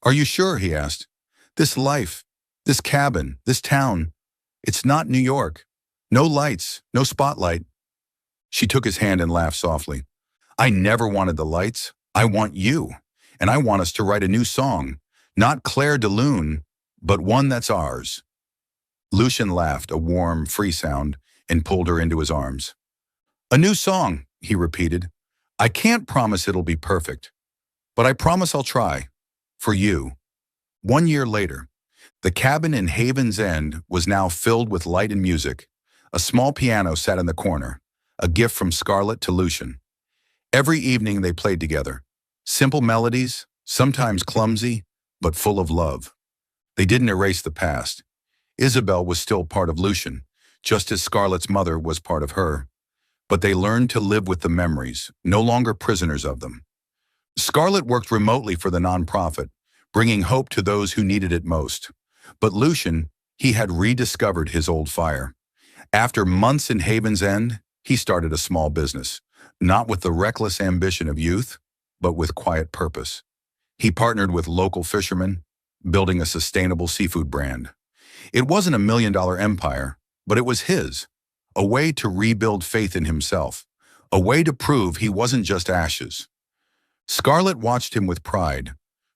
Are you sure, he asked. This life, this cabin, this town, it's not New York. No lights, no spotlight. She took his hand and laughed softly. I never wanted the lights. I want you. And I want us to write a new song. Not Claire de Lune, but one that's ours. Lucian laughed, a warm, free sound, and pulled her into his arms. A new song, he repeated. I can't promise it'll be perfect, but I promise I'll try. For you. 1 year later, the cabin in Haven's End was now filled with light and music. A small piano sat in the corner, a gift from Scarlett to Lucian. Every evening they played together. Simple melodies, sometimes clumsy, but full of love. They didn't erase the past. Isabel was still part of Lucian, just as Scarlett's mother was part of her. But they learned to live with the memories, no longer prisoners of them. Scarlett worked remotely for the nonprofit, bringing hope to those who needed it most. But Lucian, he had rediscovered his old fire. After months in Haven's End, he started a small business, not with the reckless ambition of youth, but with quiet purpose. He partnered with local fishermen, building a sustainable seafood brand. It wasn't $1 million empire, but it was his, a way to rebuild faith in himself, a way to prove he wasn't just ashes. Scarlett watched him with pride,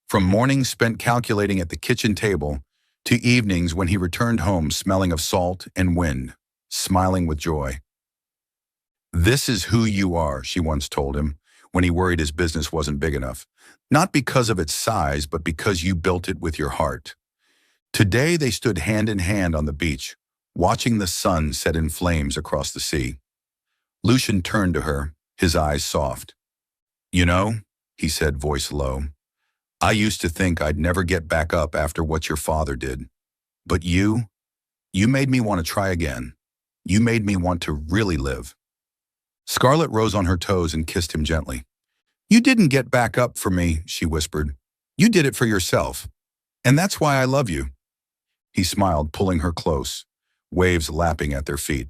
from mornings spent calculating at the kitchen table to evenings when he returned home smelling of salt and wind, smiling with joy. This is who you are, she once told him, when he worried his business wasn't big enough. Not because of its size, but because you built it with your heart. Today they stood hand in hand on the beach, watching the sun set in flames across the sea. Lucian turned to her, his eyes soft. You know, he said, voice low, I used to think I'd never get back up after what your father did. But you made me want to try again. You made me want to really live. Scarlett rose on her toes and kissed him gently. You didn't get back up for me, she whispered. You did it for yourself. And that's why I love you. He smiled, pulling her close, waves lapping at their feet.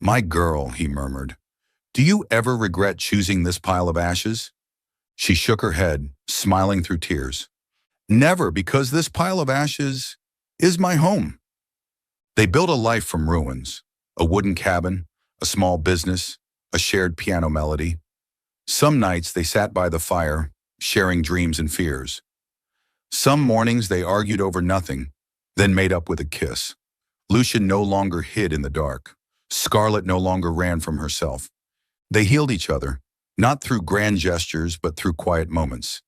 My girl, he murmured, do you ever regret choosing this pile of ashes? She shook her head, smiling through tears. Never, because this pile of ashes is my home. They built a life from ruins, a wooden cabin, a small business, a shared piano melody. Some nights they sat by the fire, sharing dreams and fears. Some mornings they argued over nothing, then made up with a kiss. Lucian no longer hid in the dark. Scarlett no longer ran from herself. They healed each other, not through grand gestures, but through quiet moments.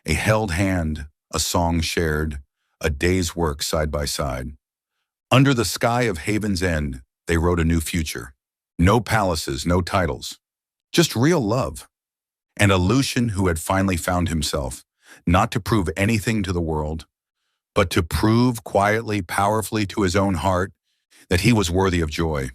A held hand, a song shared, a day's work side by side. Under the sky of Haven's End, they wrote a new future. No palaces, no titles, just real love. And a Lucian who had finally found himself, not to prove anything to the world, but to prove quietly, powerfully to his own heart that he was worthy of joy.